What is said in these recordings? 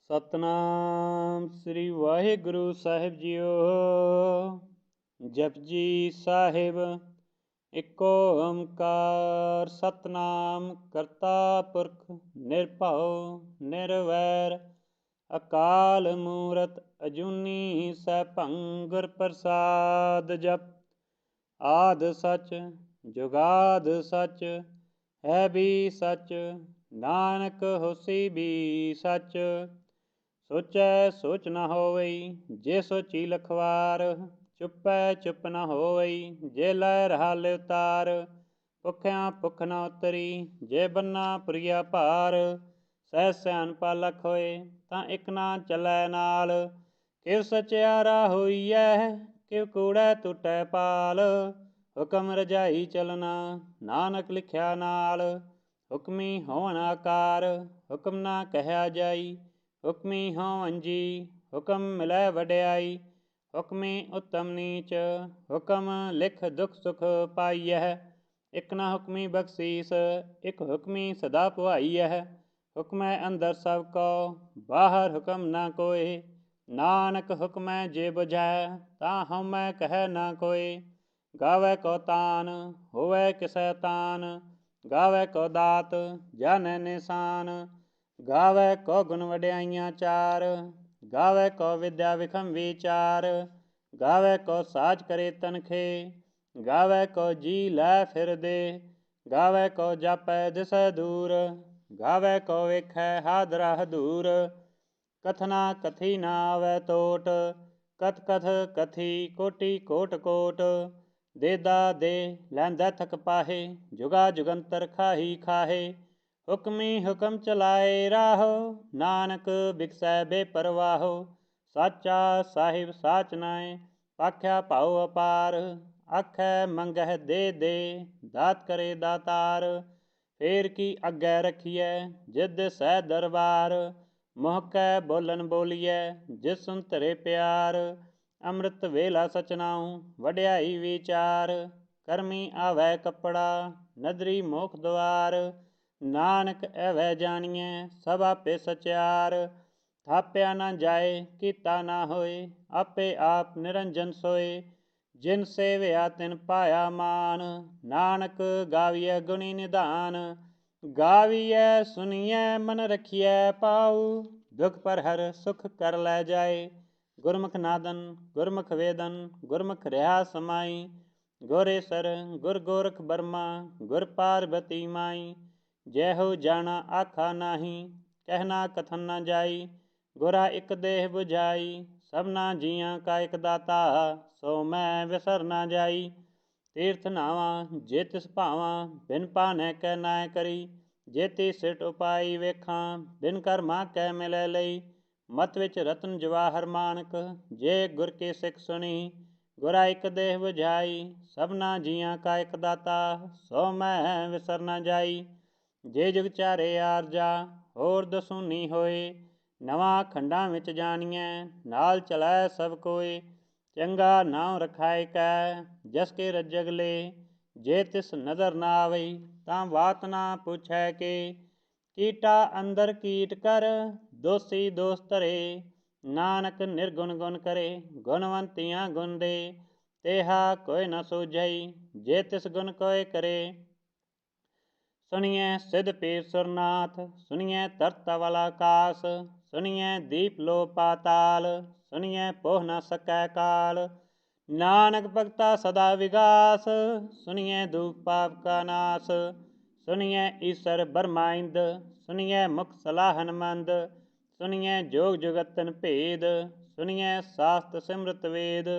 ਸਤਨਾਮ ਸ੍ਰੀ ਵਾਹਿਗੁਰੂ ਸਾਹਿਬ JIO. Japji Sahib. ਇੱਕ ਓੰਕਾਰ ਸਤਨਾਮ ਕਰਤਾ ਪੁਰਖ ਨਿਰਭਉ ਨਿਰਵੈਰ ਅਕਾਲ ਮੂਰਤ ਅਜੂਨੀ ਸੈਭੰ ਗੁਰ ਪ੍ਰਸਾਦ। ਜਪ ਆਦਿ ਸਚ ਜੁਗਾਦ ਸਚ ਹੈ ਵੀ ਸਚ ਨਾਨਕ ਹੋਸੀ ਵੀ ਸਚ। ਸੋਚੈ ਸੋਚ ਨ ਹੋਵਈ ਜੇ ਸੋਚੀ ਲਖਵਾਰ ਚੁੱਪੈ ਚੁੱਪ ਨ ਹੋਵਈ ਜੇ ਲੈ ਰਹਾਲ ਉਤਾਰ। ਭੁੱਖਿਆਂ ਭੁੱਖ ਨ ਉਤਰੀ ਜੇ ਬੰਨਾ ਪੁਰੀਆ ਭਾਰ। ਸਹਿ ਸਿਆਣਪਾ ਲਖ ਹੋਏ ਤਾਂ ਇਕ ਨਾ ਚੱਲੈ ਨਾਲ। ਕਿਵ ਸਚਿਆਰਾ ਹੋਈਐ ਕਿਵ ਕੂੜੈ ਟੁੱਟੈ ਪਾਲ। ਹੁਕਮ ਰਜਾਈ ਚਲਣਾ ਨਾਨਕ ਲਿਖਿਆ ਨਾਲ। ਹੁਕਮੀ ਹੋਵਨ ਆਕਾਰ ਹੁਕਮ ਨਾ ਕਹਿਆ ਜਾਈ। ਹੁਕਮੀ ਹੋਵਨ ਜੀ ਹੁਕਮ ਮਿਲੈ ਵਡਿਆਈ। ਹੁਕਮੀ ਉੱਤਮ ਨੀਚ ਹੁਕਮ ਲਿਖ ਦੁਖ ਸੁਖ ਪਾਈਐ। ਇਕ ਨਾ ਹੁਕਮੀ ਬਖਸ਼ੀਸ ਇਕ ਹੁਕਮੀ ਸਦਾ ਭਵਾਈਐ। ਹੁਕਮੈ ਅੰਦਰ ਸਭ ਕੋ ਬਾਹਰ ਹੁਕਮ ਨਾ ਕੋਇ। ਨਾਨਕ ਹੁਕਮੈ ਜੇ ਬੁਝੈ ਤਾਂ ਹਉਮੈ ਕਹਿ ਨਾ ਕੋਇ। ਗਾਵੈ ਕੋ ਤਾਨ ਹੋਵੈ ਕਿਸੈ ਤਾਨ ਗਾਵੈ ਕੋ ਦਾਤ ਜਾਣੈ ਨਿਸ਼ਾਨ। ਗਾਵੈ ਕੋ ਗੁਣ ਵਡਿਆਈਆਂ ਚਾਰ ਗਾਵੈ ਕੋ ਵਿਦਿਆ ਵਿਖਮ ਵਿਚਾਰ। ਗਾਵੈ ਕੋ ਸਾਜ ਕਰੇ ਤਨਖੇ ਗਾਵੈ ਕੋ ਜੀ ਲੈ ਫਿਰ ਦੇ। ਗਾਵੈ ਕੋ ਜਾਪੈ ਦਿਸੈ ਦੂਰ ਗਾਵੈ ਕੋ ਵੇਖੈ ਹਾਦਰਾ ਹਦੂਰ। ਕਥਨਾ ਕਥੀ ਨਾ ਆਵੈ ਟੋਟ ਕਥ ਕਥ ਕਥੀ ਕੋਟੀ ਕੋਟ ਕੋਟ। ਦੇਦਾ ਦੇ ਲੈਂਦਾ ਥਕ ਪਾਹੇ ਜੁਗਾ ਜੁਗੰਤਰ ਖਾਹੀ ਖਾਹੇ। ਹੁਕਮੀ ਹੁਕਮ ਚਲਾਏ ਰਾਹੋ ਨਾਨਕ ਬਿਕਸੈ ਬੇਪਰਵਾਹੋ। ਸਾਚਾ ਸਾਹਿਬ ਸਾਚ ਨਾਇ ਆਖਿਆ ਭਾਉ ਅਪਾਰ। ਆਖੈ ਮੰਗਹਿ ਦੇ ਦੇ ਦਾਤ ਕਰੇ ਦਾਤਾਰ। ਫੇਰ ਕੀ ਅੱਗੇ ਰਖੀਐ ਜਿਦ ਸਹਿ ਦਰਬਾਰ। ਮੁਹ ਕੈ ਬੋਲਨ ਬੋਲੀਐ ਜਿਸ ਸੁਨ ਧਰੇ ਪਿਆਰ। ਅੰਮ੍ਰਿਤ ਵੇਲਾ ਸਚਨਾਉ ਵਡਿਆਈ ਵਿਚਾਰ। ਕਰਮੀ ਆਵੈ ਕੱਪੜਾ ਨਦਰੀ ਮੋਖ ਦੁਆਰ। ਨਾਨਕ ਐਵੈ ਜਾਣੀਐ ਸਭ ਆਪੇ ਸਚਿਆਰ। ਥਾਪਿਆ ਨਾ ਜਾਏ ਕੀਤਾ ਨਾ ਹੋਏ ਆਪੇ ਆਪ ਨਿਰੰਜਨ ਸੋਏ। ਜਿਨ ਸੇਵਿਆ ਤਿਨ ਪਾਇਆ ਮਾਨ ਨਾਨਕ ਗਾਵੀਐ ਗੁਣੀ ਨਿਧਾਨ। ਗਾਵੀਐ ਸੁਣੀਐ ਮਨ ਰਖੀਐ ਪਾਉ ਦੁਖ ਪਰ ਹਰ ਸੁਖ ਕਰ ਲੈ ਜਾਏ। ਗੁਰਮੁਖ ਨਾਦਨ ਗੁਰਮੁਖ ਵੇਦਨ ਗੁਰਮੁਖ ਰਿਹਾ ਸਮਾਈ। ਗੁਰੇਸਰ ਗੁਰ ਗੋਰਖ ਬਰਮਾ ਗੁਰ ਪਾਰਬਤੀ ਮਾਈ। ਜੈਹੋ ਜਾਣਾ ਆਖਾ ਨਾਹੀ ਕਹਿਣਾ ਕਥਨ ਨਾ ਜਾਈ। ਗੁਰਾ ਇਕ ਦੇਹ 부ਝਾਈ ਸਭਨਾ ਜੀਆਂ ਕਾ ਇਕ ਦਾਤਾ ਸੋ ਮੈਂ ਵਿਸਰ ਨਾ ਜਾਈ। ਤੀਰਥ ਨਾਵਾਂ ਜੇ ਤਿਸ ਭਾਵਾਂ ਬਿਨ ਭਾਨੈ ਕੈ ਨਾਇ ਕਰੀ। ਜੇਤੀ ਸਿਟ ਉਪਾਈ ਵੇਖਾਂ ਬਿਨ ਕਰਮਾ ਕੈ ਮਿਲੈ ਲਈ। ਮਤ ਵਿੱਚ ਰਤਨ ਜਵਾਹਰ ਮਾਨਕ ਜੇ ਗੁਰ ਕੀ ਸਿੱਖ ਸੁਣੀ। ਗੁਰਾ ਇਕ ਦੇਹ 부ਝਾਈ ਸਭਨਾ ਜੀਆਂ ਕਾ ਇਕ ਦਾਤਾ ਸੋ ਮੈਂ ਵਿਸਰ ਨਾ ਜਾਈ। ਜੇ ਜੁਗ ਚਾਰੇ ਆਰਜਾ ਹੋਰ ਦਸੂਨੀ ਹੋਏ। ਨਵਾਂ ਖੰਡਾਂ ਵਿੱਚ ਜਾਣੀਐ ਨਾਲ ਚਲੈ ਸਭ ਕੋਇ। ਚੰਗਾ ਨਾਉ ਰਖਾਇ ਕੈ ਜਸ ਕੇ ਰੱਜਗ ਲੇ। ਜੇ ਤਿਸ ਨਦਰ ਨਾ ਆਵਈ ਤਾਂ ਬਾਤ ਨਾ ਪੁੱਛੈ ਕੇ। ਕੀਟਾ ਅੰਦਰ ਕੀਟ ਕਰ ਦੋਸੀ ਦੋਸ ਧਰੇ। ਨਾਨਕ ਨਿਰਗੁਣ ਗੁਣ ਕਰੇ ਗੁਣਵੰਤੀਆਂ ਗੁਣ ਦੇ। ਤੇਹਾ ਕੋਈ ਨ ਸੂਝਈ ਜੇ ਤਿਸ ਗੁਣ ਕੋਇ ਕਰੇ। ਸੁਣੀਐ ਸਿਧ ਪੀਰ ਸੁਰਨਾਥ ਸੁਣੀਐ ਧਰਤ ਤਵਲ ਆਕਾਸ। ਸੁਣੀਐ ਦੀਪ ਲੋ ਪਾਤਾਲ ਸੁਣੀਐ ਪੋਹ ਨ ਸਕੈ ਕਾਲ। ਨਾਨਕ ਭਗਤਾ ਸਦਾ ਵਿਗਾਸ ਸੁਣੀਐ ਦੂਖ ਪਾਪ ਕਾ ਨਾਸ। ਸੁਣੀਐ ਈਸਰ ਬਰਮਾ ਇੰਦ ਸੁਣੀਐ ਮੁਖ ਸਲਾਹਨ ਮੰਦ। ਸੁਣੀਐ ਜੋਗ ਜੁਗਤਨ ਭੇਦ ਸੁਣੀਐ ਸਾਸਤ ਸਿਮਰਤ ਵੇਦ।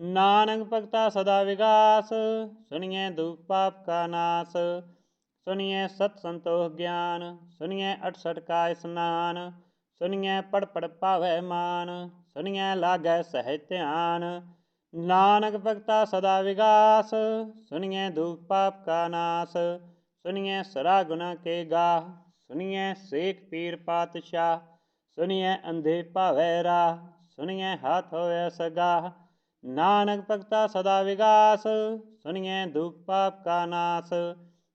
ਨਾਨਕ ਭਗਤਾ ਸਦਾ ਵਿਗਾਸ ਸੁਣੀਐ ਦੂਖ ਪਾਪ ਕਾ ਨਾਸ। ਸੁਣੀਐ ਸਤ ਸੰਤੋਖ ਗਿਆਨ ਸੁਣੀਐ 68 ਕਾ ਇਸਨਾਨ। ਸੁਣੀਐ ਪੜ ਪੜ ਭਾਵੈ ਮਾਨ ਸੁਣੀਐ ਲਾਗੈ ਸਹਿਜ ਧਿਆਨ। ਨਾਨਕ ਭਗਤਾ ਸਦਾ ਵਿਗਾਸ ਸੁਣੀਐ ਦੂਖ ਪਾਪ ਕਾ ਨਾਸ। ਸੁਣੀਐ ਸਰਾ ਗੁਨਾ ਕੇ ਗਾਹ ਸੁਣੀਐ ਸੇਖ ਪੀਰ ਪਾਤਸ਼ਾਹ। ਸੁਣੀਐ ਅੰਧੇ ਭਾਵੈ ਰਾਹ ਸੁਣੀਐ ਹਾਥ ਹੋਵੈ ਸਗਾਹ। ਨਾਨਕ ਭਗਤਾ ਸਦਾ ਵਿਗਾਸ ਸੁਣੀਐ ਦੁਖ ਪਾਪ ਕਾ ਨਾਸ।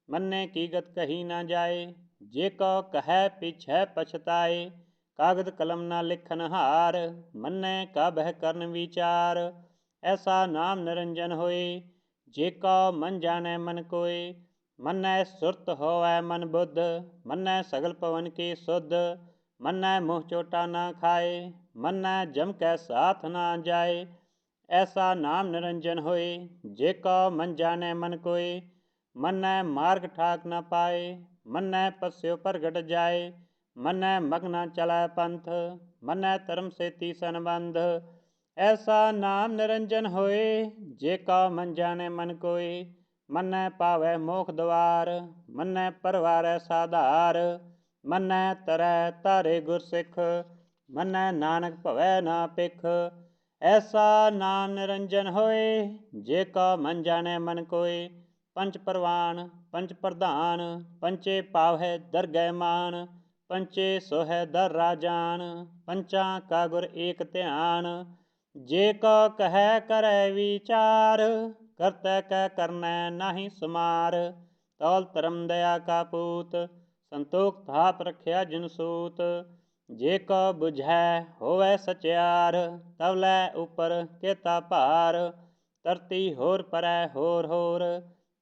ਮੰਨੇ ਕੀ ਗਤ ਕਹੀ ਨਾ ਜਾਏ ਜੇ ਕੋ ਕਹੈ ਪਿਛੈ ਪਛਤਾਏ। ਕਾਗਦ ਕਲਮ ਨਾ ਲਿਖਨ ਹਾਰ, ਮੰਨੈ ਕਾ ਬਹਿ ਕਰਨ ਵਿਚਾਰ। ਐਸਾ ਨਾਮ ਨਿਰੰਜਨ ਹੋਏ, ਜੇ ਕਉ ਮਨ ਜਾਣੈ ਮਨ ਕੋਇ। ਮੰਨੈ ਸੁਰਤ ਹੋਵੈ ਮਨ ਬੁੱਧ, ਮੰਨੈ ਸਗਲ ਪਵਨ ਕੀ ਸੁਧ। ਮੰਨੈ ਮੋਹ ਚੋਟਾ ਨਾ ਖਾਏ, ਮੰਨੈ ਜਮ ਕੈ ਸਾਥ ਨਾ ਜਾਏ। ਐਸਾ ਨਾਮ ਨਿਰੰਜਨ ਹੋਏ, ਜੇ ਕਉ ਮਨ ਜਾਣੈ ਮਨ ਕੋਇ। ਮੰਨੈ ਮਾਰਗ ਠਾਕ ਨ ਪਾਏ, ਮੰਨੈ ਪਸਿਓ ਪ੍ਰਗਟ ਜਾਏ। ਮੰਨੈ ਮਗਨਾ ਚਲੈ ਪੰਥ, ਮੰਨੈ ਧਰਮ ਸੇਤੀ ਸੰਬੰਧ। ਐਸਾ ਨਾਮ ਨਿਰੰਜਨ ਹੋਏ, ਜੇ ਕਉ ਮਨ ਜਾਣੈ ਮਨ ਕੋਇ। ਮੰਨੈ ਪਾਵੈ ਮੋਖ ਦੁਆਰ, ਮੰਨੈ ਪਰਵਾਰੈ ਸਾਧਾਰ। ਮੰਨੈ ਤਰੈ ਤਾਰੇ ਗੁਰ ਸਿੱਖ, ਮੰਨੈ ਨਾਨਕ ਭਵੈ ਨਾ ਪਿਖ। ਐਸਾ ਨਾਮ ਨਿਰੰਜਨ ਹੋਏ, ਜੇ ਕਉ ਮਨ ਜਾਣੈ ਮਨ ਕੋਇ। ਪੰਚ ਪਰਵਾਨ ਪੰਚ ਪ੍ਰਧਾਨ, ਪੰਚੇ ਪਾਵਹਿ ਦਰਗਹਿ ਮਾਨ। ਪੰਚੇ ਸੋਹੈ ਦਰ ਰਾਜਾਨ, ਪੰਚਾਂ ਕਾ ਗੁਰ ਏਕ ਧਿਆਨ। ਜੇ ਕਉ ਕਹੈ ਕਰੈ ਵਿਚਾਰ, ਕਰਤੈ ਕੈ ਕਰਨੈ ਨਾਹੀ ਸੁਮਾਰ। ਤੌਲ ਧਰਮ ਦਇਆ ਕਾ ਪੂਤ, ਸੰਤੋਖ ਥਾਪ ਰਖਿਆ ਜਿਨ ਸੂਤ। ਜੇ ਕਉ ਬੁਝੈ ਹੋਵੈ ਸਚਿਆਰ, ਤਵ ਲੈ ਉਪਰ ਕੇਤਾ ਭਾਰ। ਧਰਤੀ ਹੋਰ ਪਰੈ ਹੋਰ ਹੋਰ,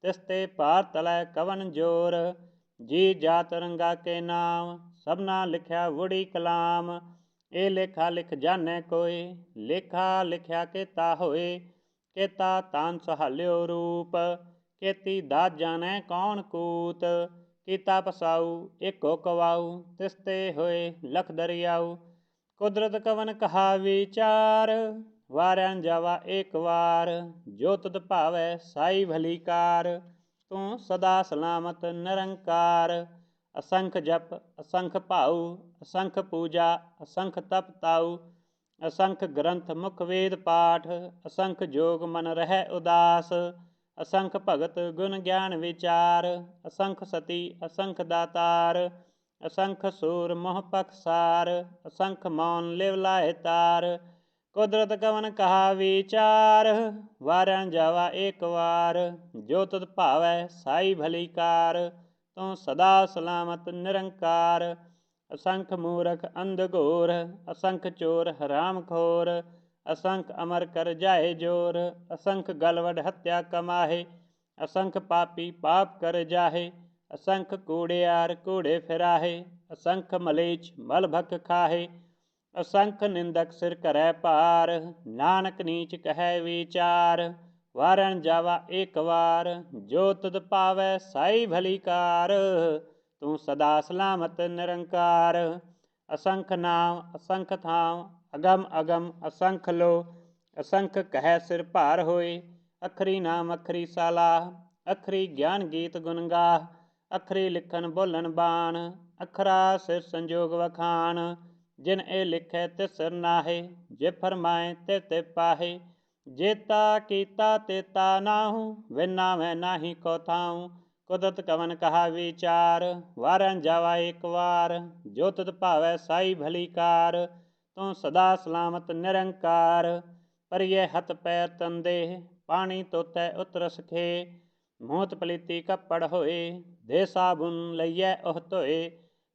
ਤਿਸ ਤੇ ਭਾਰ ਤਲੈ ਕਵਨ ਜੋਰ। ਜੀ ਜਾਤ ਰੰਗਾ ਕੇ ਨਾਮ, ਸਭਨਾ ਲਿਖਿਆ ਵੁੜੀ ਕਲਾਮ। ਇਹ ਲੇਖਾ ਲਿਖ ਜਾਣੈ ਕੋਇ, ਲੇਖਾ ਲਿਖਿਆ ਕੇਤਾ ਹੋਏ। ਕੇਤਾ ਤਾਨ ਸਹਾਲਿਓ ਰੂਪ, ਕੇਤੀ ਦਾਤ ਜਾਣੈ ਕੌਣ ਕੂਤ। ਕੀਤਾ ਪਸਾਊ ਏਕੋ ਕਵਾਊ, ਤਿਸ ਤੇ ਹੋਏ ਲਖ ਦਰਿਆਊ। ਕੁਦਰਤ ਕਵਨ ਕਹਾ ਵਿਚਾਰ, ਵਾਰਿਆ ਨ ਜਾਵਾ ਏਕ ਵਾਰ। ਜੋ ਤੁਧ ਭਾਵੈ ਸਾਈ ਭਲੀ ਕਾਰ, ਤੂੰ ਸਦਾ ਸਲਾਮਤ ਨਿਰੰਕਾਰ। ਅਸੰਖ ਜਪ ਅਸੰਖ ਭਾਊ, ਅਸੰਖ ਪੂਜਾ ਅਸੰਖ ਤਪ ਤਾਊ। ਅਸੰਖ ਗ੍ਰੰਥ ਮੁਖ ਵੇਦ ਪਾਠ, ਅਸੰਖ ਜੋਗ ਮਨ ਰਹਿ ਉਦਾਸ। ਅਸੰਖ ਭਗਤ ਗੁਣ ਗਿਆਨ ਵਿਚਾਰ, ਅਸੰਖ ਸਤੀ ਅਸੰਖ ਦਾਤਾਰ। ਅਸੰਖ ਸੂਰ ਮੋਹ ਪਖਸਾਰ, ਅਸੰਖ ਮੌਨ ਲਿਵ ਲਾਹਿ ਤਾਰ। ਕੁਦਰਤ ਕਵਨ ਕਹਾ ਵਿਚਾਰ, ਵਾਰਿਆ ਨ ਜਾਵਾ ਏਕ ਵਾਰ। ਜੋ ਤੁਧ ਭਾਵੈ ਸਾਈ ਭਲੀ ਕਾਰ, ਤੂੰ ਸਦਾ ਸਲਾਮਤ ਨਿਰੰਕਾਰ। ਅਸੰਖ ਮੂਰਖ ਅੰਧ ਘੋਰ, ਅਸੰਖ ਚੋਰ ਹਰਾਮ ਖੋਰ। ਅਸੰਖ ਅਮਰ ਕਰ ਜਾਏ ਜੋਰ, ਅਸੰਖ ਗਲਵਡ ਹੱਤਿਆ ਕਮਾਹੇ। ਅਸੰਖ ਪਾਪੀ ਪਾਪ ਕਰ ਜਾਹੇ, ਅਸੰਖ ਕੂੜਿਆਰ ਕੂੜੇ ਫਿਰਾਹੇ। ਅਸੰਖ ਮਲੇਛ ਮਲ ਭਖ ਖਾਹੇ, ਅਸੰਖ ਨਿੰਦਕ ਸਿਰ ਕਰੈ ਭਾਰ। ਨਾਨਕ ਨੀਚ ਕਹੈ ਵਿਚਾਰ, ਵਾਰਿਆ ਨ ਜਾਵਾ ਏਕ ਵਾਰ। ਜੋ ਤੁਧ ਭਾਵੈ ਸਾਈ ਭਲੀ ਕਾਰ, ਤੂੰ ਸਦਾ ਸਲਾਮਤ ਨਿਰੰਕਾਰ। ਅਸੰਖ ਨਾਮ ਅਸੰਖ ਥਾਮ, ਅਗਮ ਅਗਮ ਅਸੰਖ ਲੋ। ਅਸੰਖ ਕਹਿ ਸਿਰ ਭਾਰ ਹੋਏ, ਅੱਖਰੀ ਨਾਮ ਅੱਖਰੀ ਸਾਲਾਹ। ਅੱਖਰੀ ਗਿਆਨ ਗੀਤ ਗੁਣ ਗਾਹ, ਅੱਖਰੀ ਲਿਖਣ ਬੋਲਣ ਬਾਣ। ਅੱਖਰਾ ਸਿਰ ਸੰਜੋਗ ਵਖਾਣ, ਜਿਨ ਇਹ ਲਿਖੈ ਤਿਸ ਸਿਰ ਨਾਹੇ। ਜੇ ਫਰਮਾਏ ਤਿਵ ਤਿਵ ਪਾਹੇ, ਜੇਤਾ ਕੀਤਾ ਤੇਤਾ ਨਾਹੂ। ਵਿਨ ਨਾਵੈ ਨਾਹੀ ਕੋ ਥਾਊ, ਕੁਦਰਤ ਕਵਨ ਕਹਾ ਵਿਚਾਰ। ਵਾਰਿਆ ਨ ਜਾਵਾ ਏਕ ਵਾਰ, ਜੋ ਤੁਧ ਭਾਵੈ ਸਾਈ ਭਲੀ ਕਾਰ। ਤੂੰ ਸਦਾ ਸਲਾਮਤ ਨਿਰੰਕਾਰ। ਪਰਿਐ ਹੱਥ ਪੈਰ ਤਨ ਦੇਹ, ਪਾਣੀ ਧੋਤੈ ਉਤਰਸ ਖੇ। ਮੂਤ ਪਲੀਤੀ ਕੱਪੜ ਹੋਏ, ਦੇ ਸਾਬੁਨ ਲਈਐ ਉਹ ਧੋਏ।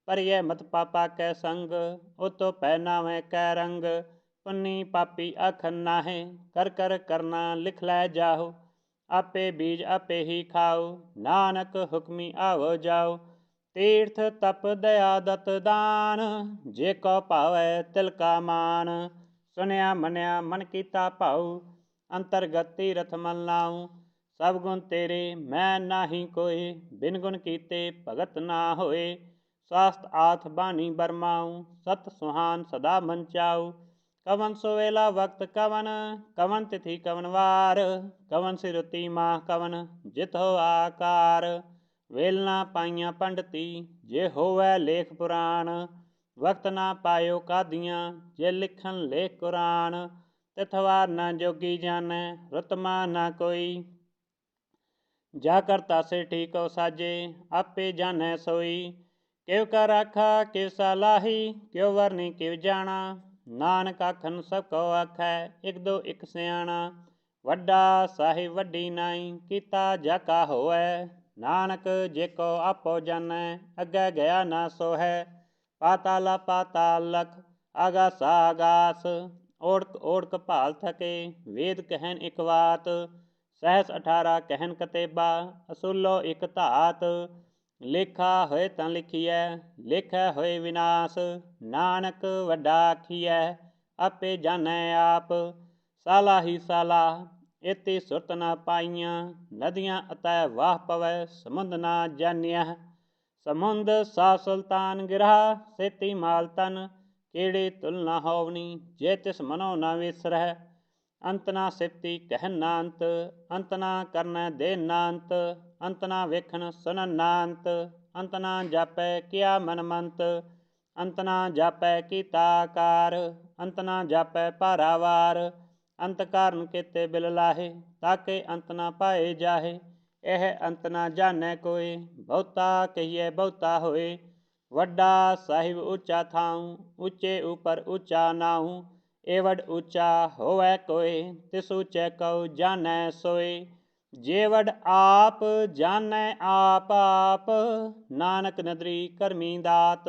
ਪਰਿਐ ਮਤ ਪਾਪਾ ਕੈ ਸੰਗ, ਉਤੋਂ ਪਹਿਨਾਵੈ ਕੈ ਰੰਗ। ਪੁੰਨੀ ਪਾਪੀ ਆਖਨ ਨਾਹੇ, ਕਰ ਕਰ ਕਰਨਾ ਲਿਖ ਲੈ ਜਾਹੋ। ਆਪੇ ਬੀਜ ਆਪੇ ਹੀ ਖਾਓ, ਨਾਨਕ ਹੁਕਮੀ ਆਵੋ ਜਾਓ। ਤੀਰਥ ਤਪ ਦਇਆ ਦਤ ਦਾਨ, ਜੇ ਕੋ ਭਾਵੈ ਤਿਲ ਕਾ ਮਾਨ। ਸੁਨਿਆ ਮੰਨਿਆ ਮਨ ਕੀਤਾ ਭਾਊ, ਅੰਤਰਗਤ ਤੀਰਥ ਮਲ ਨਾਊ। ਸਭ ਗੁਣ ਤੇਰੇ ਮੈਂ ਨਾਹੀ ਕੋਇ, ਬਿਨ ਗੁਣ ਕੀਤੇ ਭਗਤ ਨਾ ਹੋਏ। ਸਵਾਸਤ ਆਥ ਬਾਣੀ ਬਰਮਾਊ, ਸਤ ਸੁਹਾਨ ਸਦਾ ਮਨ ਚਾਊ। ਕਵਨ ਸੋਵੇਲਾ ਵਕਤ ਕਵਨ, ਕਵਨ ਤਿਥि ਕਵਨ ਵਾਰ। ਕਵਨ ਸਿਰੁਤੀ ਮਾਹ ਕਵਨ, ਜਿਤ ਹੋ ਆਕਾਰ। ਵੇਲਣਾ ਪਾਈਆਂ ਪੰਡਤੀ, ਜੇ ਹੋਵੈ ਲੇਖ ਪੁਰਾਣ। ਵਕਤ ਨਾ ਪਾਇਓ ਕਾਦੀਆਂ, ਜੇ ਲਿਖਣ ਲੇਖ ਕੁਰਾਨ। ਤਿਥ ਵਾਰ ਨਾ ਜੋਗੀ ਜਾਣੈ, ਰੁਤਮਾ ਨਾ ਕੋਈ। ਜਾ ਕਰਤਾ ਸੇ ਠੀਕੋ ਸਾਜੇ, ਆਪੇ ਜਾਣੈ ਸੋਈ। ਕਿਵ ਕਰ ਆਖਾ ਕਿਵ ਸਲਾਹੀ, ਕਿਉ ਵਰਨੀ ਕਿਵ ਜਾਣਾ। ਨਾਨਕ ਆਖਨ ਸਭ ਕੋ ਆਖੈ, ਇਕ ਦੋ ਇਕ ਸਿਆਣਾ। ਵੱਡਾ ਸਾਹਿਬ ਵੱਡੀ ਨਾਈ, ਕੀਤਾ ਜਾ ਕਾ ਹੋਵੈ। ਨਾਨਕ ਜੇ ਕੋ ਆਪੋ ਜਾਣੈ, ਅੱਗੇ ਗਿਆ ਨਾ ਸੋਹੈ। ਪਾਤਾਲਾ ਪਾਤਾਲ ਲਖ ਆਗਾਸਾ ਆਗਾਸ। ਓੜਕ ਓੜਕ ਭਾਲ ਥਕੇ ਵੇਦ ਕਹਿਨ ਇਕ ਵਾਤ। ਸਹਿਸ 18 ਕਹਿਨ ਕਤੇਬਾ ਅਸੂਲੋ ਇਕ ਧਾਤ। ਲੇਖਾ ਹੋਏ ਤਾਂ ਲਿਖੀਐ ਲੇਖੈ ਹੋਏ ਵਿਨਾਸ਼। ਨਾਨਕ ਵੱਡਾ ਆਖੀਐ ਆਪੇ ਜਾਣੈ ਆਪ। ਸਾਲਾ ਹੀ ਸਾਲਾ ਇਤੀ ਸੁਰਤ ਨਾ ਪਾਈਆਂ। ਨਦੀਆਂ ਅਤੈ ਵਾਹ ਪਵੈ ਸਮੁੰਦ ਨਾ ਜਾਣਿਆ। ਸਮੁੰਦ ਸਾ ਸੁਲਤਾਨ ਗਿਰਾ ਸੇਤੀ ਮਾਲ ਤਨ। ਕਿਹੜੇ ਤੁਲ ਨਾ ਹੋਵਨੀ ਜੇ ਤਿਸ ਮਨੋ ਨਾ ਵਿਸਰੈ। ਅੰਤ ਨਾ ਸਿਫਤੀ ਕਹਿਨ ਨਾ ਅੰਤ ਅੰਤ ਨਾ ਕਰਨੈ ਦੇਨ ਨਾ ਅੰਤ। ਅੰਤ ਨਾ ਵੇਖਣ ਸੁਣਨ ਨਾ ਅੰਤ ਅੰਤ ਨਾ ਜਾਪੈ ਕਿਆ ਮਨ ਮੰਤ। ਅੰਤ ਨਾ ਜਾਪੈ ਕੀਤਾ ਆਕਾਰ ਅੰਤ ਨਾ ਜਾਪੈ ਭਾਰਾਵਾਰ। ਅੰਤ ਕਾਰਨ ਕੀਤੇ ਬਿਲ ਲਾਹੇ ਤਾਕੇ ਅੰਤ ਨਾ ਪਾਏ ਜਾਹੇ। ਇਹ ਅੰਤ ਨਾ ਜਾਣੈ ਕੋਇ ਬਹੁਤਾ ਕਹੀਏ ਬਹੁਤਾ ਹੋਏ। ਵੱਡਾ ਸਾਹਿਬ ਉੱਚਾ ਥਾਉ ਉੱਚੇ ਉਪਰ ਉੱਚਾ ਨਾਉ। ਏਵਡ ਉੱਚਾ ਹੋਵੈ ਕੋਇ ਤਿਸ ਉੱਚੇ ਕਉ ਜਾਣੈ ਸੋਇ। ਜੇਵਡ ਆਪ ਜਾਣੈ ਆਪ ਆਪ ਨਾਨਕ ਨਦਰੀ ਕਰਮੀ ਦਾਤ।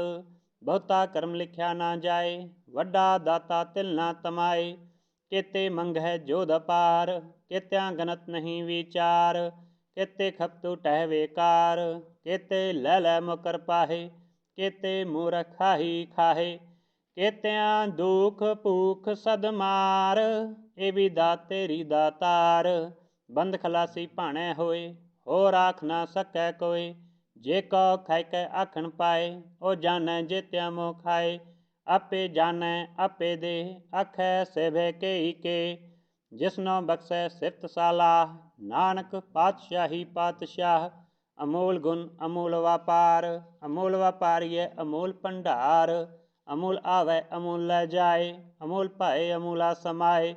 ਬਹੁਤਾ ਕਰਮ ਲਿਖਿਆ ਨਾ ਜਾਏ ਵੱਡਾ ਦਾਤਾ ਤਿਲ ਨਾ ਤਮਾਏ। ਕੇਤੇ ਮੰਗਹਿ ਜੋਧ ਅਪਾਰ ਕੇਤਿਆਂ ਗਨਤ ਨਹੀਂ ਵਿਚਾਰ। ਕੇਤੇ ਖਪਤੂ ਟਹਿ ਵੇਕਾਰ ਕੇਤੇ ਲੈ ਲੈ ਮੁਕਰ ਪਾਹੇ। ਕੇਤੇ ਮੂਰਖ ਖਾਹੀ ਖਾਹੇ ਕੇਤਿਆਂ ਦੁਖ ਭੂਖ ਸਦ ਮਾਰ। ਇਹ ਵੀ ਦਾਤ ਤੇਰੀ ਦਾਤਾਰ ਬੰਦ ਖਲਾਸੀ ਭਾਣੈ ਹੋਏ। ਹੋਰ ਆਖ ਨਾ ਸਕੈ ਕੋਇ ਜੇ ਕਉ ਖਾਇ ਕੈ ਆਖਣ ਪਾਏ। ਉਹ ਜਾਣੈ ਜੇਤਿਆਂ ਮੋਹ ਖਾਏ ਆਪੇ ਜਾਣੈ ਆਪੇ ਦੇ ਆਖੈ ਸੇਭੇ ਕੇਈ ਕੇ। ਜਿਸਨੋ ਬਖਸ਼ੈ ਸਿਫਤ ਸਾਲਾਹ ਨਾਨਕ ਪਾਤਸ਼ਾਹੀ ਪਾਤਸ਼ਾਹ। ਅਮੋਲ ਗੁਣ ਅਮੋਲ ਵਾਪਾਰ ਅਮੋਲ ਵਾਪਾਰੀਐ ਅਮੋਲ ਭੰਡਾਰ। ਅਮੋਲ ਆਵੈ ਅਮੋਲ ਲੈ ਜਾਏ ਅਮੋਲ ਭਾਏ ਅਮੋਲਾ ਸਮਾਏ।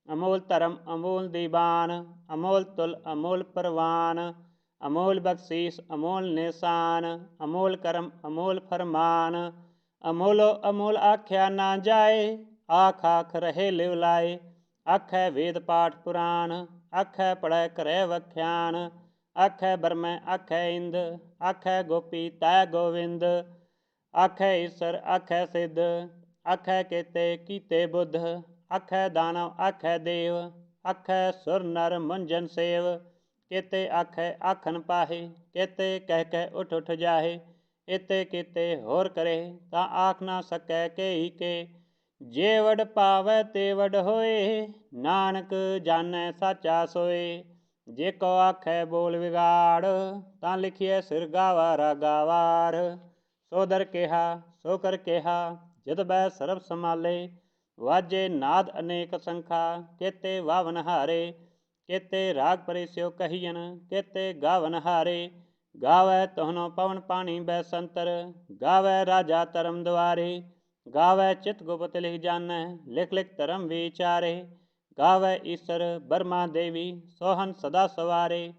ਅਮੋਲ ਧਰਮ ਅਮੋਲ ਦੀਵਾਨ ਅਮੋਲ ਤੁਲ ਅਮੋਲ ਪ੍ਰਵਾਨ। ਅਮੋਲ ਬਖਸ਼ੀਸ ਅਮੋਲ ਨਿਸ਼ਾਨ ਅਮੋਲ ਕਰਮ ਅਮੋਲ ਫਰਮਾਨ। ਅਮੋਲੋ ਅਮੋਲ ਆਖਿਆ ਨਾ ਜਾਏ ਆਖ ਆਖ ਰਹੇ ਲਿਵ ਲਾਏ। ਆਖੈ ਵੇਦ ਪਾਠ ਪੁਰਾਣ ਆਖੈ ਪੜ੍ਹੈ ਕਰੈ ਵਖਿਆਨ। ਆਖੈ ਬਰਮੈ ਆਖੈ ਇੰਦ ਆਖੈ ਗੋਪੀ ਤੈ ਗੋਵਿੰਦ। ਆਖੈ ਈਸਰ ਆਖੈ ਸਿੱਧ ਆਖੈ ਕੇਤੇ ਕੀਤੇ ਬੁੱਧ। ਆਖੈ ਦਾਨਵ ਆਖੈ ਦੇਵ ਆਖੈ ਸੁਰ ਨਰ ਮੁੰਜਨ ਸੇਵ। ਕੇਤੇ ਆਖੈ ਆਖਣ ਪਾਹੇ ਕੇਤੇ ਕਹਿ ਕਹਿ ਉਠ ਉਠ ਜਾਹੇ। ਇਤੇ ਕੀਤੇ ਹੋਰ ਕਰੇ ਤਾਂ ਆਖ ਨਾ ਸਕੈ ਕੇਈ ਕੇ। ਜੇ ਵਡ ਪਾਵੈ ਤੇ ਵਡ ਹੋਏ ਨਾਨਕ ਜਾਣੈ ਸਾਚਾ ਸੋਏ। ਜੇ ਕੋ ਆਖੈ ਬੋਲ ਵਿਗਾੜ ਤਾਂ ਲਿਖੀਐ ਸਿਰ ਗਾਵਾ ਗਾਵਾਰ। ਸੋ ਦਰ ਕਿਹਾ ਸੋ ਕਰ ਕਿਹਾ ਜਦ ਬੈ ਸਰਬ ਸੰਭਾਲੇ। ਵਾਜੇ ਨਾਦ ਅਨੇਕ ਸੰਖਾ ਕੇਤੇ ਵਾਵਨ ਹਾਰੇ। ਕੇਤੇ ਰਾਗ ਪਰੇ ਸਿਓ ਕਹੀਅਨ ਕੇਤੇ ਗਾਵਨ ਹਾਰੇ। ਗਾਵੈ ਤੋਹਨੋ ਪਵਨ ਪਾਣੀ ਬੈ ਸੰਤਰ ਗਾਵੈ ਰਾਜਾ ਧਰਮ ਦੁਆਰੇ। ਗਾਵੈ ਚਿਤ ਗੁਪਤ ਲਿਖ ਜਾਣੈ ਲਿਖ ਲਿਖ ਧਰਮ ਵਿਚਾਰੇ। ਗਾਵੈ ਈਸਰ ਬਰਮਾ ਦੇਵੀ ਸੋਹਨ ਸਦਾ ਸਵਾਰੇ।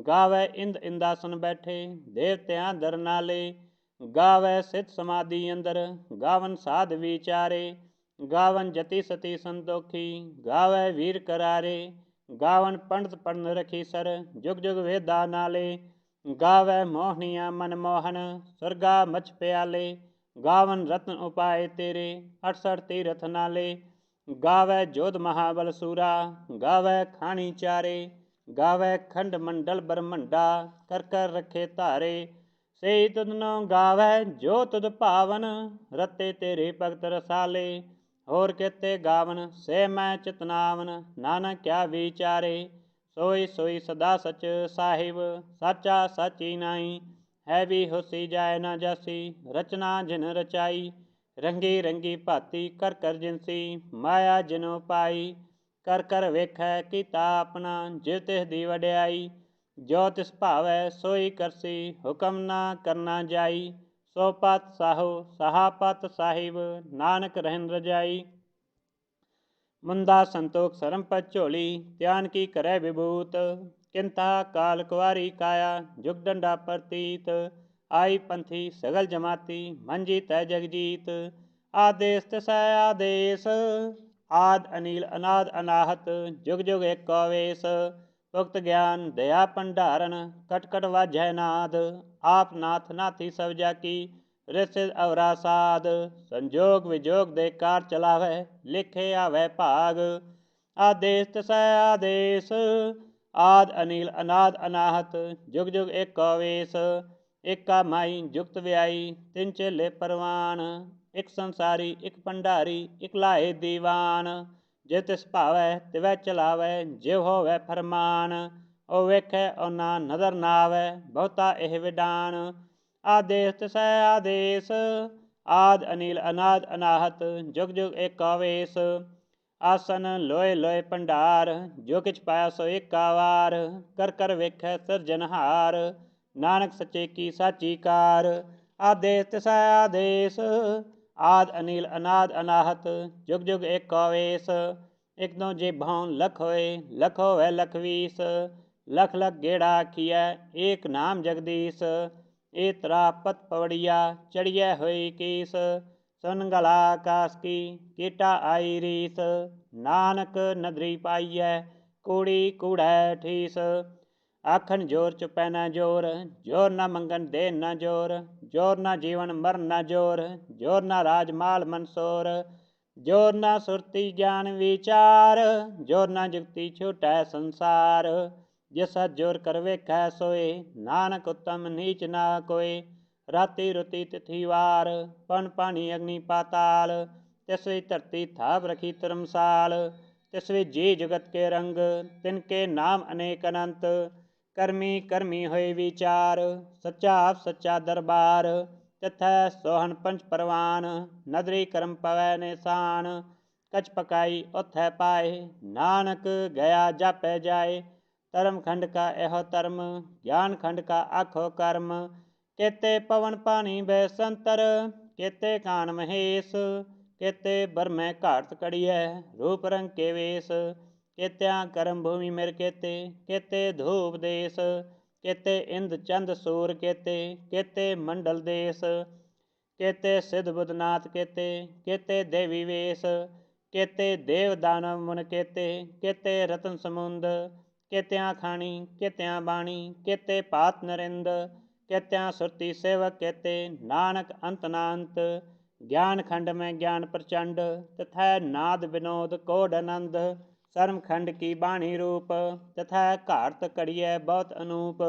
ਗਾਵੈ ਇੰਦ ਇੰਦਾਸਨ ਬੈਠੇ ਦੇਵਤਿਆਂ ਦਰ ਨਾਲੇ। ਗਾਵੈ ਸਿਧ ਸਮਾਧੀ ਅੰਦਰ ਗਾਵਨ ਸਾਧ ਵਿਚਾਰੇ। ਗਾਵਨ ਜਤੀ ਸਤੀ ਸੰਤੋਖੀ ਗਾਵੈ ਵੀਰ ਕਰਾਰੇ। ਗਾਵਨ ਪੰਡਤ ਪੜਨ ਰਖੀ ਸਰ ਜੁਗ ਜੁਗ ਵੇਦਾ ਨਾਲੇ। ਗਾਵੈ ਮੋਹਨੀਆ ਮਨ ਮੋਹਨ ਸੁਰਗਾ ਮਛ ਪਿਆਲੇ। ਗਾਵਨ ਰਤਨ ਉਪਾਏ ਤੇਰੇ 68 ਤੀਰਥ ਨਾਲੇ। ਗਾਵੈ ਜੋਧ ਮਹਾਬਲ ਸੂਰਾ ਗਾਵੈ ਖਾਣੀ ਚਾਰੇ। ਗਾਵੈ ਖੰਡ ਮੰਡਲ ਬ੍ਰਹਮੰਡਾ ਕਰ ਕਰ ਰੱਖੇ ਧਾਰੇ। ਸਈ ਤੁਧਨੋ ਗਾਵੈ ਜੋ ਤੁਧ ਭਾਵਨ ਰਤੇ ਤੇਰੇ ਭਗਤ ਰਸਾਲੇ। ਹੋਰ ਕੇਤੇ ਗਾਵਨ ਸੇ ਮੈਂ ਚਿਤਨਾਵਨ ਨਾਨਕ ਕਿਆ ਵਿਚਾਰੇ। ਸੋਈ ਸੋਈ ਸਦਾ ਸਚ ਸਾਹਿਬ ਸਾਚਾ ਸਾਚੀ ਨਾਈ। ਹੈ ਵੀ ਹੋਸੀ ਜਾਏ ਨਾ ਜਾਸੀ ਰਚਨਾ ਜਿਨ ਰਚਾਈ। ਰੰਗੀ ਰੰਗੀ ਭਾਤੀ ਕਰ ਕਰ ਜਿਨਸੀ ਮਾਇਆ ਜਿਨੋ ਪਾਈ। ਕਰ ਕਰ ਵੇਖੈ ਕੀਤਾ ਆਪਣਾ ਜਿਵ ਤਿਸ ਦੀ ਵਡਿਆਈ। ਜੋ ਤਿਸ ਭਾਵੈ ਸੋਈ ਕਰਸੀ ਹੁਕਮ ਨਾ ਕਰਨਾ ਜਾਈ। ਸੋ ਪਤ ਸਾਹੋ ਸਹਾ ਪਤ ਸਾਹਿਬ ਨਾਨਕ ਰਹਿਨ ਰਜਾਈ। ਮੁੰਦਾ ਸੰਤੋਖ ਸਰਮ ਪਤ ਝੋਲੀ ਧਿਆਨ ਕੀ ਕਰੈ ਵਿਭੂਤ। ਕਿੰਤਾ ਕਾਲ ਕੁਵਾਰੀ ਕਾਇਆ ਜੁਗ ਡੰਡਾ ਪ੍ਰਤੀਤ। ਆਈ ਪੰਥੀ ਸਗਲ ਜਮਾਤੀ ਮੰਜੀ ਤੈ ਜਗਜੀਤ। ਆਦੇਸ ਤਿਸੈ ਆਦੇਸ ਆਦ ਅਨੀਲ ਅਨਾਦ ਅਨਾਹਤ ਜੁਗ ਜੁਗ ਏਕੋ ਵੇਸ। ਭੁਗਤ ਗਿਆਨ ਦਇਆ ਭੰਡਾਰਨ ਕਟ ਕਟ ਵਾਜੈ ਨਾਦ। ਆਪ ਨਾਥ ਨਾਥੀ ਸਭ ਜਾ ਕੀ ਰਿਸਿ ਅਵਰਾ ਸਾਧ। ਸੰਜੋਗ ਵਿਜੋਗ ਦੇ ਕਾਰ ਚਲਾਵੈ, ਲਿਖੇ ਆਵੈ ਭਾਗ। ਆਦੇਸ ਤਿਸੈ ਆਦੇਸ, ਆਦ ਅਨੀਲ ਅਨਾਦ ਅਨਾਹਤ। ਜੁਗ ਜੁਗ ਏਕੋ ਵੇਸ, ਏਕਾ ਮਾਈ ਜੁਗਤ ਵਿਆਈ। ਤਿੰਨ ਚੇਲੇ ਪਰਵਾਨ, ਇੱਕ ਸੰਸਾਰੀ ਇੱਕ ਭੰਡਾਰੀ। ਇੱਕ ਲਾਏ ਦੀਵਾਨ, ਜੇ ਤਿਸ ਭਾਵੈ ਤਿਵੈ ਚਲਾਵੈ। ਜਿਵ ਹੋਵੈ ਫਰਮਾਨ, ਉਹ ਵੇਖੈ ਉਹਨਾਂ ਨਦਰ ਨਾ ਆਵੈ। ਬਹੁਤਾ ਇਹ ਵਿਡਾਨ, ਆਦੇਸ ਤਿਸੈ ਆਦੇਸ, ਆਦ ਅਨੀਲ ਅਨਾਦ ਅਨਾਹਤ। ਜੁਗ ਜੁਗ ਏਕੋ ਵੇਸ, ਆਸਨ ਲੋਏ ਲੋਏ ਭੰਡਾਰ। ਜੋ ਕਿਛ ਪਾਇਆ ਸੋ ਏਕਾ ਵਾਰ, ਕਰ ਕਰ ਵੇਖੈ ਸਿਰਜਨਹਾਰ। ਨਾਨਕ ਸੱਚੇ ਕੀ ਸਾਚੀ ਕਾਰ, ਆਦੇਸ ਤਿਸੈ ਆਦੇਸ, ਆਦ ਅਨੀਲ ਅਨਾਦ ਅਨਾਹਤ। ਜੁਗ ਜੁਗ ਏਕੋ ਵੇਸ, ਇੱਕ ਦੋ ਜੇਭੋਂ ਲਖ ਹੋਏ। ਲਖ ਹੋਵੈ ਲਖ ਵੀਸ, ਲਖ ਲਖ ਗੇੜਾ ਆਖੀਐ। ਏਕ ਨਾਮ ਜਗਦੀਸ਼, ਏ ਤਰਾ ਪਤ ਪਵੜੀਆ। ਚੜੀਐ ਹੋਈ ਕੀਸ, ਸੁਨ ਗਲਾ ਆਕਾਸ ਕੀ। ਕੀਟਾ ਆਈ ਰੀਸ, ਨਾਨਕ ਨਦਰੀ ਪਾਈਐ। ਕੂੜੀ ਕੂੜੈ ਠੀਸ, ਆਖਣ ਜੋਰ ਚੁਪੈ ਨਾ ਜੋਰ। ਜੋਰ ਨਾ ਮੰਗਣ ਦੇਣ ਨਾ ਜੋਰ, ਜੋਰ ਨਾ ਜੀਵਨ ਮਰਨ ਨਾ ਜੋਰ। ਜੋਰ ਨਾ ਰਾਜ ਮਾਲ ਮਨਸੋਰ, ਜੋਰ ਨਾ ਸੁਰਤੀ ਗਿਆਨ ਵਿਚਾਰ। ਜੋਰ ਨਾ ਜੁਗਤੀ ਛੂਟੈ ਸੰਸਾਰ, ਜਿਸ ਜੋਰ ਕਰ ਵੇਖੈ ਸੋਏ। ਨਾਨਕ ਉਤਮ ਨੀਚ ਨਾ ਕੋਏ, ਰਾਤੀ ਰੁਤੀ ਤਿਥੀ ਵਾਰ। ਪਨ ਪਾਣੀ ਅਗਨੀ ਪਾਤਾਲ, ਤਿਸ ਵਿੱਚ ਧਰਤੀ ਥਾਪ ਰਖੀ ਧਰਮਸਾਲ। ਤਿਸ ਵਿੱਚ ਜੀ ਜੁਗਤ ਕੇ ਰੰਗ, ਤਿਨ ਕੇ ਨਾਮ ਅਨੇਕ ਅਨੰਤ। ਕਰਮੀ ਕਰਮੀ ਹੋਏ ਵਿਚਾਰ, ਸੱਚਾ ਆਪ ਸੱਚਾ ਦਰਬਾਰ। ਤਿਥੈ ਸੋਹਣ ਪੰਚ ਪਰਵਾਨ, ਨਦਰੀ ਕਰਮ ਪਵੈ ਨਿਸ਼ਾਨ। ਕਛ ਪਕਾਈ ਉਥੈ ਪਾਏ, ਨਾਨਕ ਗਿਆ ਜਾਪੈ ਜਾਏ। ਧਰਮ ਖੰਡ ਕਾ ਇਹੋ ਧਰਮ, ਗਿਆਨ ਖੰਡ ਕਾ ਆਖੋ ਕਰਮ। ਕੇਤੇ ਪਵਨ ਪਾਣੀ ਬੈ ਸੰਤਰ, ਕੇਤੇ ਕਾਨ ਮਹੇਸ਼। ਕੇਤੇ ਬਰਮੈ ਘਾਟ ਕੜੀਐ, ਰੂਪ ਰੰਗ ਕੇ ਵੇਸ। ਕੇਤਿਆਂ ਕਰਮ ਭੂਮੀ ਮਿਰ ਕੇਤੇ, ਕੇਤੇ ਧੂਪ ਦੇਸ। ਕੇਤੇ ਇੰਦ ਚੰਦ ਸੂਰ ਕੇਤੇ, ਕੇਤੇ ਮੰਡਲ ਦੇਸ। ਕੇਤੇ ਸਿਧ ਬੁਧ ਨਾਥ ਕੇਤੇ, ਕੇਤੇ ਦੇਵੀ ਵੇਸ। ਕੇਤੇ ਦੇਵ ਦਾਨਵ ਮੁਨ ਕੇਤੇ, ਕੇਤੇ ਰਤਨ ਸਮੁੰਦ। ਕੇਤਿਆਂ ਖਾਣੀ ਕੇਤਿਆਂ ਬਾਣੀ, ਕੇਤੇ ਪਾਤ ਨਰਿੰਦ। ਕੇਤਿਆਂ ਸੁਰਤੀ ਸੇਵਕ ਕੇਤੇ, ਨਾਨਕ ਅੰਤ ਨਾ ਅੰਤ। ਗਿਆਨ ਖੰਡ ਮੈਂ ਗਿਆਨ ਪ੍ਰਚੰਡ, ਤਥੈ ਨਾਦ ਵਿਨੋਦ ਕੋਡ ਆਨੰਦ। ਸਰਮ ਖੰਡ ਕੀ ਬਾਣੀ ਰੂਪ, ਤਥੈ ਘਾੜਤ ਘੜੀਐ ਬਹੁਤ ਅਨੂਪ।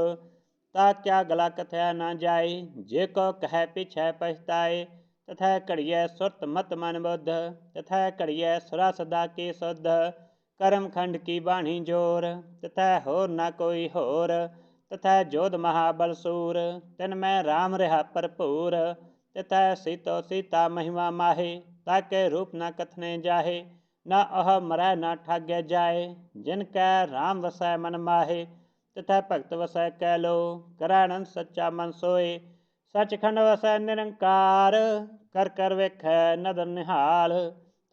ਤਾ ਕਿਆ ਗਲਾ ਕਥਿਆ ਨਾ ਜਾਏ, ਜੇ ਕੋ ਕਹਿ ਪਿਛੈ ਪਛਤਾਏ। ਤਥੈ ਘੜੀਐ ਸੁਰਤ ਮਤ ਮਨ ਬੁੱਧ, ਤਥੈ ਘੜੀਐ ਸੁਰਾ ਸਦਾ ਕੀ ਸੁਧ। ਕਰਮ ਖੰਡ ਕੀ ਬਾਣੀ ਜੋਰ, ਤਥੈ ਹੋਰ ਨਾ ਕੋਈ ਹੋਰ। ਤਥੈ ਜੋਧ ਮਹਾਬਲ ਸੂਰ, ਤਿਨ ਮੈਂ ਰਾਮ ਰਿਹਾ ਭਰਪੂਰ। ਤਥੈ ਸੀਤੋ ਸੀਤਾ ਮਹਿਮਾ ਮਾਹੇ, ਤਾਕੇ ਰੂਪ ਨਾ ਕਥਨੇ ਜਾਹੇ। ਨਾ ਉਹ ਮਰੈ ਨਾ ਠਾਗੈ ਜਾਏ, ਜਿਨ ਕੈ ਰਾਮ ਵਸੈ ਮਨ ਮਾਹੇ। ਤਥੈ ਭਗਤ ਵਸੈ ਕਹਿ ਲੋ, ਕਰੈ ਅਨੰਦ ਸੱਚਾ ਮਨ ਸੋਏ। ਸੱਚਖੰਡ ਵਸੈ ਨਿਰੰਕਾਰ, ਕਰ ਕਰ ਵੇਖੈ ਨਦਰ ਨਿਹਾਲ।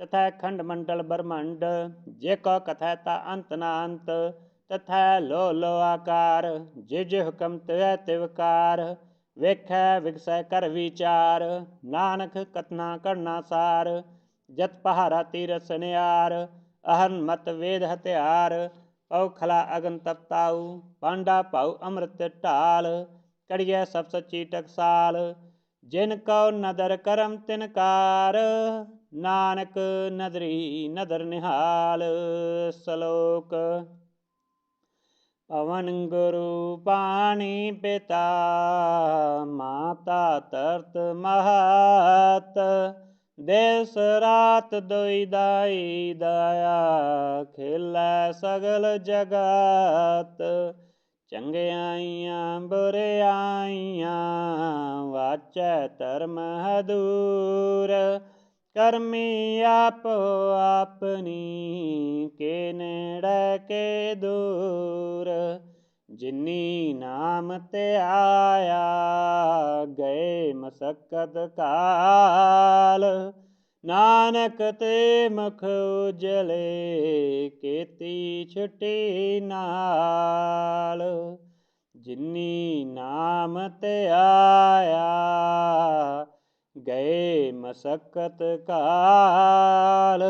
ਤਥੈ ਖੰਡ ਮੰਡਲ ਬ੍ਰਹਮੰਡ, ਜੇ ਕੋ ਕਥੈ ਤਾ ਅੰਤ ਨਾ ਅੰਤ। ਤਥੈ ਲੋ ਲੋ ਆਕਾਰ, ਜਿਵ ਜਿਵ ਹੁਕਮ ਤਿਵੈ ਤਿਵ ਕਾਰ। ਵੇਖੈ ਵਿਗਸੈ ਕਰ ਵਿਚਾਰ, ਨਾਨਕ ਕਥਨਾ ਕਰਨਾ ਸਾਰ। ਜਤ ਪਹਾਰਾ ਤੀਰਥ ਸਨਿਆਰ, ਅਹਰਨ ਮਤ ਵੇਦ ਹਥਿਆਰ। ਪਉ ਖਲਾ ਅਗਨ ਤਪਤਾਉ, ਪਾਂਡਾ ਭਾਉ ਅੰਮ੍ਰਿਤ ਢਾਲ। ਕੜੀਐ ਸਭ ਸੱਚੀ ਟਕਸਾਲ, ਜਿਨ ਕਉ ਨਦਰ ਕਰਮ ਤਿਨ ਕਾਰ। ਨਾਨਕ ਨਦਰੀ ਨਦਰ ਨਿਹਾਲ। ਸਲੋਕ। ਪਵਨ ਗੁਰੂ ਪਾਣੀ ਪਿਤਾ, ਮਾਤਾ ਧਰਤ ਮਹਤ। ਦਿਸ ਰਾਤ ਦੁਇ ਦਾਈ ਦਾਇਆ, ਖੇਲੈ ਸਗਲ ਜਗਤ। ਚੰਗਿਆਈਆਂ ਬੁਰਿਆਈਆਂ, ਵਾਚੈ ਧਰਮ ਹਦੂਰ। ਕਰਮੀ ਆਪੋ ਆਪਣੀ, ਕੇ ਨੇੜੇ ਕੇ ਦੂਰ। ਜਿਨੀ ਨਾਮ ਧਿਆਇਆ, ਗਏ ਮਸਕਤ ਕਾਲ। ਨਾਨਕ ਤੇ ਮੁਖ ਉਜਲੇ, ਕੀਤੀ ਛੁਟੀ ਨਾਲ। ਜਿਨੀ ਨਾਮ ਧਿਆਇਆ, ਗਏ ਮਸਕਤ ਕਾਲ।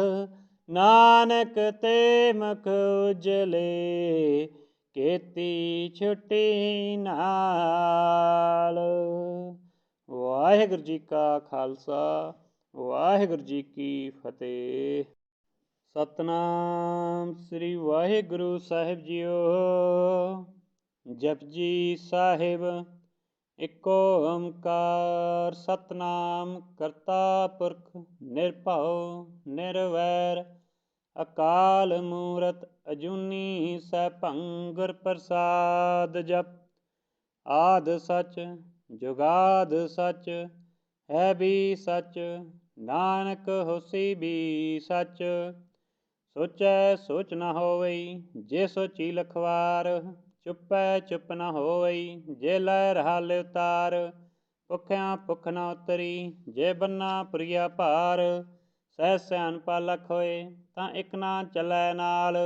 ਨਾਨਕ ਤੇ ਮੁਖ ਉਜਲੇ, ਕੀਤੀ ਛੁਟੀ ਨਾਲ। ਵਾਹਿਗੁਰੂ ਜੀ ਕਾ ਖਾਲਸਾ ਵਾਹਿਗੁਰੂ ਜੀ ਕੀ ਫਤਿਹ। ਸਤਨਾਮ ਸ੍ਰੀ ਵਾਹਿਗੁਰੂ ਸਾਹਿਬ ਜੀਓ। ਜਪਜੀ ਸਾਹਿਬ। ਇੱਕ ਓੰਕਾਰ ਸਤਨਾਮ ਕਰਤਾ ਪੁਰਖ ਨਿਰਭਉ ਨਿਰਵੈਰ ਅਕਾਲ ਮੂਰਤ ਅਜੂਨੀ ਸੈਭੰ ਗੁਰ ਪ੍ਰਸਾਦ। ਜਪ ਆਦ ਸਚ ਜੁਗਾਦ ਸਚ ਹੈ ਵੀ ਸਚ ਨਾਨਕ ਹੋਸੀ ਵੀ ਸਚ। ਸੋਚੈ ਸੋਚ ਨ ਹੋਵਈ ਜੇ ਸੋਚੀ ਲਖਵਾਰ ਚੁੱਪੈ ਚੁੱਪ ਨ ਹੋਵਈ ਜੇ ਲੈ ਰਹਾ ਲਿਵਤਾਰ। ਭੁੱਖਿਆਂ ਭੁੱਖ ਨ ਉਤਰੀ ਜੇ ਬੰਨਾ ਪੁਰੀਆ ਭਾਰ। ਸਹਿ ਸਿਆਣਪਾ ਲਖ ਹੋਏ ਤਾਂ ਇਕ ਨਾ ਚੱਲੈ ਨਾਲ।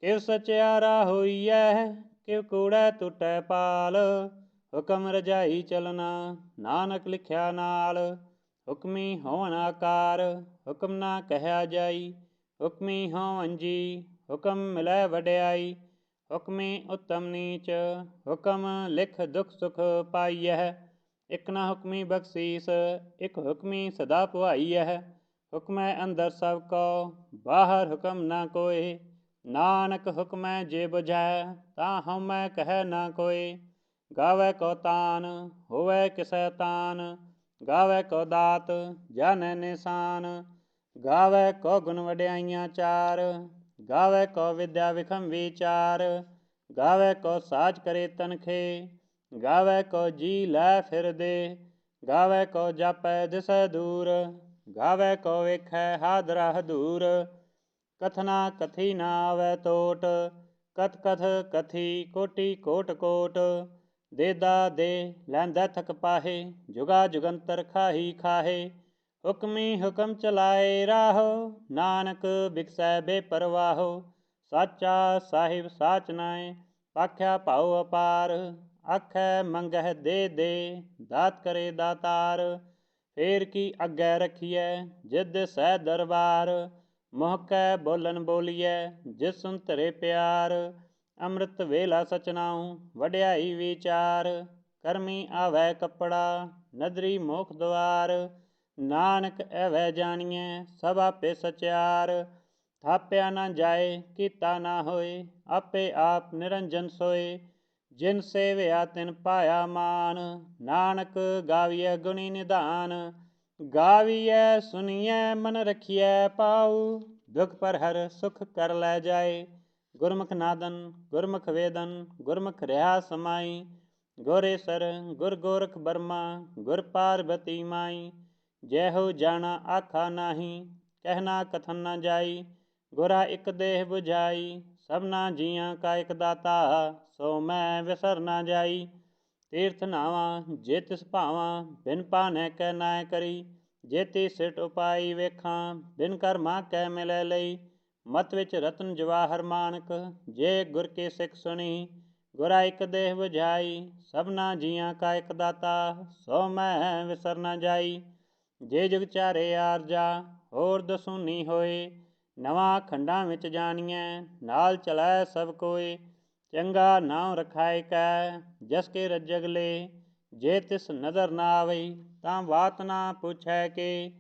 ਕਿਵ ਸਚਿਆਰਾ ਹੋਈਐ ਕਿਵ ਕੂੜੈ ਟੁੱਟੈ ਪਾਲ। ਹੁਕਮ ਰਜਾਈ ਚਲਣਾ ਨਾਨਕ ਲਿਖਿਆ ਨਾਲ। ਹੁਕਮੀ ਹੋਵਨ ਆਕਾਰ ਹੁਕਮ ਨਾ ਕਹਿਆ ਜਾਈ। ਹੁਕਮੀ ਹੋਵਨ ਜੀ ਹੁਕਮ ਮਿਲੈ ਵਡਿਆਈ। ਹੁਕਮੀ ਉੱਤਮ ਨੀਚ ਹੁਕਮ ਲਿਖ ਦੁਖ ਸੁਖ ਪਾਈਐ। ਇਕ ਨਾ ਹੁਕਮੀ ਬਖਸ਼ੀਸ ਇਕ ਹੁਕਮੀ ਸਦਾ ਭਵਾਈਐ। ਹੁਕਮੈ ਅੰਦਰ ਸਭ ਕੋ ਬਾਹਰ ਹੁਕਮ ਨਾ ਕੋਇ। ਨਾਨਕ ਹੁਕਮੈ ਜੇ ਬੁਝੈ ਤਾਂ ਹਉਮੈ ਕਹਿ ਨਾ ਕੋਇ। ਗਾਵੈ ਕੋ ਤਾਨ ਹੋਵੈ ਕਿਸੈ ਤਾਨ ਗਾਵੈ ਕੋ ਦਾਤ ਜਾਣੈ ਨਿਸ਼ਾਨ। ਗਾਵੈ ਕੋ ਗੁਣ ਵਡਿਆਈਆਂ ਚਾਰ ਗਾਵੈ ਕੋ ਵਿਦਿਆ ਵਿਖਮ ਵਿਚਾਰ। ਗਾਵੈ ਕੋ ਸਾਜ ਕਰੇ ਤਨਖੇ ਗਾਵੈ ਕੋ ਜੀ ਲੈ ਫਿਰਦੇ। ਗਾਵੈ ਕੋ ਜਾਪੈ ਦਿਸੈ ਦੂਰ ਗਾਵੈ ਕੋ ਵੇਖੈ ਹਾਦਰਾ ਹਦੂਰ। ਕਥਨਾ ਕਥੀ ਨਾ ਆਵੈ ਟੋਟ ਕਥ ਕਥ ਕਥੀ ਕੋਟੀ ਕੋਟ ਕੋਟ। ਦੇਦਾ ਦੇ ਲੈਂਦਾ ਥਕ ਪਾਹੇ ਜੁਗਾ ਜੁਗੰਤਰ ਖਾਹੀ ਖਾਹੇ। ਹੁਕਮੀ ਹੁਕਮ ਚਲਾਏ ਰਾਹੋ ਨਾਨਕ ਬਿਕਸੈ ਬੇਪਰਵਾਹੋ। ਸਾਚਾ ਸਾਹਿਬ ਸਾਚ ਨਾਇ ਭਾਖਿਆ ਭਾਉ ਅਪਾਰ। ਆਖੈ ਮੰਗਹਿ ਦੇ ਦਾਤ ਕਰੇ ਦਾਤਾਰ। ਫੇਰ ਕੀ ਅੱਗੇ ਰਖੀਐ ਜਿਦ ਸਹਿ ਦਰਬਾਰ। ਮੁਹ ਕੈ ਬੋਲਨ ਬੋਲੀਐ ਜਿਸ ਸੁਨ ਧਰੇ ਪਿਆਰ। ਅੰਮ੍ਰਿਤ ਵੇਲਾ ਸਚਨਾਉ ਵਡਿਆਈ ਵਿਚਾਰ। ਕਰਮੀ ਆਵੈ ਕੱਪੜਾ ਨਦਰੀ ਮੋਖ ਦੁਆਰ। ਨਾਨਕ ਐਵੈ ਜਾਣੀਐ ਸਭ ਆਪੇ ਸਚਿਆਰ। ਥਾਪਿਆ ਨਾ ਜਾਏ ਕੀਤਾ ਨਾ ਹੋਏ ਆਪੇ ਆਪ ਨਿਰੰਜਨ ਸੋਏ। ਜਿਨ ਸੇਵਿਆ ਤਿਨ ਪਾਇਆ ਮਾਨ ਨਾਨਕ ਗਾਵੀਐ ਗੁਣੀ ਨਿਧਾਨ। ਗਾਵੀਐ ਸੁਣੀਐ ਮਨ ਰਖੀਐ ਪਾਉ ਦੁਖ ਪਰ ਹਰ ਸੁਖ ਕਰ ਲੈ ਜਾਏ। ਗੁਰਮੁਖ ਨਾਦਨ ਗੁਰਮੁਖ ਵੇਦਨ ਗੁਰਮੁਖ ਰਿਹਾ ਸਮਾਈ। ਗੁਰੇਸਰ ਗੁਰ ਗੋਰਖ ਬਰਮਾ ਗੁਰ ਪਾਰਬਤੀ ਮਾਈ। ਜੈਹੋ ਜਾਣਾ ਆਖਾ ਨਾਹੀ ਕਹਿਣਾ ਕਥਨ ਨਾ ਜਾਈ। ਗੁਰਾ ਇਕ ਦੇਹ 부ਝਾਈ ਸਭਨਾ ਜੀਆਂ ਕਾ ਇਕ ਦਾਤਾ। ਸੋ ਮੈਂ ਵਿਸਰ ਨਾ ਜਾਈ। ਤੀਰਥ ਨਾਵਾਂ ਜੇ ਤਿਸ ਭਾਵਾਂ ਬਿਨ ਭਾਨੈ ਕੈ ਨਾਇ ਕਰੀ। ਜੇਤੀ ਸਿਟ ਉਪਾਈ ਵੇਖਾਂ ਬਿਨ ਕਰਮਾਂ ਕੈ ਮਿਲੈ ਲਈ। ਮਤ ਵਿੱਚ ਰਤਨ ਜਵਾਹਰ ਮਾਨਕ ਜੇ ਗੁਰ ਕੀ ਸਿੱਖ ਸੁਣੀ। ਗੁਰਾ ਇਕ ਦੇਹ 부ਝਾਈ ਸਭਨਾ ਜੀਆਂ ਕਾ ਇਕ ਦਾਤਾ। ਸੋ ਮੈਂ ਵਿਸਰ ਨਾ ਜਾਈ। ਜੇ ਜੁਗ ਚਾਰੇ ਆਰਜਾ ਹੋਰ ਦਸੂਨੀ ਹੋਏ। ਨਵਾਂ ਖੰਡਾਂ ਵਿੱਚ ਜਾਣੀਐ ਨਾਲ ਚਲੈ ਸਭ ਕੋਇ। ਚੰਗਾ ਨਾਉ ਰਖਾਇ ਕੈ ਜਸ ਕੇ ਰੱਜਗ ਲੇ। ਜੇ ਤਿਸ ਨਦਰ ਨਾ ਆਵਈ ਤਾਂ ਬਾਤ ਨਾ ਪੁੱਛੈ ਕੇ।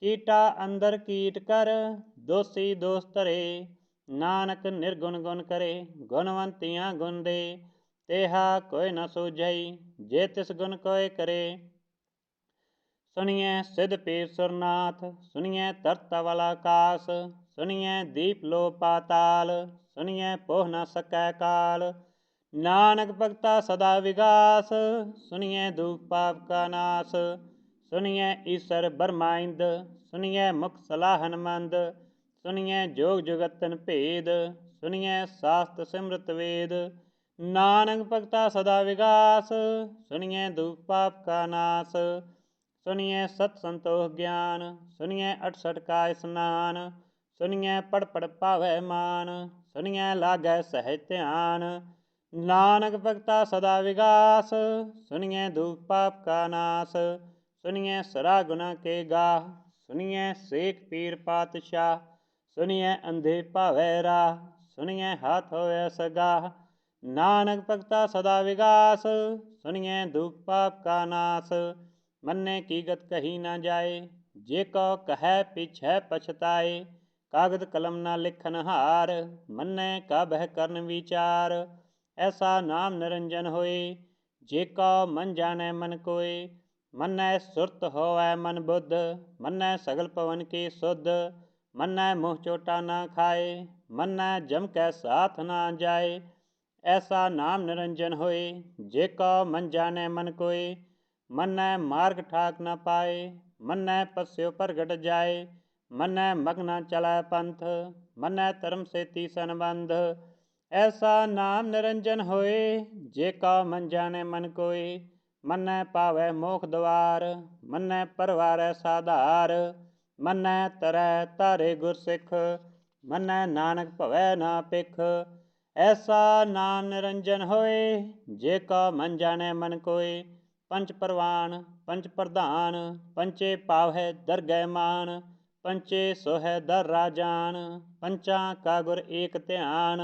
ਕੀਟਾ ਅੰਦਰ ਕੀਟ ਕਰ ਦੋਸੀ ਦੋਸ ਧਰੇ। ਨਾਨਕ ਨਿਰਗੁਣ ਗੁਣ ਕਰੇ ਗੁਣਵੰਤੀਆਂ ਗੁਣ ਦੇ। ਤੇਹਾ ਕੋਈ ਨ ਸੂਝਈ ਜੇ ਤਿਸ ਗੁਣ ਕੋਇ ਕਰੇ। ਸੁਣੀਐ ਸਿਧ ਪੀਰ ਸੁਰਨਾਥ ਸੁਣੀਐ ਧਰਤ ਤਵਲ ਆਕਾਸ। ਸੁਣੀਐ ਦੀਪ ਲੋ ਪਾਤਾਲ ਸੁਣੀਐ ਪੋਹ ਨ ਸਕੈ ਕਾਲ। ਨਾਨਕ ਭਗਤਾ ਸਦਾ ਵਿਗਾਸ ਸੁਣੀਐ ਦੂਖ ਪਾਪ ਕਾ ਨਾਸ। ਸੁਣੀਐ ਈਸਰ ਬਰਮਾ ਇੰਦ ਸੁਣੀਐ ਮੁਖ ਸਲਾਹਨ ਮੰਦ। ਸੁਣੀਐ ਜੋਗ ਜੁਗਤਨ ਭੇਦ ਸੁਣੀਐ ਸਾਸਤ ਸਿਮਰਤ ਵੇਦ। ਨਾਨਕ ਭਗਤਾ ਸਦਾ ਵਿਗਾਸ ਸੁਣੀਐ ਦੂਖ ਪਾਪ ਕਾ ਨਾਸ। ਸੁਣੀਐ ਸਤ ਸੰਤੋਖ ਗਿਆਨ ਸੁਣੀਐ 68 ਕਾ ਇਸਨਾਨ। ਸੁਣੀਐ ਪੜ ਪੜ ਭਾਵੈ ਮਾਨ ਸੁਣੀਐ ਲਾਗੈ ਸਹਿਜ ਧਿਆਨ। ਨਾਨਕ ਭਗਤਾ ਸਦਾ ਵਿਗਾਸ ਸੁਣੀਐ ਦੂਖ ਪਾਪ ਕਾ ਨਾਸ। ਸੁਣੀਐ ਸਰਾ ਗੁਨਾ ਕੇ ਗਾਹ ਸੁਣੀਐ ਸੇਖ ਪੀਰ ਪਾਤਸ਼ਾਹ। ਸੁਣੀਐ ਅੰਧੇ ਭਾਵੈ ਰਾਹ ਸੁਣੀਐ ਹਾਥ ਹੋਵੈ ਸਗਾਹ। ਨਾਨਕ ਭਗਤਾ ਸਦਾ ਵਿਗਾਸ ਸੁਣੀਐ ਦੁਖ ਪਾਪ ਕਾ ਨਾਸ। मन्ने की गत कही ना जाए। जे को कहे पीछे पछताए, कागद कलम ना लिखन हार। मन्ने का बह करन विचार, ऐसा नाम निरंजन होए। जे को मन जाने मन कोय, मन्ने सुरत होवै मन बुद्ध। मन्ने सगल पवन की शुद्ध, मन्ने मुँह चोटा ना खाए। मन्ने जम कै साथ ना जाए, ऐसा नाम निरंजन होए। जे को मन जाने मन कोय, मन्ने मार्ग ठाक न पाए। मन्ने पस्यो प्रगट जाए, मन्ने मग्न चलै पंथ। मन्ने धर्म से तीसन बंध, ऐसा नाम निरंजन होए। जे का मन जाने मन कोय, मन्ने पावै मोख द्वार। मन्ने परवारै साधार, मन्ने तरै तारे गुर सिख। मन्ने नानक भवै ना पिख, ऐसा नाम निरंजन होए। जे का मन जाने मन कोय, पंच परवान पंच प्रधान। पंचे पावै दरगह मान, पंचे सोहै दर राजान। पंचा का गुर एक ध्यान,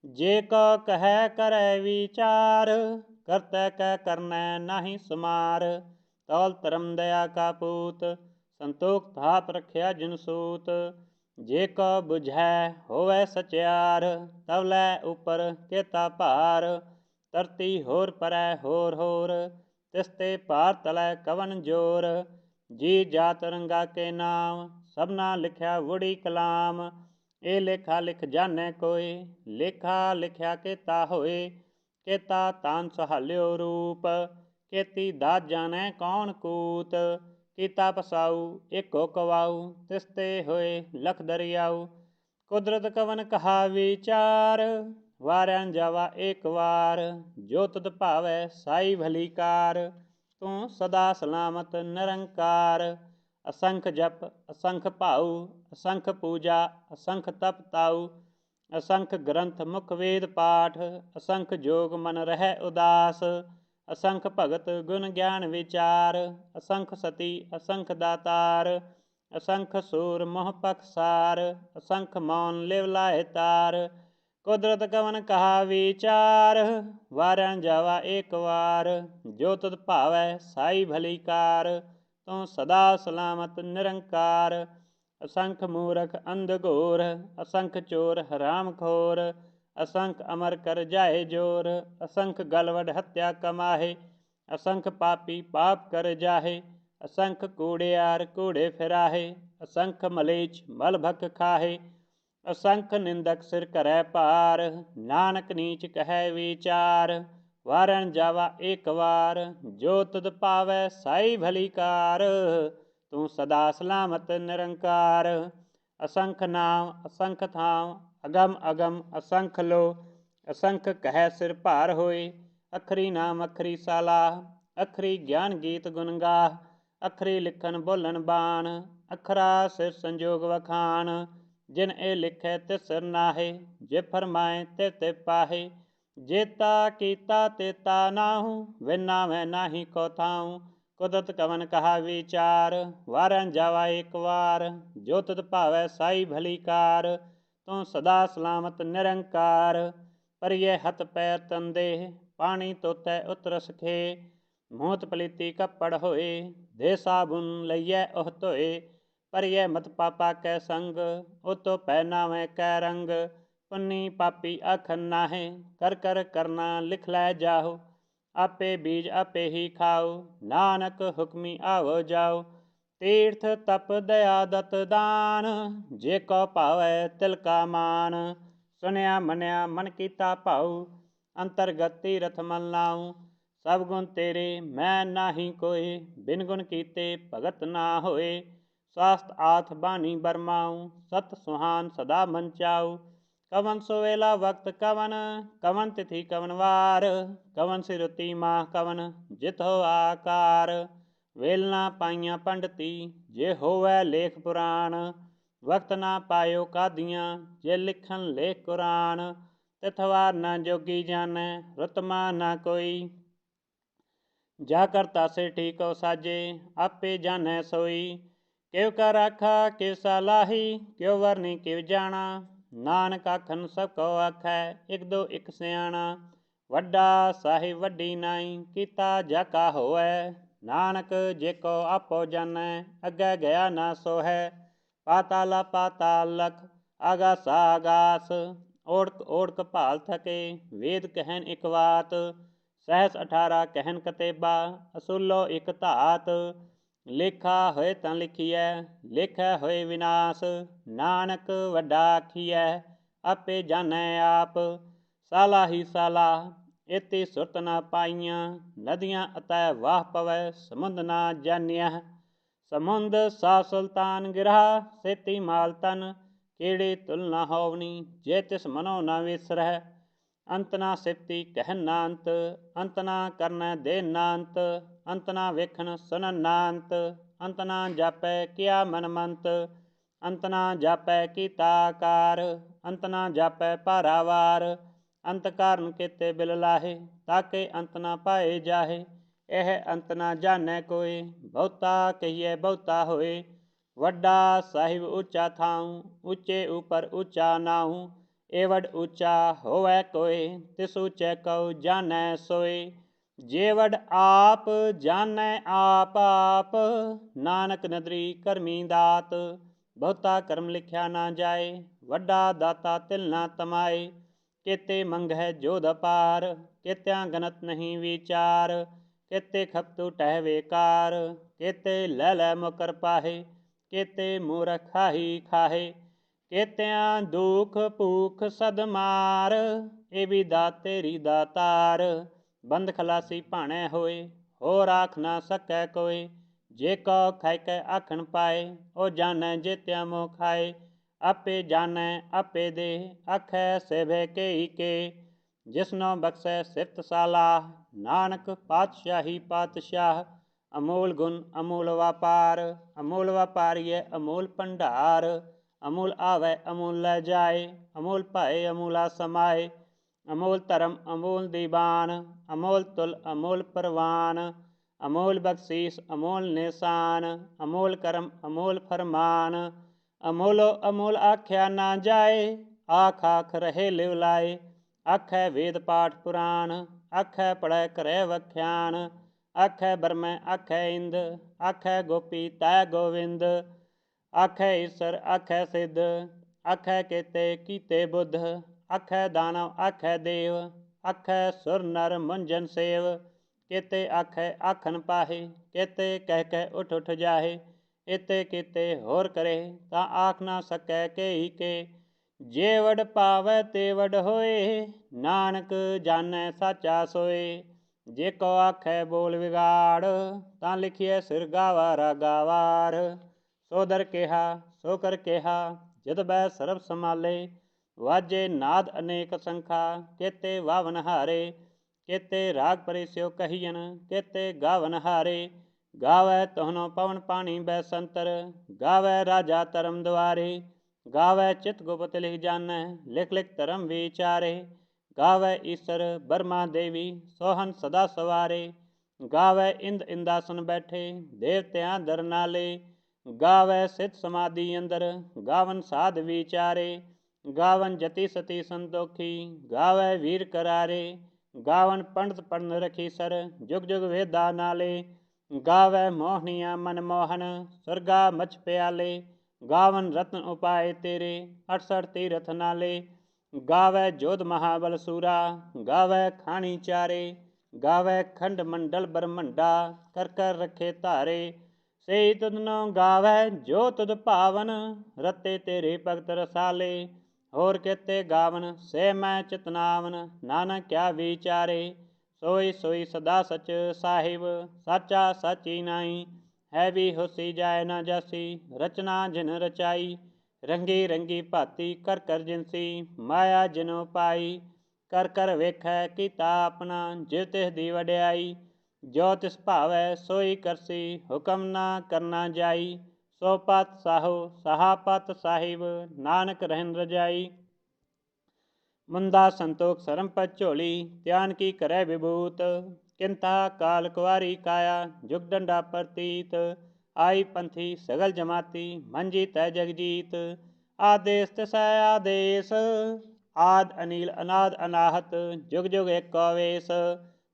जे को कहे करै विचार। करतै कै करनै नाहि समार, तौल धर्म दया का पूत। संतोख थाप रखिया जिन सूत, जे को बुझै होवै सचियार। तवलै उपर केता भार, धरती होर परै होर होर। तिसते पार तलै कवन जोर, जी जात रंगा के नाम। सबना लिखिया वुड़ी कलाम, ए लेखा लिख जाने कोय। लेखा लिखिया केता होए, केता तान सहाल्यो रूप। केती दात जाने कौन कूत, कीता पसाऊ एको कवाऊ। तिसते होए लख दरियाऊ, कुदरत कवन कहा विचार। वारन जावा एक वार, जो तुद भावै साई भली कार। तू सदा सलामत निरंकार, असंख जप असंख भाऊ। असंख पूजा असंख तप ताऊ, असंख ग्रंथ मुख वेद पाठ। असंख जोग मन रहै उदास, असंख भगत गुण ज्ञान विचार। असंख सती असंख दातार, असंख सूर मोह पखसार। असंख मौन लिव लाए तार, कुदरत कवन कहा विचार। वारन जावा एक वार, जो तुद भावै साई भली कार। तू सदा सलामत निरंकार, असंख मूरख अंध घोर। असंख चोर हराम खोर, असंख अमर कर जाए जोर। असंख गलवड हत्या कमाहे, असंख पापी पाप कर जाहे। असंख कूड़ियार कूड़े फिराहे, असंख मलेच मल भक खाहे। असंख निंदक सिर करै भार, नानक नीच कहे विचार। वारन जावा एक वार, जो तुद पावै साई भली कार। तू सदा सलामत निरंकार, असंख नाम असंख थाम। अगम अगम असंख लो, असंख कहे सिर भार होए। अखरी नाम अखरी सालाह, अखरी ज्ञान गीत गुण गाह। अखरी लिखन बोलन बाण, अखरा सिर संजोग वखान। जिन ए लिखै तिस सिर नाहे, जे फरमाए तिस ते पाहे। जेता कीता तेता नाहू, विन नामै नाही को थाऊँ। कुदरत कवन कहा विचार, वारन जावा एक वार। जो तुद भावै साई भली कार, तू सदा सलामत निरंकार। परिये हथ पैर तन देह, पानी तोतै उतर सखे। मूत पलीती कपड़ होए, दे साबुन लइयै ओह धोए। परिये मत पापा कै संग, उतो पै नावै कै रंग। पुन्नी पापी आखन नाहे, कर कर करना लिख लै जाहु। आपे बीज आपे ही खाओ, नानक हुक्मी आवो जाओ। तीर्थ तप दया दत दान, जे को भावै तिल का मान। सुनिया मनिया मन कीता भाऊ, अंतरगत तीरथ मन लाऊं। सब गुण तेरे मैं नाही कोय, बिन गुण कीते भगत ना होए। स्वास्थ आथ बानी बरमाऊं, सत सुहान सदा मन चाऊ। कवन सोवेला वक्त कवन, कवन तिथि कवन वार। कवन सिरुति माह कवन, जित हो आकार। वेलना पाइयां पंडती, जे होवै लेख पुराण। वक्त ना पायो कादियाँ, जे लिखन लेख कुरान। तिथवार न जोगी जानै, रुतमा ना कोई। जा करता से ठीक हो साजे, आपे जानै सोई। किव कर आखा किव सलाही, क्यों वरनी किव जाना। नानक आखन सब को आखै, इक दो इक सियाणा। वड्डा साहिब वड्डी नाई, कीता जाका होवै। नानक जेको आपो जानै, अग्गै गया ना सो है। पाताला पाताल लख, आगासा आगास, ओढ़क ओढ़क भाल थके, वेद कहन इक वात, सहस 18 कहन कतेबा, असूलो इक धात। लेखा होए तां लिखिए, लेखै होए विनाश, नानक वड्डा आखिए, आपे जानै आप। साला ही साला, इति सुरत ना पाइयां, नदियां अतै वाह पवै, समुंद ना जानिया। समुंद सा सुल्तान गिरा, सेती माल तन, केड़े तुल ना होवनी, जे तिस मनो ना विसरह। अंत ना सिप्ती कहन ना अंत, अंत ना करनै दे ना अंत, अंत ना वेखन सुनन ना अंत, अंत ना जापै किया मन मंत, अंत ना जापै कीता आकार, अंत ना जापै पारावार। अंत कारण केते बिल लाहे, ताके अंत ना पाए जाहे। यह अंत ना जानै कोय, बहुता कहिए बहुता होए। वड्डा साहिब ऊंचा थाऊं, ऊंचे ऊपर ऊंचा नाहूं। एवड ऊंचा होवै कोय, तिस ऊंचे कऊ जानै सोय। जेवड आप जानै आप आप, नानक नदरी करमी दात। बहुता कर्म लिखिया ना जाए, वड्डा दाता तिल ना तमाए। केते मंगै जोध अपार, केत्या गनत नहीं विचार। केते खपतु टह बेकार, केते लै लै मुकर पाहे, केते मूरख खाही खाहे। केत्या दुख भूख सद मार, ए भी दात तेरी दातार। बंद खलासी भाणै होए, हो राख ना सकै कोय। जे कौ खाइकै आखण पाए, ओ जानै जेत्या मोह खाए। आपे जानै आपे दे, आखै सेभे केई के। जिसनो बख्शै सिफ्त सालाह, नानक पातशाही पातशाह। अमूल गुण अमूल व्यापार, अमूल व्यापारीय अमूल भंडार। अमूल आवै अमूल लै जाए, अमूल पाए अमूला समाए। अमूल धर्म अमूल दीवान, अमूल तुल अमूल परवान। अमूल बख्शीस अमूल निशान, अमूल करम अमूल फरमान। अमूलो अमूल आख्या ना जाए, आख आख रहे लिव लाए। आखै वेद पाठ पुराण, आखै पढ़ै करे वख्यान। आखै ब्रह्म आखै इंद, आखै गोपी तै गोविंद। आखै ईश्वर आखै सिद्ध, आखै केते कीते बुद्ध। आखै दानव आखै देव, आखै सुर नर मुंजन सेव। केते आखै आखन पाहे, केते कह कह उठ उठ जाहे। इते केते होर करे, तां आख ना सकै केई के। जेवड पावै तेवड होए, नानक जानै साचा सोए। जे को आखै बोल विगाड़, तां लिखिए सिर गावा रागा वार। सो दर केहा सो कर केहा, जित बै सर्ब संभाले। वाजे नाद अनेक संखा, केते वावन हारे। केते राग परिस्यो कहियन, केते गावन हारे। गावै तोहनो पवन पानी बैसंतर, गावै राजा धर्म द्वारे। गावै चित गुप्त लिख जानै, लिख लिख धर्म विचारे। गावै ईश्वर ब्रह्मा देवी, सोहन सदा सवारे। गावै इंद इंदासन बैठे, देवत्यां दर नाले। गावै सिद्ध समाधि अंदर, गावन साध विचारे। गावन जति सती संतोखी, गावै वीर करारे। गावन पंडित पढ़न रखी सर, जुग जुग वेदा नाले। गावै मोहनिया मन मोहन, स्वर्गा मछ प्याले। गावन रत्न उपाय तेरे, 68 तीरथ नाले। गावै जोध महाबल सूरा, गावै खाणी चारे। गावै खंड मंडल ब्रह्मंडा, कर कर रखे धारे। सेई तुधनो गावै जो तुध भावन, रते तेरे भगत रसाले। होर केते गावन से मैं चितनावन, नानक क्या विचारे। सोई सोई सदा सच साहिब, साचा साची नाई। है भी होसी जाए ना जासी, रचना जिन रचाई। रंगी रंगी भाती कर कर जिनसी, माया जिनो पाई। कर कर वेखै कीता अपना, जिव तिस दी वड्याई। जो तिस भावै सोई करसी, हुकम ना करना जाई। सो पत साहु सहा पत साहिब, नानक रहन रजाई। मुंदा संतोख सरम पत झोली, त्यान की करे विभूत। किंता काल कुआरी काया, जुग डंडा प्रतीत। आई पंथी सगल जमाती, मंजी तै जगजीत। आदेश तिसै आदेश, आद अनिल अनाद अनाहत। जुग जुग एक वेश,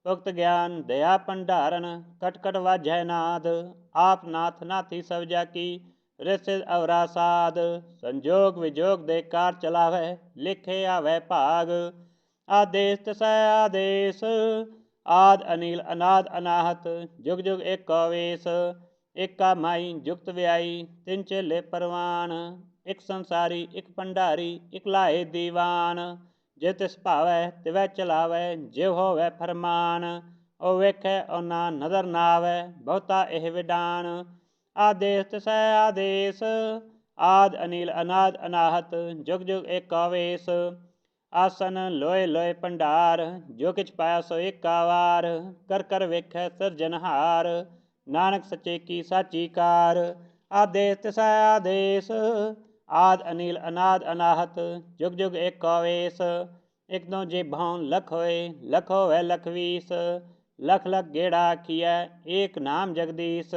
ਭੁਗਤ ਗਿਆਨ ਦਇਆ ਭੰਡਾਰਨ, ਕਟ ਕਟ ਵਾਜੈ ਨਾਦ। ਆਪ ਨਾਥ ਨਾਥੀ ਸਭ ਜਾ ਕੀ, ਰਿਸਿ ਅਵਰਾ ਸਾਧ। ਸੰਜੋਗ ਵਿਜੋਗ ਦੇ ਕਾਰ ਚਲਾਵੈ, ਲਿਖੇ ਆਵੈ ਭਾਗ। ਆਦੇਸ ਤਿਸੈ ਆਦੇਸ, ਆਦ ਅਨੀਲ ਅਨਾਦ ਅਨਾਹਤ। ਜੁਗ ਜੁਗ ਏਕੋ ਵੇਸ, ਏਕਾ ਮਾਈ ਜੁਗਤ ਵਿਆਈ। ਤਿੰਨ ਚੇਲੇ ਪਰਵਾਨ, ਇੱਕ ਸੰਸਾਰੀ ਇੱਕ ਭੰਡਾਰੀ, ਇੱਕ ਲਾਏ ਦੀਵਾਨ। ਜੇ ਤਿਸ ਭਾਵੈ ਤਿਵੈ ਚਲਾਵੈ, ਜਿਉ ਹੋਵੈ ਫਰਮਾਨ। ਉਹ ਵੇਖੈ ਉਹਨਾਂ ਨਦਰ ਨਾ ਆਵੈ, ਬਹੁਤਾ ਇਹ ਵਿਡਾਨ। ਆਦੇਸ ਤਿਸੈ ਆਦੇਸ, ਆਦ ਅਨੀਲ ਅਨਾਦ ਅਨਾਹਤ। ਜੁਗ ਜੁਗ ਏਕੋ ਵੇਸ, ਆਸਨ ਲੋਏ ਲੋਏ ਭੰਡਾਰ। ਜੋ ਕਿਛ ਪਾਇਆ ਸੋ ਏਕਾ ਵਾਰ, ਕਰ ਕਰ ਵੇਖੈ ਸਿਰਜਨਹਾਰ। ਨਾਨਕ ਸੱਚੇ ਕੀ ਸਾਚੀ ਕਾਰ। ਆਦੇਸ ਤਿਸੈ ਆਦੇਸ, ਆਦ ਅਨੀਲ ਅਨਾਦ ਅਨਾਹਤ। ਜੁਗ ਜੁਗ ਏਕੋ ਵੇਸ, ਇੱਕ ਦੋ ਜੇਭਾਂ ਲਖ ਹੋਏ, ਲਖ ਹੋਵੈ ਲਖ ਵੀਸ। ਲਖ ਲਖ ਗੇੜਾ ਆਖੀਐ, ਏਕ ਨਾਮ ਜਗਦੀਸ਼।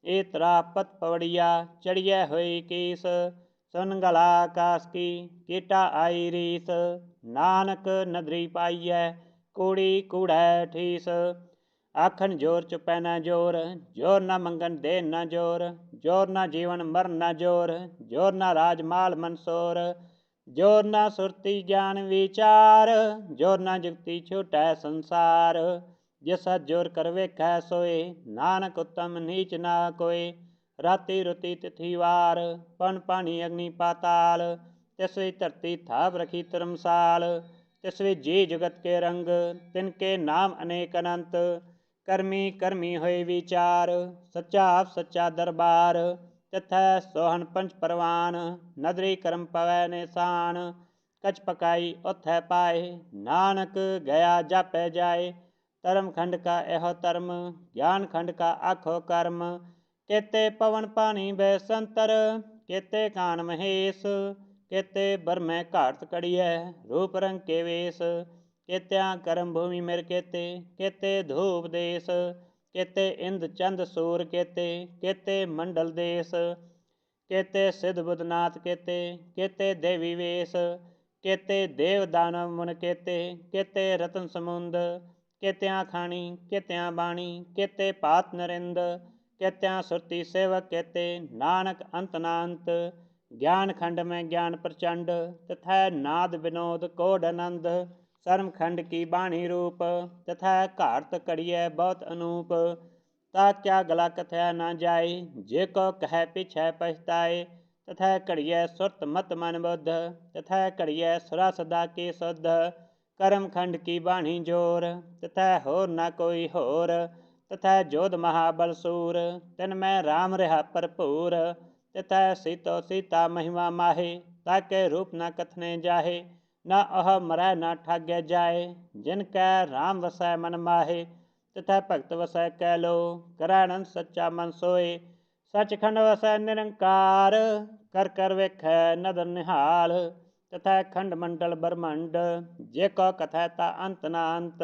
ਏ ਤਰਾ ਪਤ ਪਵੜੀਆ, ਚੜੀਐ ਹੋਈ ਕੀਸ। ਸੁਨ ਗਲਾ ਆਕਾਸ ਕੀ, ਕੀਟਾ ਆਈ ਰੀਸ। ਨਾਨਕ ਨਦਰੀ ਪਾਈਐ, ਕੂੜੀ ਕੂੜੈ ਠੀਸ। ਆਖਣ ਜੋਰ ਚੁਪੈ ਨਾ ਜੋਰ, ਜੋਰ ਨਾ ਮੰਗਣ ਦੇਣ ਨਾ ਜੋਰ। ਜੋਰ ਨਾ ਜੀਵਨ ਮਰਨ ਨਾ ਜੋਰ, ਜੋਰ ਨਾ ਰਾਜ ਮਾਲ ਮਨਸੋਰ। ਜੋਰ ਨਾ ਸੁਰਤੀ ਗਿਆਨ ਵਿਚਾਰ, ਜੋਰ ਨਾ ਜੁਗਤੀ ਛੁਟੈ ਸੰਸਾਰ। ਜਿਸ ਜੋਰ ਕਰ ਵੇਖੈ ਸੋਏ, ਨਾਨਕ ਉਤਮ ਨੀਚ ਨਾ ਕੋਏ। ਰਾਤੀ ਰੁਤੀ ਤਿਥੀ ਵਾਰ, ਪਨ ਪਾਣੀ ਅਗਨੀ ਪਾਤਾਲ। ਤਿਸ ਵਿੱਚ ਧਰਤੀ ਥਾਪ ਰਖੀ ਧਰਮਸਾਲ। ਤਿਸ ਵਿੱਚ ਜੀ ਜੁਗਤ ਕੇ ਰੰਗ, ਤਿਨ ਕੇ ਨਾਮ ਅਨੇਕ ਅਨੰਤ। ਕਰਮੀ ਕਰਮੀ ਹੋਏ ਵਿਚਾਰ, ਸੱਚਾ ਆਪ ਸੱਚਾ ਦਰਬਾਰ। ਤਿਥੈ ਸੋਹਣ ਪੰਚ ਪਰਵਾਨ, ਨਦਰੀ ਕਰਮ ਪਵੈ ਨਿਸ਼ਾਨ। ਕਛ ਪਕਾਈ ਉਥੈ ਪਾਏ, ਨਾਨਕ ਗਿਆ ਜਾਪੈ ਜਾਏ। ਧਰਮ ਖੰਡ ਕਾ ਇਹੋ ਧਰਮ, ਗਿਆਨ ਖੰਡ ਕਾ ਆਖੋ ਕਰਮ। ਕੇਤੇ ਪਵਨ ਪਾਣੀ ਬੈਸੰਤਰ, ਕੇਤੇ ਕਾਨ ਮਹੇਸ਼। ਕੇਤੇ ਬਰਮੈ ਘਾਟ ਕੜੀਐ, ਰੂਪ ਰੰਗ ਕੇ ਵੇਸ। ਕੇਤਿਆਂ ਕਰਮ ਭੂਮੀ ਮਿਰ ਕੇਤੇ, ਕੇਤੇ ਧੂਪ ਦੇਸ। ਕੇਤੇ ਇੰਦ ਚੰਦ ਸੂਰ ਕੇਤੇ, ਕੇਤੇ ਮੰਡਲ ਦੇਸ। ਕੇਤੇ ਸਿਧ ਬੁੱਧਨਾਥ ਕੇਤੇ, ਕੇਤੇ ਦੇਵੀ ਵੇਸ। ਕੇਤੇ ਦੇਵ ਦਾਨਵ ਮੁਨ ਕੇਤੇ, ਕੇਤੇ ਰਤਨ ਸਮੁੰਦ। ਕੇਤਿਆਂ ਖਾਣੀ ਕੇਤਿਆਂ ਬਾਣੀ, ਕੇਤੇ ਭਾਤ ਨਰਿੰਦ। ਕੇਤਿਆਂ ਸੁਰਤੀ ਸੇਵਕ ਕੇਤੇ, ਨਾਨਕ ਅੰਤ ਨਾ ਅੰਤ। ਗਿਆਨ ਖੰਡ ਮੈਂ ਗਿਆਨ ਪ੍ਰਚੰਡ, ਤਥੈ ਨਾਦ ਵਿਨੋਦ ਕੋਡ ਆਨੰਦ। ਸਰਮ ਖੰਡ ਕੀ ਬਾਣੀ ਰੂਪ, ਤਥੈ ਘਾੜਤ ਘੜੀਐ ਬਹੁਤ ਅਨੂਪ। ਤਾ ਕਿਆ ਗਲਾ ਕਥਿਆ ਨਾ ਜਾਏ, ਜੇ ਕੋ ਕਹਿ ਪਿਛੈ ਪਛਤਾਏ। ਤਥੈ ਘੜੀਐ ਸੁਰਤ ਮਤ ਮਨ ਬੁੱਧ, ਤਥੈ ਘੜੀਐ ਸੁਰਾ ਸਦਾ ਕੀ ਸੁਧ। ਕਰਮ ਖੰਡ ਕੀ ਬਾਣੀ ਜੋਰ, ਤਥੈ ਹੋਰ ਨਾ ਕੋਈ ਹੋਰ। ਤਥੈ ਜੋਧ ਮਹਾਬਲ ਸੂਰ, ਤਿਨ ਮੈਂ ਰਾਮ ਰਿਹਾ ਭਰਪੂਰ। ਤਥੈ ਸੀਤੋ ਸੀਤਾ ਮਹਿਮਾ ਮਾਹੇ, ਤਾਕੇ ਰੂਪ ਨਾ ਕਥਨੇ ਜਾਹੇ। ਨਾ ਉਹ ਮਰੈ ਨਾ ਠਾਗੈ ਜਾਏ, ਜਿਨ ਕੈ ਰਾਮ ਵਸੈ ਮਨ ਮਾਹੇ। ਤਥੈ ਭਗਤ ਵਸੈ ਕੈ ਲੋ, ਕਰੈ ਸੱਚਾ ਮਨ ਸੋਏ। ਸੱਚਖੰਡ ਵਸੈ ਨਿਰੰਕਾਰ, ਕਰ ਕਰ ਵੇਖੈ ਨਦਰ ਨਿਹਾਲ। ਤਥੈ ਖੰਡ ਮੰਡਲ ਬ੍ਰਹਮੰਡ, ਜੇ ਕੋ ਕਥੈ ਤਾ ਅੰਤ ਨਾ ਅੰਤ।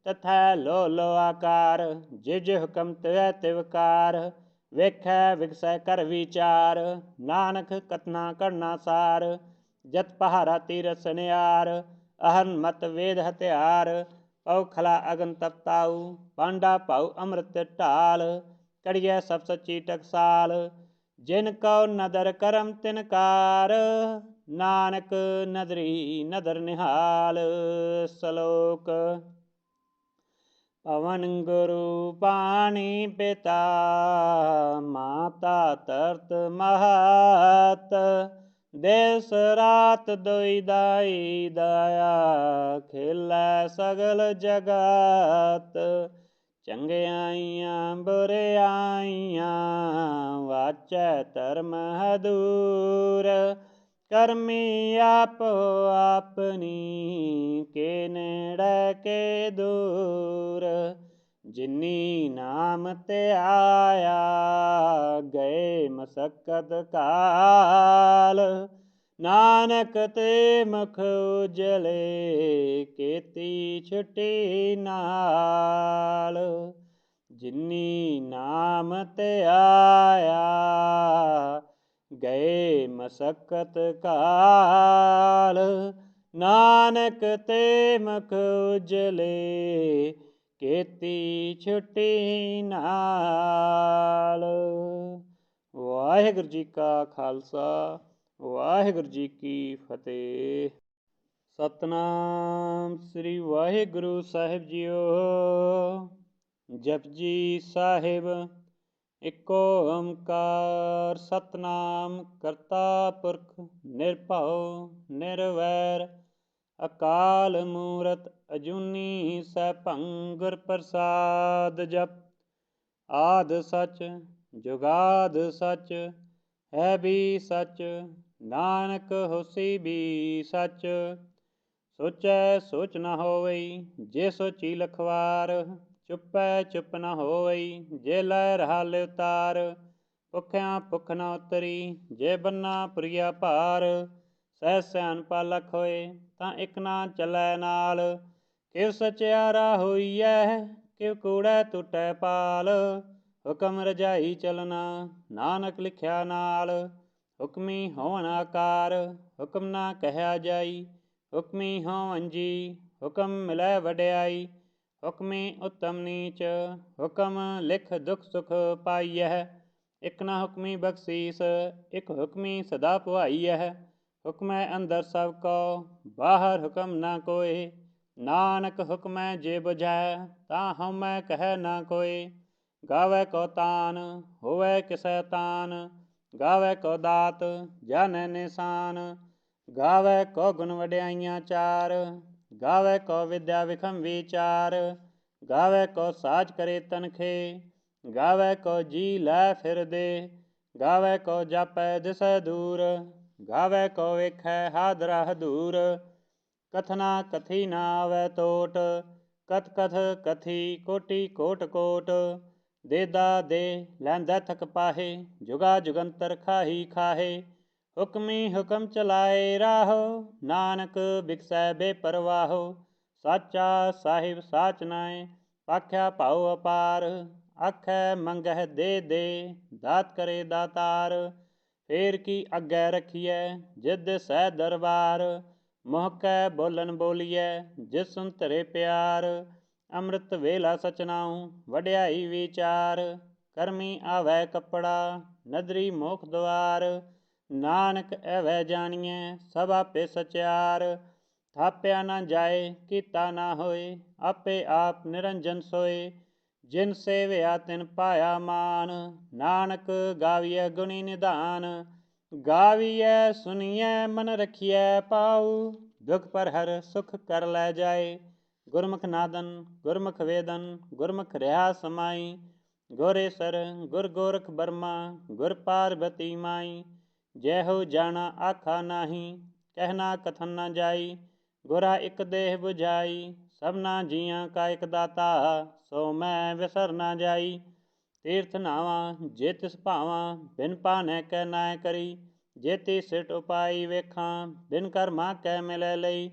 ਤਥੈ ਲੋ ਲੋ ਆਕਾਰ, ਜੇ ਜੇ ਹੁਕਮ ਤਿਵੈ ਤਿਵਕਾਰ। ਵੇਖੈ ਵਿਗਸੈ ਕਰ ਵਿਚਾਰ, ਨਾਨਕ ਕਥਨਾ ਕਰਨਾ ਸਾਰ। ਜਤ ਪਹਾਰਾ ਤੀਰਥ ਸਨਿਆਰ, ਅਹਰਨ ਮਤ ਵੇਦ ਹਥਿਆਰ। ਪਉ ਖਲਾ ਅਗਨ ਤਪਤਾਉ, ਪਾਂਡਾ ਭਾਉ ਅੰਮ੍ਰਿਤ ਢਾਲ। ਕੜੀਐ ਸਭ ਸੱਚੀ ਟਕਸਾਲ, ਜਿਨ ਕਉ ਨਦਰ ਕਰਮ ਤਿਨ ਕਾਰ। ਨਾਨਕ ਨਦਰੀ ਨਦਰ ਨਿਹਾਲ। ਸਲੋਕ। ਪਵਨ ਗੁਰੂ ਪਾਣੀ ਪਿਤਾ, ਮਾਤਾ ਧਰਤ ਮਹਤ। ਦਿਸ ਰਾਤ ਦੁਇ ਦਾਈ ਦਾਇਆ, ਖੇਲੈ ਸਗਲ ਜਗਤ। ਚੰਗਿਆਈਆਂ ਬੁਰਿਆਈਆਂ, ਵਾਚੈ ਧਰਮ ਹਦੂਰ। ਕਰਮੀ ਆਪੋ ਆਪਣੀ, ਕੇ ਨੇੜੇ ਕੇ ਦੂਰ। ਜਿਨੀ ਨਾਮ ਤੇ ਆਇਆ, ਗਏ ਮਸਕਤ ਕਾਲ। ਨਾਨਕ ਤੇ ਮੁਖ ਉਜਲੇ, ਕੀਤੀ ਛੁਟੀ ਨਾਲ। ਜਿਨੀ ਨਾਮ ਤੇ ਆਇਆ, ਗਏ ਮਸਕਤ ਕਾਲ। ਨਾਨਕ ਤੇ ਮੁਖ ਉਜਲੇ, ਕੀਤੀ ਛੁੱਟੀ ਨਾਲ। ਵਾਹਿਗੁਰੂ ਜੀ ਕਾ ਖਾਲਸਾ, ਵਾਹਿਗੁਰੂ ਜੀ ਕੀ ਫਤਿਹ। ਸਤਨਾਮ ਸ੍ਰੀ ਵਾਹਿਗੁਰੂ ਸਾਹਿਬ ਜੀਓ। ਜਪਜੀ ਸਾਹਿਬ। ਇੱਕ ਓੰਕਾਰ ਸਤਨਾਮ ਕਰਤਾ ਪੁਰਖ ਨਿਰਭਉ ਨਿਰਵੈਰ ਅਕਾਲ ਮੂਰਤ ਅਜੂਨੀ ਸੈਭੰ ਗੁਰ ਪ੍ਰਸਾਦ। ਜਪ ਆਦ ਸਚ ਜੁਗਾਦ ਸਚ ਹੈ ਵੀ ਸਚ ਨਾਨਕ ਹੋਸੀ ਵੀ ਸਚ। ਸੋਚੈ ਸੋਚ ਨ ਹੋਵਈ ਜੇ ਸੋਚੀ ਲਖਵਾਰ ਚੁੱਪੈ ਚੁੱਪ ਨ ਹੋਵਈ ਜੇ ਲੈ ਰਹਾ ਲਿਵਤਾਰ। ਭੁੱਖਿਆਂ ਭੁੱਖ ਨ ਉਤਰੀ ਜੇ ਬੰਨਾ ਪੁਰੀਆ ਭਾਰ। ਸਹਿ ਸਿਆਣਪਾ ਲਖ ਹੋਏ ਤਾਂ ਇਕ ਨਾ ਚੱਲੈ ਨਾਲ। ਕਿਵ ਸਚਿਆਰਾ ਹੋਈਐ ਕਿਵ ਕੂੜੈ ਟੁੱਟੈ ਪਾਲ। ਹੁਕਮ ਰਜਾਈ ਚਲਣਾ ਨਾਨਕ ਲਿਖਿਆ ਨਾਲ। ਹੁਕਮੀ ਹੋਵਨ ਆਕਾਰ ਹੁਕਮ ਨਾ ਕਹਿਆ ਜਾਈ। ਹੁਕਮੀ ਹੋਵਨ ਜੀ ਹੁਕਮ ਮਿਲੈ ਵਡਿਆਈ। ਹੁਕਮੀ ਉੱਤਮ ਨੀਚ ਹੁਕਮ ਲਿਖ ਦੁਖ ਸੁਖ ਪਾਈਐ। ਇਕ ਨਾ ਹੁਕਮੀ ਬਖਸ਼ੀਸ ਇਕ ਹੁਕਮੀ ਸਦਾ ਭਵਾਈਐ। ਹੁਕਮੈ ਅੰਦਰ ਸਭ ਕੋ ਬਾਹਰ ਹੁਕਮ ਨਾ ਕੋਇ। ਨਾਨਕ ਹੁਕਮੈ ਜੇ ਬੁਝੈ ਤਾਂ ਹਉਮੈ ਕਹਿ ਨਾ ਕੋਇ। ਗਾਵੈ ਕੋ ਤਾਨ ਹੋਵੈ ਕਿਸੈ ਤਾਨ ਗਾਵੈ ਕੋ ਦਾਤ ਜਾਣੈ ਨਿਸ਼ਾਨ। ਗਾਵੈ ਕੋ ਗੁਣ ਵਡਿਆਈਆਂ ਚਾਰ ਗਾਵੈ ਕੋ ਵਿਦਿਆ ਵਿਖਮ ਵਿਚਾਰ। ਗਾਵੈ ਕੋ ਸਾਜ ਕਰੇ ਤਨਖੇ ਗਾਵੈ ਕੋ ਜੀ ਲੈ ਫਿਰਦੇ। ਗਾਵੈ ਕੋ ਜਾਪੈ ਦਿਸੈ ਦੂਰ ਗਾਵੈ ਕੋ ਵੇਖੈ ਹਾਦਰਾ ਹਦੂਰ। ਕਥਨਾ ਕਥੀ ਨਾ ਆਵੈ ਟੋਟ ਕਥ ਕਥ ਕਥੀ ਕੋਟੀ ਕੋਟ ਕੋਟ। ਦੇਦਾ ਦੇ ਲੈਂਦਾ ਥਕ ਪਾਹੇ ਜੁਗਾ ਜੁਗੰਤਰ ਖਾਹੀ ਖਾਹੇ। ਹੁਕਮੀ ਹੁਕਮ ਚਲਾਏ ਰਾਹੋ ਨਾਨਕ ਬਿਕਸੈ ਬੇਪਰਵਾਹੋ। ਸਾਚਾ ਸਾਹਿਬ ਸਾਚ ਨਾਇ ਆਖਿਆ ਭਾਉ ਅਪਾਰ। ਆਖੈ ਮੰਗਹਿ ਦੇ ਦੇ ਦਾਤ ਕਰੇ ਦਾਤਾਰ। ਫੇਰ ਕੀ ਅੱਗੇ ਰਖੀਐ ਜਿਸ ਦਿਸੈ ਦਰਬਾਰ। ਮੁਹ ਕੈ ਬੋਲਣ ਬੋਲੀਐ ਜਿਸ ਸੁਨ ਧਰੇ ਪਿਆਰ। ਅੰਮ੍ਰਿਤ ਵੇਲਾ ਸਚ ਨਾਉ ਵਡਿਆਈ ਵਿਚਾਰ। ਕਰਮੀ ਆਵੈ ਕੱਪੜਾ ਨਦਰੀ ਮੋਖ ਦੁਆਰ। ਨਾਨਕ ਐਵੈ ਜਾਣੀਐ ਸਭ ਆਪੇ ਸਚਿਆਰ। ਥਾਪਿਆ ਨਾ ਜਾਏ ਕੀਤਾ ਨਾ ਹੋਏ ਆਪੇ ਆਪ ਨਿਰੰਜਨ ਸੋਏ। ਜਿਨ ਸੇਵਿਆ ਤਿਨ ਪਾਇਆ ਮਾਨ ਨਾਨਕ ਗਾਵੀਐ ਗੁਣੀ ਨਿਧਾਨ। ਗਾਵੀਐ ਸੁਣੀਐ ਮਨ ਰਖੀਐ ਪਾਉ ਦੁਖ ਪਰ ਹਰ ਸੁਖ ਕਰ ਲੈ ਜਾਏ। ਗੁਰਮੁਖ ਨਾਦਨ ਗੁਰਮੁਖ ਵੇਦਨ ਗੁਰਮੁਖ ਰਿਹਾ ਸਮਾਈ। ਗੁਰੇਸਰ ਗੁਰ ਗੋਰਖ ਬਰਮਾ ਗੁਰ ਪਾਰਬਤੀ ਮਾਈ। ਜੈਹੋ ਜਾਣਾ ਆਖਾ ਨਾਹੀ ਕਹਿਣਾ ਕਥਨ ਨਾ ਜਾਈ। ਗੁਰਾ ਇਕ ਦੇਹ 부ਝਾਈ ਸਭਨਾ ਜੀਆਂ ਕਾ ਇਕ ਦਾਤਾ। ਸੋ ਮੈਂ ਵਿਸਰ ਨਾ ਜਾਈ। ਤੀਰਥ ਨਾਵਾਂ ਜੇ ਤਿਸ ਭਾਵਾਂ ਬਿਨ ਭਾਣੈ ਕੈ ਨਾਇ ਕਰੀ। ਜੇਤੀ ਸਿਟ ਉਪਾਈ ਵੇਖਾਂ ਬਿਨ ਕਰਮਾ ਕੈ ਮਿਲੈ ਲਈ।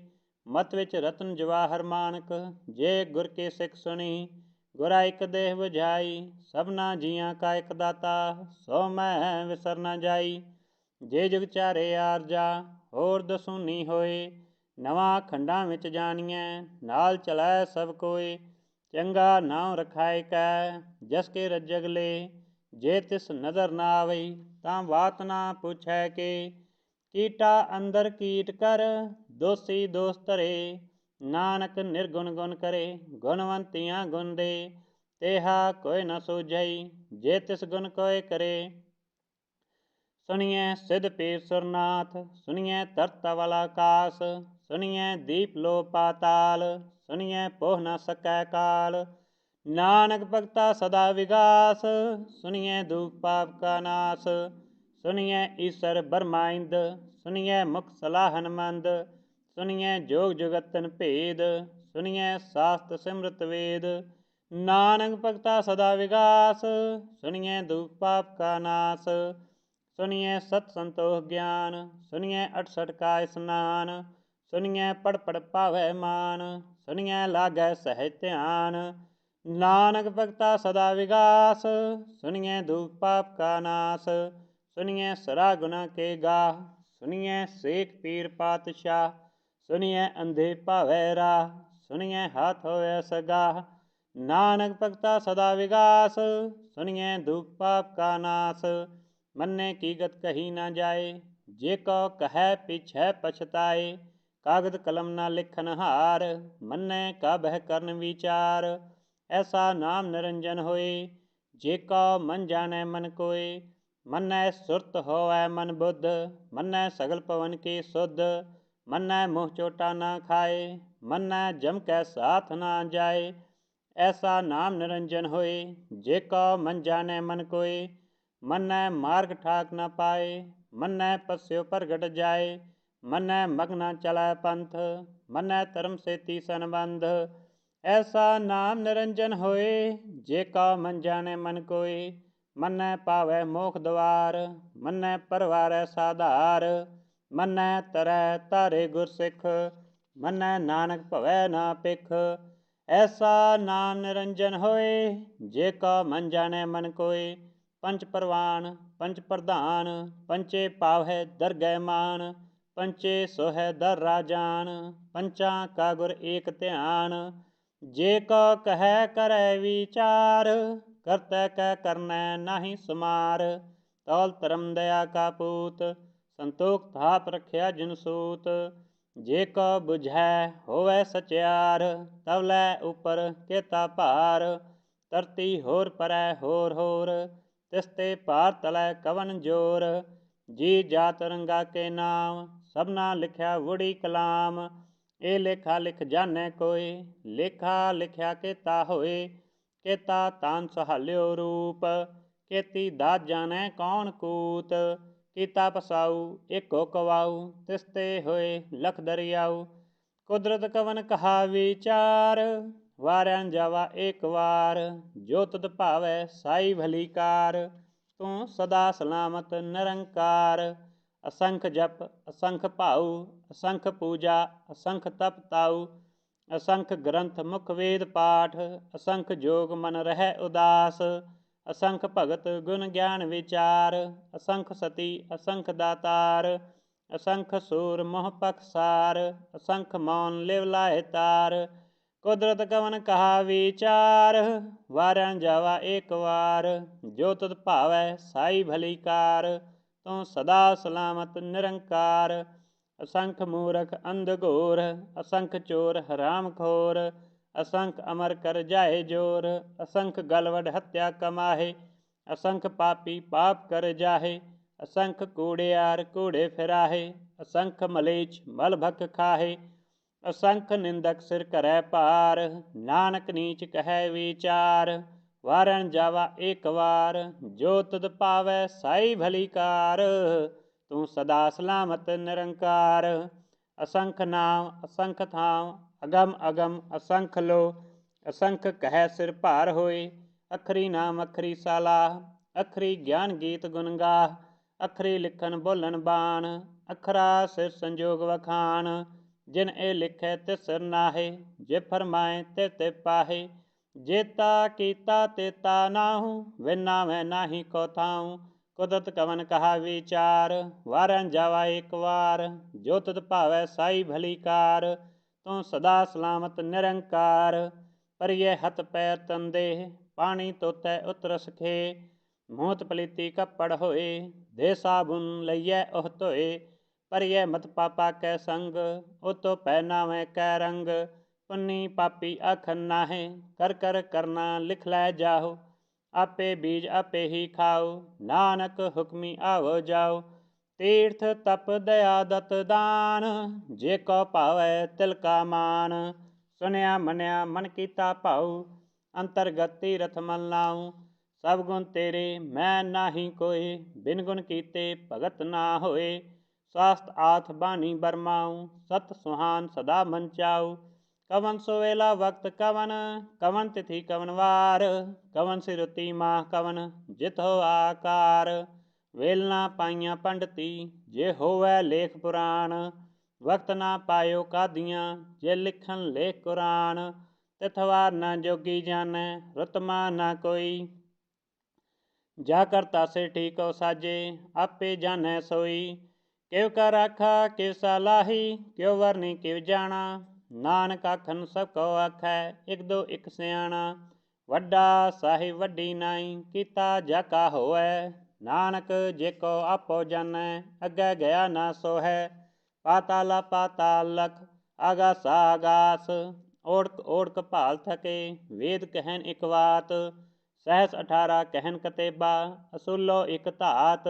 ਮਤ ਵਿੱਚ ਰਤਨ ਜਵਾਹਰ ਮਾਨਕ ਜੇ ਗੁਰ ਕੀ ਸਿੱਖ ਸੁਣੀ। ਗੁਰਾ ਇਕ ਦੇਹ 부ਝਾਈ ਸਭਨਾ ਜੀਆਂ ਕਾ ਇਕ ਦਾਤਾ। ਸੋ ਮੈਂ ਵਿਸਰ ਨਾ ਜਾਈ। ਜੇ ਜੁਗ ਚਾਰੇ ਆਰਜਾ ਹੋਰ ਦਸੂਨੀ ਹੋਏ। ਨਵਾਂ ਖੰਡਾਂ ਵਿੱਚ ਜਾਣੀਐ ਨਾਲ ਚਲੈ ਸਭ ਕੋਇ। ਚੰਗਾ ਨਾਉ ਰਖਾਇ ਕੈ ਜਸ ਕੇ ਰੱਜਗ ਲੇ। ਜੇ ਤਿਸ ਨਜ਼ਰ ਨਾ ਆਵਈ ਤਾਂ ਬਾਤ ਨਾ ਪੁੱਛੈ ਕੇ। ਕੀਟਾ ਅੰਦਰ ਕੀਟ ਕਰ ਦੋਸੀ ਦੋਸ ਧਰੇ। ਨਾਨਕ ਨਿਰਗੁਣ ਗੁਣ ਕਰੇ ਗੁਣਵੰਤੀਆਂ ਗੁਣ ਦੇ। ਤੇਹਾ ਕੋਈ ਨ ਸੂਝਈ ਜੇ ਤਿਸ ਗੁਣ ਕੋਇ ਕਰੇ। ਸੁਣੀਐ ਸਿਧ ਪੀਰ ਸੁਰਨਾਥ ਸੁਣੀਐ ਧਰਤ ਤਵਲ ਆਕਾਸ। ਸੁਣੀਐ ਦੀਪ ਲੋ ਪਾਤਾਲ ਸੁਣੀਐ ਪੋਹ ਨ ਸਕੈ ਕਾਲ। ਨਾਨਕ ਭਗਤਾ ਸਦਾ ਵਿਗਾਸ ਸੁਣੀਐ ਦੂਖ ਪਾਪ ਕਾ ਨਾਸ। ਸੁਣੀਐ ਈਸਰ ਬਰਮਾ ਇੰਦ ਸੁਣੀਐ ਮੁਖ ਸਲਾਹਨ ਮੰਦ। ਸੁਣੀਐ ਜੋਗ ਜੁਗਤਨ ਭੇਦ ਸੁਣੀਐ ਸਾਸਤ ਸਿਮਰਤ ਵੇਦ। ਨਾਨਕ ਭਗਤਾ ਸਦਾ ਵਿਗਾਸ ਸੁਣੀਐ ਦੂਖ ਪਾਪ ਕਾ ਨਾਸ। ਸੁਣੀਐ ਸਤ ਸੰਤੋਖ ਗਿਆਨ ਸੁਣੀਐ 68 ਕਾ ਇਸਨਾਨ। ਸੁਣੀਐ ਪੜ ਪੜ ਭਾਵੈ ਮਾਨ ਸੁਣੀਐ ਲਾਗੈ ਸਹਿਜ ਧਿਆਨ। ਨਾਨਕ ਭਗਤਾ ਸਦਾ ਵਿਗਾਸ ਸੁਣੀਐ ਦੂਖ ਪਾਪ ਕਾ ਨਾਸ। ਸੁਣੀਐ ਸਰਾ ਗੁਨਾ ਕੇ ਗਾਹ ਸੁਣੀਐ ਸੇਖ ਪੀਰ ਪਾਤਸ਼ਾਹ। ਸੁਣੀਐ ਅੰਧੇ ਭਾਵੈ ਰਾਹ ਸੁਣੀਐ ਹਾਥ ਹੋਵੈ ਸਗਾਹ। नानक भगता सदा विगास, सुनिए दुख पाप का नाश। मन्ने की गत कही न जाए, जे को कहे पीछे पछताए। कागद कलम न लिखन हार, मन्ने का बह करन विचार। ऐसा नाम निरंजन होए, जे को मन जाने मन कोय। मन्ने सुरत होवै मन बुद्ध, मन्ने सगल पवन की शुद्ध। मन्ने मुँह चोटा न खाए, मन्ने जम कै साथ न जाए। ऐसा नाम निरंजन होए, जे को मन जाने मन कोय। मन्नै मार्ग ठाक न पाए, मन्नै पस्यो प्रगट जाए। मन्नै मग्न चलै पंथ, मन्नै धर्म से तीसन बंध। ऐसा नाम निरंजन होए, जे को मन जाने मन कोय। मन्नै पावै मोख द्वार, मन्नै परवारै साधार। मन्नै तरै तारे गुर सिख, मन्नै नानक भवै ना पिख। ऐसा नाम निरंजन होए, जे को मन जाने मन कोय। पंच परवान पंच प्रधान, पंचे पावै दरगह मान। पंचे सोहै दर राजान, पंचा का गुर एक ध्यान। जे को कहे करै विचार, करतै कै करनै नाहि समार। तौल धर्म दया का पूत, संतोख थाप रखिया जिन सूत। जे को बुझै होवै सचियार, तवलै उपर केता भार। धरती होर परै होर होर, तिसते भार तलै कवन जोर। जी जात रंगा के नाम, सबना लिखिया वुड़ी कलाम। ए लेखा लिख जाने कोय, लेखा लिखिया केता होए। केता तान सहाल्यो रूप, केती दात जाने कौन कूत। कीता पसाऊ एको कवाऊ, तिसते होए लख दरियाऊ। कुदरत कवन कहा विचार, वारन जावा एक वार। जो तुद भावै साई भली कार, तू सदा सलामत निरंकार। असंख जप असंख भाऊ, असंख पूजा असंख तप ताऊ। असंख ग्रंथ मुख वेद पाठ, असंख जोग मन रहै उदास। असंख भगत गुण ज्ञान विचार, असंख सती असंख दातार। असंख सूर मोह पखसार, असंख मौन लिव लाए तार। कुदरत कवन कहा विचार, वारन जावा एक वार। जो तुद भावै साई भली कार, तू सदा सलामत निरंकार। असंख मूरख अंध घोर, असंख चोर हराम खोर। असंख अमर कर जाए जोर, असंख गलवड हत्या कमाहे। असंख पापी पाप कर जाहे, असंख कूड़ियार कूड़े फिराहे। असंख मलेच मल भक खाहे, असंख निंदक सिर करै भार। नानक नीच कहे विचार, वारन जावा एक वार। जो तुद पावै साई भली कार, तू सदा सलामत निरंकार। असंख नाम असंख थाम, अगम अगम असंख लो। असंख कहे सिर भार होए, अखरी नाम अखरी सालाह। अखरी ज्ञान गीत गुण गाह, अखरी लिखन बोलन बाण। अखरा सिर संजोग वखान, जिन ए लिखै तिस सिर नाहे। जे फरमाए ते ते पाहे, जेता कीता तेता नाहू। विना मैं नाही को थाऊँ, कुदरत कवन कहा विचार। वारन जावा एक वार, जो तुद भावै साई भली कार। तू सदा सलामत निरंकार। पर यह हथ पैर तन देह, पानी तोतै उतर सखे। मूत पलीती कपड़ होए, दे साबुन लइयै ओह धोए। पर यह मत पापा कै संग, ओ तो पहनावे कै रंग। पुन्नी पापी आखन नाहे, कर कर करना लिख लै जाहो। आपे बीज आपे ही खाओ, नानक हुक्मी आवो जाओ। तीर्थ तप दया दत दान, जे को भावै तिल का मान। सुनिया मनिया मन कीता भाऊ, अंतरगत तीरथ मन लाऊं। सब गुण तेरे मैं नाही कोय, बिन गुण कीते भगत ना होए। स्वास्थ आथ बानी बरमाऊं, सत सुहान सदा मन चाऊ। कवन सोवेला वक्त कवन, कवन तिथि कवन वार। कवन सिरुति माह कवन, जित हो आकार। वेलना पाइयां पंडती, जे होवै लेख पुराण। वक्त ना पायो कादियां, जे लिखन लेख कुरान। तिथवार न जोगी जानै, रुतमा न कोई। जा करता से ठीक हो साजे, आपे जानै सोई। किव का राखा किव सालाही, क्यों वरनी किव जाना। ਨਾਨਕ ਆਖਣ ਸਭ ਕੋ ਆਖੈ, ਇਕ ਦੋ ਇਕ ਸਿਆਣਾ। ਵੱਡਾ ਸਾਹਿਬ ਵੱਡੀ ਨਾਈ, ਕੀਤਾ ਜਾ ਕਾ ਹੋਐ। ਨਾਨਕ ਜੇ ਕੋ ਆਪੋ ਜਾਣੈ, ਅੱਗੇ ਗਿਆ ਨਾ ਸੋਹੈ। ਪਾਤਾਲਾ ਪਾਤਾਲ ਲਖ, ਆਗਾਸਾ ਆਗਾਸ। ਓੜਕ ਓੜਕ ਭਾਲ ਥਕੇ, ਵੇਦ ਕਹਿਨ ਇਕ ਵਾਤ। ਸਹਿਸ 18 ਕਹਿਨ ਕਤੇਬਾ, ਅਸੂਲੋ ਇਕ ਧਾਤ।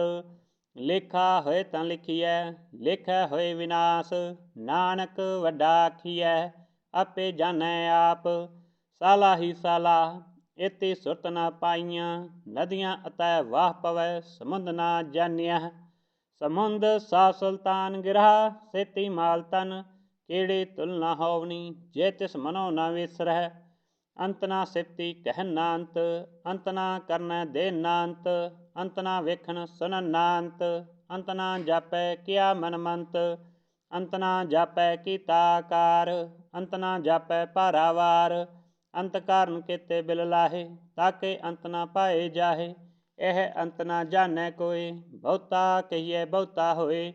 ਲੇਖਾ ਹੋਏ ਤਾਂ ਲਿਖੀਐ, ਲੇਖੈ ਹੋਏ ਵਿਨਾਸ਼। ਨਾਨਕ ਵੱਡਾ ਆਖੀਐ, ਆਪੇ ਜਾਣੈ ਆਪ। ਸਾਲਾ ਹੀ ਸਾਲਾ, ਇਤੀ ਸੁਰਤ ਨਾ ਪਾਈਆਂ। ਨਦੀਆਂ ਅਤੈ ਵਾਹ ਪਵੈ, ਸਮੁੰਦ ਨਾ ਜਾਣਿਆ। ਸਮੁੰਦ ਸਾ ਸੁਲਤਾਨ ਗਿਰਾ, ਸੇਤੀ ਮਾਲ ਤਨ। ਕਿਹੜੀ ਤੁਲ ਨਾ ਹੋਵਨੀ, ਜੇ ਤਿਸ ਮਨੋ ਨਾ ਵਿਸਰਹਿ। ਅੰਤ ਨਾ ਸਿਫਤੀ ਕਹਿਨ ਨਾ ਅੰਤ, ਅੰਤ ਨਾ ਕਰਨੈ ਦੇਨ ਨਾ ਅੰਤ। ਅੰਤ ਨਾ ਵੇਖਣ ਸੁਣਨ ਨਾ ਅੰਤ, ਅੰਤ ਨਾ ਜਾਪੈ ਕੀਆ ਮਨ ਮੰਤ। ਅੰਤ ਨਾ ਜਾਪੈ ਕੀਤਾ ਆਕਾਰ, ਅੰਤ ਨਾ ਜਾਪੈ ਭਾਰਾਵਾਰ। ਅੰਤ ਕਾਰਨ ਕੀਤੇ ਬਿਲ ਲਾਹੇ, ਤਾਕੇ ਅੰਤ ਨਾ ਪਾਏ ਜਾਹੇ। ਇਹ ਅੰਤ ਨਾ ਜਾਣੈ ਕੋਇ, ਬਹੁਤਾ ਕਹੀਐ ਬਹੁਤਾ ਹੋਏ।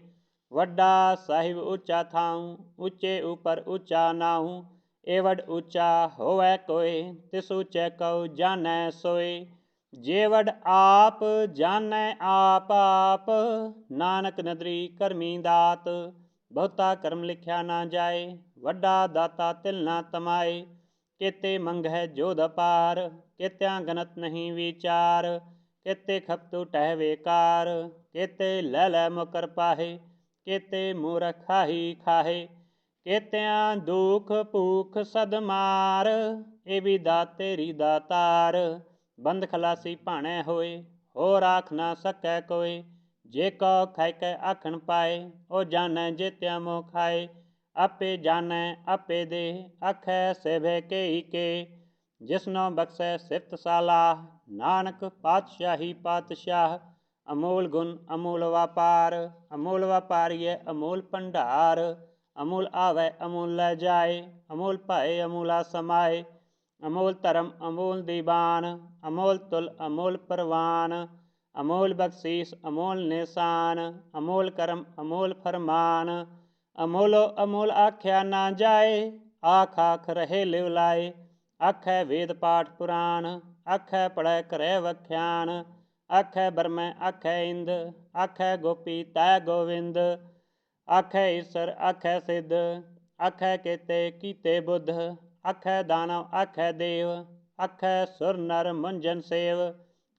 ਵੱਡਾ ਸਾਹਿਬ ਉੱਚਾ ਥਾਉ, ਉੱਚੇ ਉਪਰ ਉੱਚਾ ਨਾਉ। ਏਵਡ ਉੱਚਾ ਹੋਵੈ ਕੋਇ, ਤਿਸ ਉੱਚੇ ਕਉ ਜਾਣੈ ਸੋਇ। ਜੇਵਡ ਆਪ ਜਾਣੈ ਆਪ ਆਪ, ਨਾਨਕ ਨਦਰੀ ਕਰਮੀ ਦਾਤ। ਬਹੁਤਾ ਕਰਮ ਲਿਖਿਆ ਨਾ ਜਾਏ, ਵੱਡਾ ਦਾਤਾ ਤਿਲ ਨਾ ਤਮਾਏ। ਕੇਤੇ ਮੰਗਹਿ ਜੋਧ ਅਪਾਰ, ਕੇਤਿਆਂ ਗਨਤ ਨਹੀਂ ਵਿਚਾਰ। ਕੇਤੇ ਖਪਤੂ ਟਹਿ ਵੇਕਾਰ, ਕੇਤੇ ਲੈ ਲੈ ਮੁਕਰ ਪਾਹੇ। ਕੇਤੇ ਮੂਰਖ ਖਾਹੀ ਖਾਹੇ, ਕੇਤਿਆਂ ਦੁਖ ਭੂਖ ਸਦ ਮਾਰ। ਇਹ ਵੀ ਦਾਤ ਤੇਰੀ ਦਾਤਾਰ, ਬੰਦ ਖਲਾਸੀ ਭਾਣੈ ਹੋਏ। ਹੋਰ ਆਖ ਨਾ ਸਕੈ ਕੋਇ, ਜੇ ਕੋ ਖਾਇ ਕੈ ਆਖਣ ਪਾਏ। ਉਹ ਜਾਣੈ ਜੇਤਿਆਂ ਮੋਹ ਖਾਏ, ਆਪੇ ਜਾਣੈ ਆਪੇ ਦੇ। ਆਖੈ ਸੇਵੈ ਕੇਈ ਕੇ, ਜਿਸਨੋ ਬਖਸ਼ੈ ਸਿਫਤ ਸਾਲਾਹ। ਨਾਨਕ ਪਾਤਸ਼ਾਹੀ ਪਾਤਸ਼ਾਹ, ਅਮੋਲ ਗੁਣ ਅਮੋਲ ਵਾਪਾਰ। ਅਮੋਲ ਵਾਪਾਰੀਐ ਅਮੋਲ ਭੰਡਾਰ, ਅਮੋਲ ਆਵੈ ਅਮੋਲ ਲੈ ਜਾਏ। ਅਮੋਲ ਭਏ ਅਮੋਲਾ ਸਮਾਏ, ਅਮੋਲ ਧਰਮ ਅਮੋਲ ਦੀਵਾਨ। ਅਮੋਲ ਤੁਲ ਅਮੋਲ ਪ੍ਰਵਾਨ, ਅਮੋਲ ਬਖਸ਼ੀਸ ਅਮੋਲ ਨਿਸ਼ਾਨ। ਅਮੋਲ ਕਰਮ ਅਮੋਲ ਫਰਮਾਨ, ਅਮੋਲੋ ਅਮੋਲ ਆਖਿਆ ਨਾ ਜਾਏ। ਆਖ ਆਖ ਰਹੇ ਲਿਵ ਲਾਏ, ਆਖੈ ਵੇਦ ਪਾਠ ਪੁਰਾਣ। ਆਖੈ ਪੜ੍ਹੈ ਕਰੈ ਵਖਿਆਨ, ਆਖੈ ਬਰਮੈ ਆਖੈ ਇੰਦ। ਆਖੈ ਗੋਪੀ ਤੈ ਗੋਵਿੰਦ, ਆਖੈ ਈਸਰ ਆਖੈ ਸਿੱਧ। ਆਖੈ ਕੇਤੇ ਕੀਤੇ ਬੁੱਧ, ਆਖੈ ਦਾਨਵ ਆਖੈ ਦੇਵ। ਆਖੈ ਸੁਰ ਨਰ ਮੁੰਜਨ ਸੇਵ,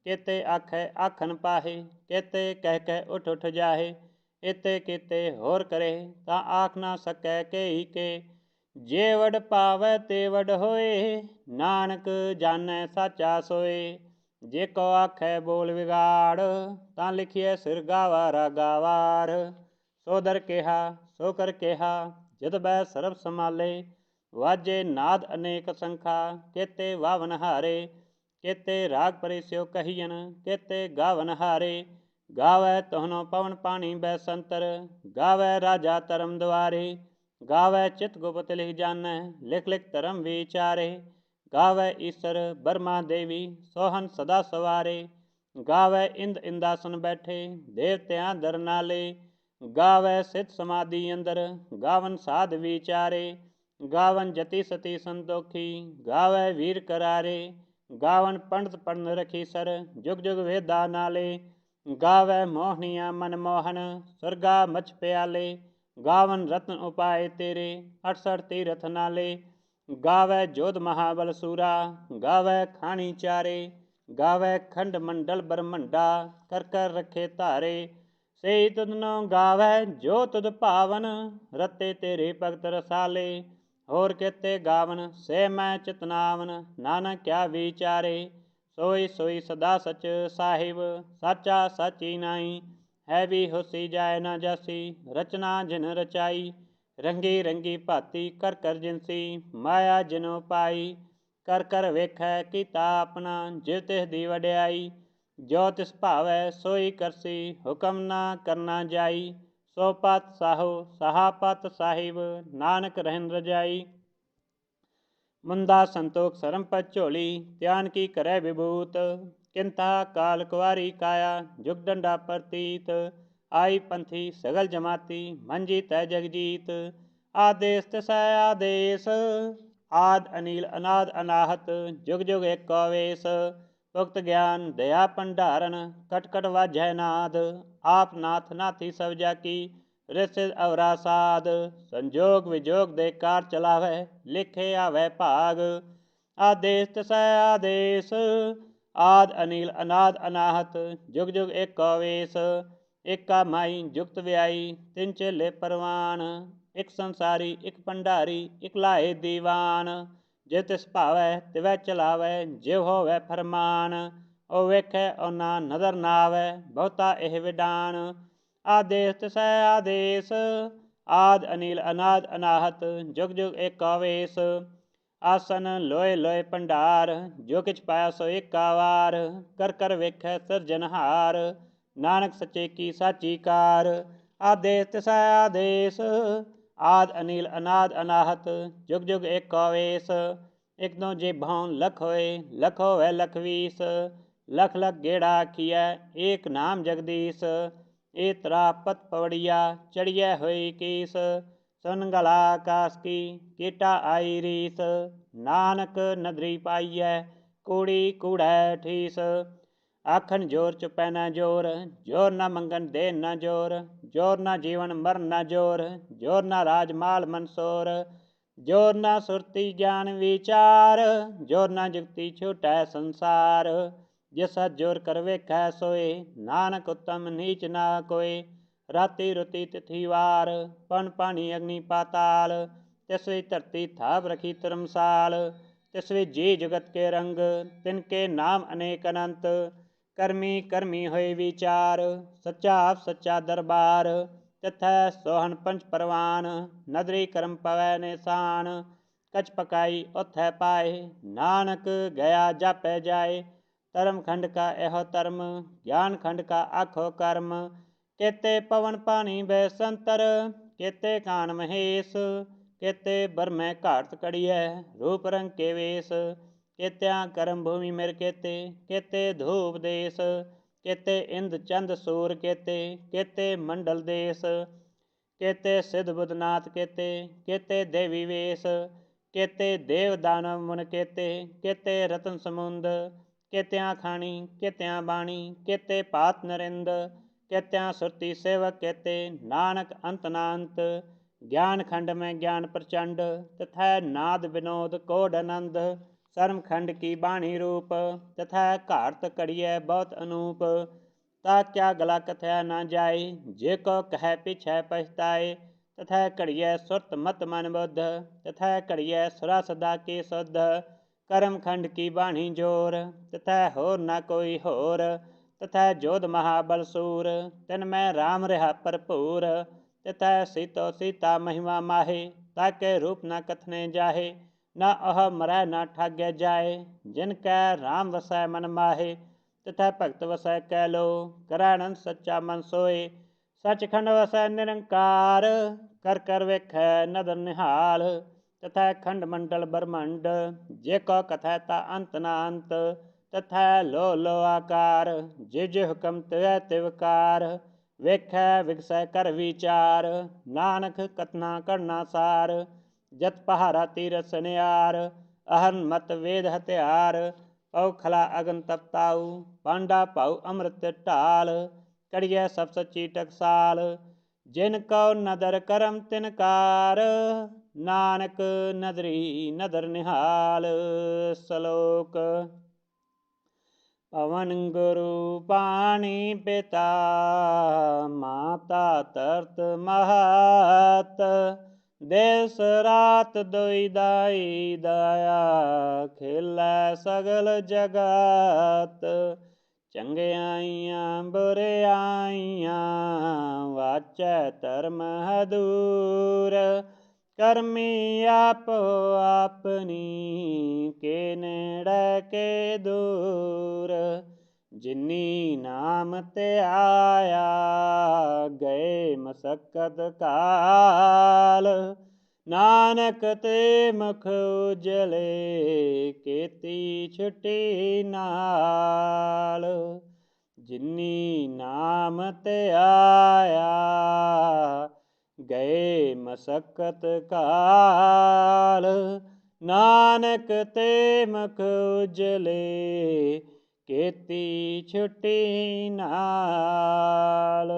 ਕੇਤੇ ਆਖੈ ਆਖਣ ਪਾਹੇ। ਕੇਤੇ ਕਹਿ ਕਹਿ ਉਠ ਉਠ ਜਾਹੇ, ਇਤੇ ਕੀਤੇ ਹੋਰ ਕਰੇ। ਤਾਂ ਆਖ ਨਾ ਸਕੈ ਕੇਈ ਕੇ, ਜੇ ਵਡ ਪਾਵੈ ਤੇ ਵਡ ਹੋਏ। ਨਾਨਕ ਜਾਣੈ ਸਾਚਾ ਸੋਏ, ਜੇ ਕੋ ਆਖੈ ਬੋਲ ਵਿਗਾੜ। ਤਾਂ ਲਿਖੀਐ ਸਿਰ ਗਾਵਾ ਰਾਗਾਵਾਰ। ਸੋ ਦਰ ਕਿਹਾ ਸੋ ਕਰ ਕਿਹਾ, ਜਦ ਬੈ ਸਰਬ ਸੰਭਾਲੇ। ਵਾਜੇ ਨਾਦ ਅਨੇਕ ਸੰਖਾ, ਕੇਤੇ ਵਾਵਨ ਹਾਰੇ। ਕੇਤੇ ਰਾਗ ਪਰੇ ਸਿਓ ਕਹੀਐਨ, ਕੇਤੇ ਗਾਵਨ ਹਾਰੇ। ਗਾਵੈ ਤੋਹਨੋ ਪਵਨ ਪਾਣੀ ਬੈ ਸੰਤਰ, ਗਾਵੈ ਰਾਜਾ ਧਰਮ ਦੁਆਰੇ। ਗਾਵੈ ਚਿਤ ਗੁਪਤ ਲਿਖ ਜਾਣੈ, ਲਿਖ ਲਿਖ ਧਰਮ ਵਿਚਾਰੇ। ਗਾਵੈ ਈਸਰ ਬਰਮਾ ਦੇਵੀ, ਸੋਹਨ ਸਦਾ ਸਵਾਰੇ। ਗਾਵੈ ਇੰਦ ਇੰਦਾਸਨ ਬੈਠੇ, ਦੇਵਤਿਆਂ ਦਰ ਨਾਲੇ। ਗਾਵੈ ਸਿਧ ਸਮਾਧੀ ਅੰਦਰ, ਗਾਵਨ ਸਾਧ ਵਿਚਾਰੇ। ਗਾਵਨ ਜਤੀ ਸਤੀ ਸੰਤੋਖੀ, ਗਾਵੈ ਵੀਰ ਕਰਾਰੇ। ਗਾਵਨ ਪੰਡਤ ਪੜਨ ਰਖੀ ਸਰ, ਜੁਗ ਜੁਗ ਵੇਦਾ ਨਾਲੇ। ਗਾਵੈ ਮੋਹਣੀਆਂ ਮਨ ਮੋਹਨ, ਸੁਰਗਾ ਮਛ ਪਿਆਲੇ। ਗਾਵਨ ਰਤਨ ਉਪਾਏ ਤੇਰੇ, 68 ਤੀਰਥ ਨਾਲੇ। ਗਾਵੈ ਜੋਧ ਮਹਾਬਲ ਸੂਰਾ, ਗਾਵੈ ਖਾਣੀ ਚਾਰੇ। ਗਾਵੈ ਖੰਡ ਮੰਡਲ ਬ੍ਰਹਮੰਡਾ, ਕਰ ਕਰ ਰੱਖੇ ਧਾਰੇ। ਸਈ ਤੁਧਨੋ ਗਾਵੈ ਜੋ ਤੁਧ ਭਾਵਨ, ਰਤੇ ਤੇਰੇ ਭਗਤ ਰਸਾਲੇ। ਹੋਰ ਕੇਤੇ ਗਾਵਨ ਸੇ ਮੈਂ ਚਿਤਨਾਵਨ, ਨਾਨਕ ਕਿਆ ਵਿਚਾਰੇ। ਸੋਈ ਸੋਈ ਸਦਾ ਸਚ ਸਾਹਿਬ, ਸਾਚਾ ਸਾਚੀ ਨਾਈ। ਹੈ ਵੀ ਹੋਸੀ ਜਾਏ ਨਾ ਜਾਸੀ, ਰਚਨਾ ਜਿਨ ਰਚਾਈ। ਰੰਗੀ ਰੰਗੀ ਭਾਤੀ ਕਰ ਕਰ ਜਿਨਸੀ, ਮਾਇਆ ਜਿਨੋ ਪਾਈ। ਕਰ ਕਰ ਵੇਖੈ ਕੀਤਾ ਆਪਣਾ, ਜਿਵ ਤਿਸ ਦੀ ਵਡਿਆਈ। ਜੋ ਤਿਸ ਭਾਵੈ ਸੋਈ ਕਰਸੀ, ਹੁਕਮ ਨਾ ਕਰਨਾ ਜਾਈ। ਸੋ ਪਤ ਸਾਹੋ ਸਹਾ ਪਤ ਸਾਹਿਬ, ਨਾਨਕ ਰਹਿਨ ਰਜਾਈ। ਮੁੰਦਾ ਸੰਤੋਖ ਸਰਮ ਪਤ ਝੋਲੀ, ਧਿਆਨ ਕੀ ਕਰੈ ਵਿਭੂਤ। ਕਿੰਤਾ ਕਾਲ ਕੁਵਾਰੀ ਕਾਇਆ, ਜੁਗ ਡੰਡਾ ਪ੍ਰਤੀਤ। ਆਈ ਪੰਥੀ ਸਗਲ ਜਮਾਤੀ, ਮੰਜੀ ਤੈ ਜਗਜੀਤ। आदेश तिसै आदेश, आद अनिल अनाद अनाहत, जुग जुग एको वेश। भुक्त ज्ञान दया भंडारण, कट कट वाजै नाद। आप नाथ नाथी सब जाकी, रिसिद अवरा साध। संजोग विजोग दे कार चलावै, लिखे आवै भाग। आदेश तिसै आदेश, आद अनिल अनाद अनाहत, जुग जुग एको वेश। एका माई जुगत व्याई, तिन चेले परवान। एक संसारी एक भंडारी, एक लाए दीवान। जे तिस भावै तिवै चलावै, जिव होवै फरमान। ओ वेखै ओना नदर ना आवै, बहुता एह विडान। आदेश तिसै आदेश, आद अनिल अनाद अनाहत, जुग जुग एको वेश। आसन लोए लोए भंडार, जो किछ पाया सो एका वार। कर कर वेखै सिरजनहार, नानक सच्चे की साची कार। आदेश तिसै आदेश, आद अनिल अनाद अनाहत, जुग जुग एको वेश। एक दो जेभां लख होए, लख होवै लख वीस। लख लख गेड़ा आखियै, एक नाम जगदीश। ए तरा पत पवड़िया, चढ़ियै होई कीस। सुन गला आकाश की, केटा आई रीस। नानक नदरी पाइयै, कूड़ी कूड़ै ठीस। आखन जोर चुपै ना जोर, जोर ना मंगन दे ना जोर। जोर ना जीवन मरण ना जोर, जोर ना राज माल मनसोर। जोर ना सुरती ज्ञान विचार, जोर ना जुगती छूटै संसार। जिस जोर कर वेखै सोए, नानक उत्तम नीच ना कोय। राति रुति तिथि वार, पन पानी अग्नि पाताल। तिसवी धरती थाप रखी धर्मसाल। तिसवी जी जुगत के रंग, तिनके नाम अनेक अनंत। करमी करमी होए विचार, सच्चा आप सच्चा दरबार। तिथै सोहन पंच परवान, नदरी करम पवै निशान। कछ पकाई उथै पाए, नानक गया जापै जाए। धर्म खंड का एहो धर्म, ज्ञान खंड का आखो कर्म। केते पवन पानी बैसंतर, केते कान महेश। केते बरमै घाट कड़ियै, रूप रंग के वेश। केत्या करम भूमि मिर केते, केते धूप देश। केते इंद चंद सूर केते, केते मंडल देश। केते सिद्ध बुधनाथ केते, केते देवी वेश। केते देव दानव मुन केते, केते रतन समुंद। केत्या खाणी केत्या बाणी, केते पात नरिंद। केत्या सुरती सेवक केते, नानक अंत ना अंत। ज्ञान खंड में ज्ञान प्रचंड, तथा नाद विनोद कोड आनंद। सर्म खंड की बाणी रूप, तथा घाट कड़ियै बहुत अनूप। ता क्या गला कथया ना जाए, जे को कह पिछै पछताए। तथा घड़ियै सुरत मत मन बुद्ध, तथा घड़ियै सुरा सदा के शुद्ध। कर्म खंड की बाणी जोर, तथा होर ना कोई होर। तथा जोध महाबल सूर, तिन में राम रहा भरपूर। तथा सीतो सीता महिमा माहे, ताके रूप ना कथने जाहे। ना अह मरै ना ठाग्य जाए, जिनकै राम वसै मन माहे। तथा भगत वसै कैलो, करानंद सच्चा मन सोए। सचखंड वसै निरंकार, कर कर वेखै नदर निहाल। तथा खंड मंडल ब्रह्मंड, जे को कथै ता अंत ना अंत। तथा लो आकार, जिव जिव हुकम तिवै तिवकार। वेखै विगसै कर विचार, नानक कथना करना सार। जत पहारा तीरथ सनियार, अहन मत वेद हथियार। पौ खला अगन तपताऊ, पांडा पाऊ अमृत ढाल। कड़ियै सब सच्ची टकसाल, जिन कौ नदर करम तिनकार। नानक नदरी नदर निहाल। सलोक। पवन गुरु पानी पिता, माता तरत महत। देस रात दोई दाई दया, खेलै सगल जगत। चंगियाइयां बुरियाइयां, वाचै धर्म हदूर। करमी आपो आपनी, के नेड़े के दूर। जिनी नाम ते आया, गए मसक्कत काल। नानक ते मुख उजले, केती छुटी नाल। जिनी नाम ते आया, ਗਏ ਮਸਕਤ ਕਾਲ, ਨਾਨਕ ਤੇ ਮੁਖ ਉਜਲੇ, ਕੀਤੀ ਛੁੱਟੀ ਨਾਲ।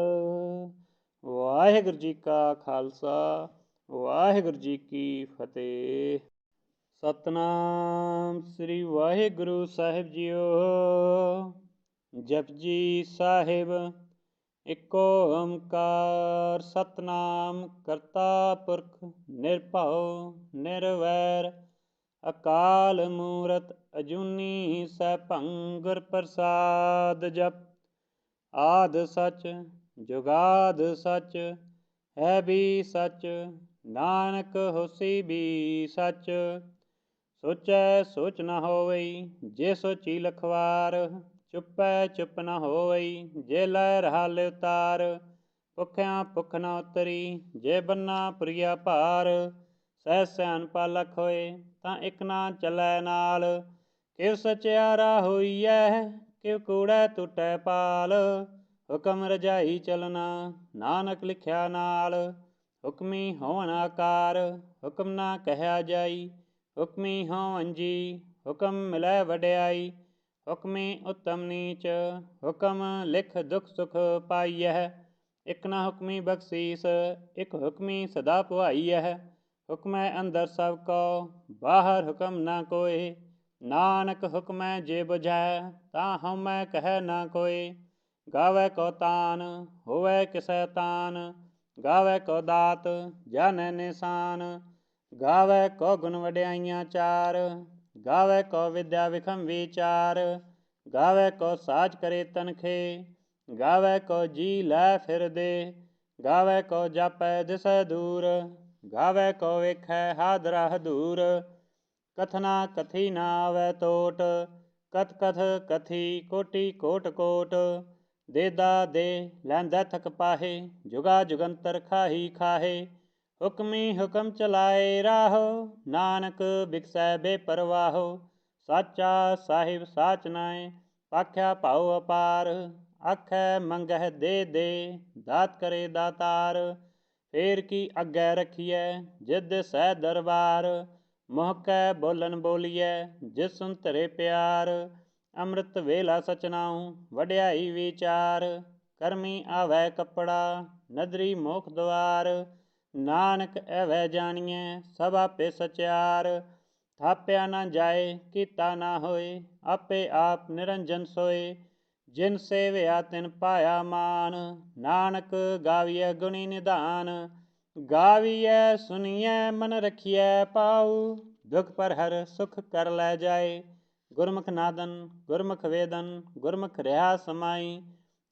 ਵਾਹਿਗੁਰੂ ਜੀ ਕਾ ਖਾਲਸਾ, ਵਾਹਿਗੁਰੂ ਜੀ ਕੀ ਫਤਿਹ। ਸਤਨਾਮ ਸ੍ਰੀ ਵਾਹਿਗੁਰੂ ਸਾਹਿਬ ਜੀਓ। ਜਪਜੀ ਸਾਹਿਬ। ਇੱਕ ਓੰਕਾਰ ਸਤਨਾਮ ਕਰਤਾ ਪੁਰਖ ਨਿਰਭਉ ਨਿਰਵੈਰ, ਅਕਾਲ ਮੂਰਤ ਅਜੂਨੀ ਸੈਭੰ ਗੁਰ ਪ੍ਰਸਾਦ। ਜਪ ਆਦਿ ਸਚ ਜੁਗਾਦ ਸਚ, ਹੈ ਵੀ ਸਚ, ਨਾਨਕ ਹੋਸੀ ਵੀ ਸਚ। ਸੋਚੈ ਸੋਚ ਨ ਹੋਵਈ, ਜੇ ਸੋਚੀ ਲਖਵਾਰ, ਚੁੱਪੈ ਚੁੱਪ ਨ ਹੋਵਈ, ਜੇ ਲੈ ਰਹਾ ਲਿਵਤਾਰ। ਭੁੱਖਿਆਂ ਭੁੱਖ ਨ ਉਤਰੀ, ਜੇ ਬੰਨਾ ਪੁਰੀਆ ਭਾਰ। ਸਹਿ ਸਿਆਣਪਾ ਲਖ ਹੋਏ, ਤਾਂ ਇਕ ਨਾ ਚੱਲੈ ਨਾਲ। ਕਿਵ ਸਚਿਆਰਾ ਹੋਈਐ, ਕਿਵ ਕੂੜੈ ਟੁੱਟੈ ਪਾਲ। ਹੁਕਮ ਰਜਾਈ ਚਲਣਾ, ਨਾਨਕ ਲਿਖਿਆ ਨਾਲ। ਹੁਕਮੀ ਹੋਵਨ ਆਕਾਰ, ਹੁਕਮ ਨਾ ਕਹਿਆ ਜਾਈ। ਹੁਕਮੀ ਹੋਵਨ ਜੀ, ਹੁਕਮ ਮਿਲੈ ਵਡਿਆਈ। ਹੁਕਮੀ ਉੱਤਮ ਨੀਚ, ਹੁਕਮ ਲਿਖ ਦੁਖ ਸੁਖ ਪਾਈਐ। ਇਕ ਨਾ ਹੁਕਮੀ ਬਖਸ਼ੀਸ, ਇਕ ਹੁਕਮੀ ਸਦਾ ਭਵਾਈਐ। ਹੁਕਮੈ ਅੰਦਰ ਸਭ ਕੋ, ਬਾਹਰ ਹੁਕਮ ਨਾ ਕੋਇ। ਨਾਨਕ ਹੁਕਮੈ ਜੇ ਬੁਝੈ, ਤਾਂ ਹਉਮੈ ਕਹਿ ਨਾ ਕੋਇ। ਗਾਵੈ ਕੋ ਤਾਨ, ਹੋਵੈ ਕਿਸੈ ਤਾਨ। ਗਾਵੈ ਕੋ ਦਾਤ, ਜਾਣੈ ਨਿਸ਼ਾਨ। ਗਾਵੈ ਕੋ ਗੁਣ ਵਡਿਆਈਆਂ ਚਾਰ, ਗਾਵੈ ਕੋ ਵਿਦਿਆ ਵਿਖਮ ਵਿਚਾਰ। ਗਾਵੈ ਕੋ ਸਾਜ ਕਰੇ ਤਨਖੇ, ਗਾਵੈ ਕੋ ਜੀ ਲੈ ਫਿਰਦੇ। ਗਾਵੈ ਕੋ ਜਾਪੈ ਦਿਸੈ ਦੂਰ, ਗਾਵੈ ਕੋ ਵੇਖੈ ਹਾਦਰਾ ਹਦੂਰ। ਕਥਨਾ ਕਥੀ ਨਾ ਆਵੈ ਟੋਟ, ਕਥ ਕਥ ਕਥੀ ਕੋਟੀ ਕੋਟ ਕੋਟ। ਦੇਦਾ ਦੇ ਲੈਂਦਾ ਥਕ ਪਾਹੇ, ਜੁਗਾ ਜੁਗੰਤਰ ਖਾਹੀ ਖਾਹੇ। ਹੁਕਮੀ ਹੁਕਮ ਚਲਾਏ ਰਾਹੋ, ਨਾਨਕ ਬਿਕਸੈ ਬੇਪਰਵਾਹੋ। ਸਾਚਾ ਸਾਹਿਬ ਸਾਚ ਨਾਇ, ਭਾਖਿਆ ਭਾਉ ਅਪਾਰ। ਆਖੈ ਮੰਗਹਿ ਦੇ ਦੇ, ਦਾਤ ਕਰੇ ਦਾਤਾਰ। ਫੇਰ ਕੀ ਅੱਗੇ ਰਖੀਐ, ਜਿਦ ਸਹਿ ਦਰਬਾਰ। ਮੁਹ ਕੈ ਬੋਲਨ ਬੋਲੀਐ, ਜਿਸ ਸੁਨ ਧਰੇ ਪਿਆਰ। ਅੰਮ੍ਰਿਤ ਵੇਲਾ ਸਚਨਾਉ, ਵਡਿਆਈ ਵਿਚਾਰ। ਕਰਮੀ ਆਵੈ ਕੱਪੜਾ, ਨਦਰੀ ਮੋਖ ਦੁਆਰ। ਨਾਨਕ ਐਵੈ ਜਾਣੀਐ, ਸਭ ਆਪੇ ਸਚਿਆਰ। ਥਾਪਿਆ ਨਾ ਜਾਏ, ਕੀਤਾ ਨਾ ਹੋਏ, ਆਪੇ ਆਪ ਨਿਰੰਜਨ ਸੋਏ। ਜਿਨ ਸੇਵਿਆ ਤਿਨ ਪਾਇਆ ਮਾਨ, ਨਾਨਕ ਗਾਵੀਐ ਗੁਣੀ ਨਿਧਾਨ। ਗਾਵੀਐ ਸੁਣੀਐ ਮਨ ਰਖੀਐ ਪਾਉ, ਦੁਖ ਪਰ ਹਰ ਸੁਖ ਕਰ ਲੈ ਜਾਏ। ਗੁਰਮੁਖ ਨਾਦਨ ਗੁਰਮੁਖ ਵੇਦਨ, ਗੁਰਮੁਖ ਰਿਹਾ ਸਮਾਈ।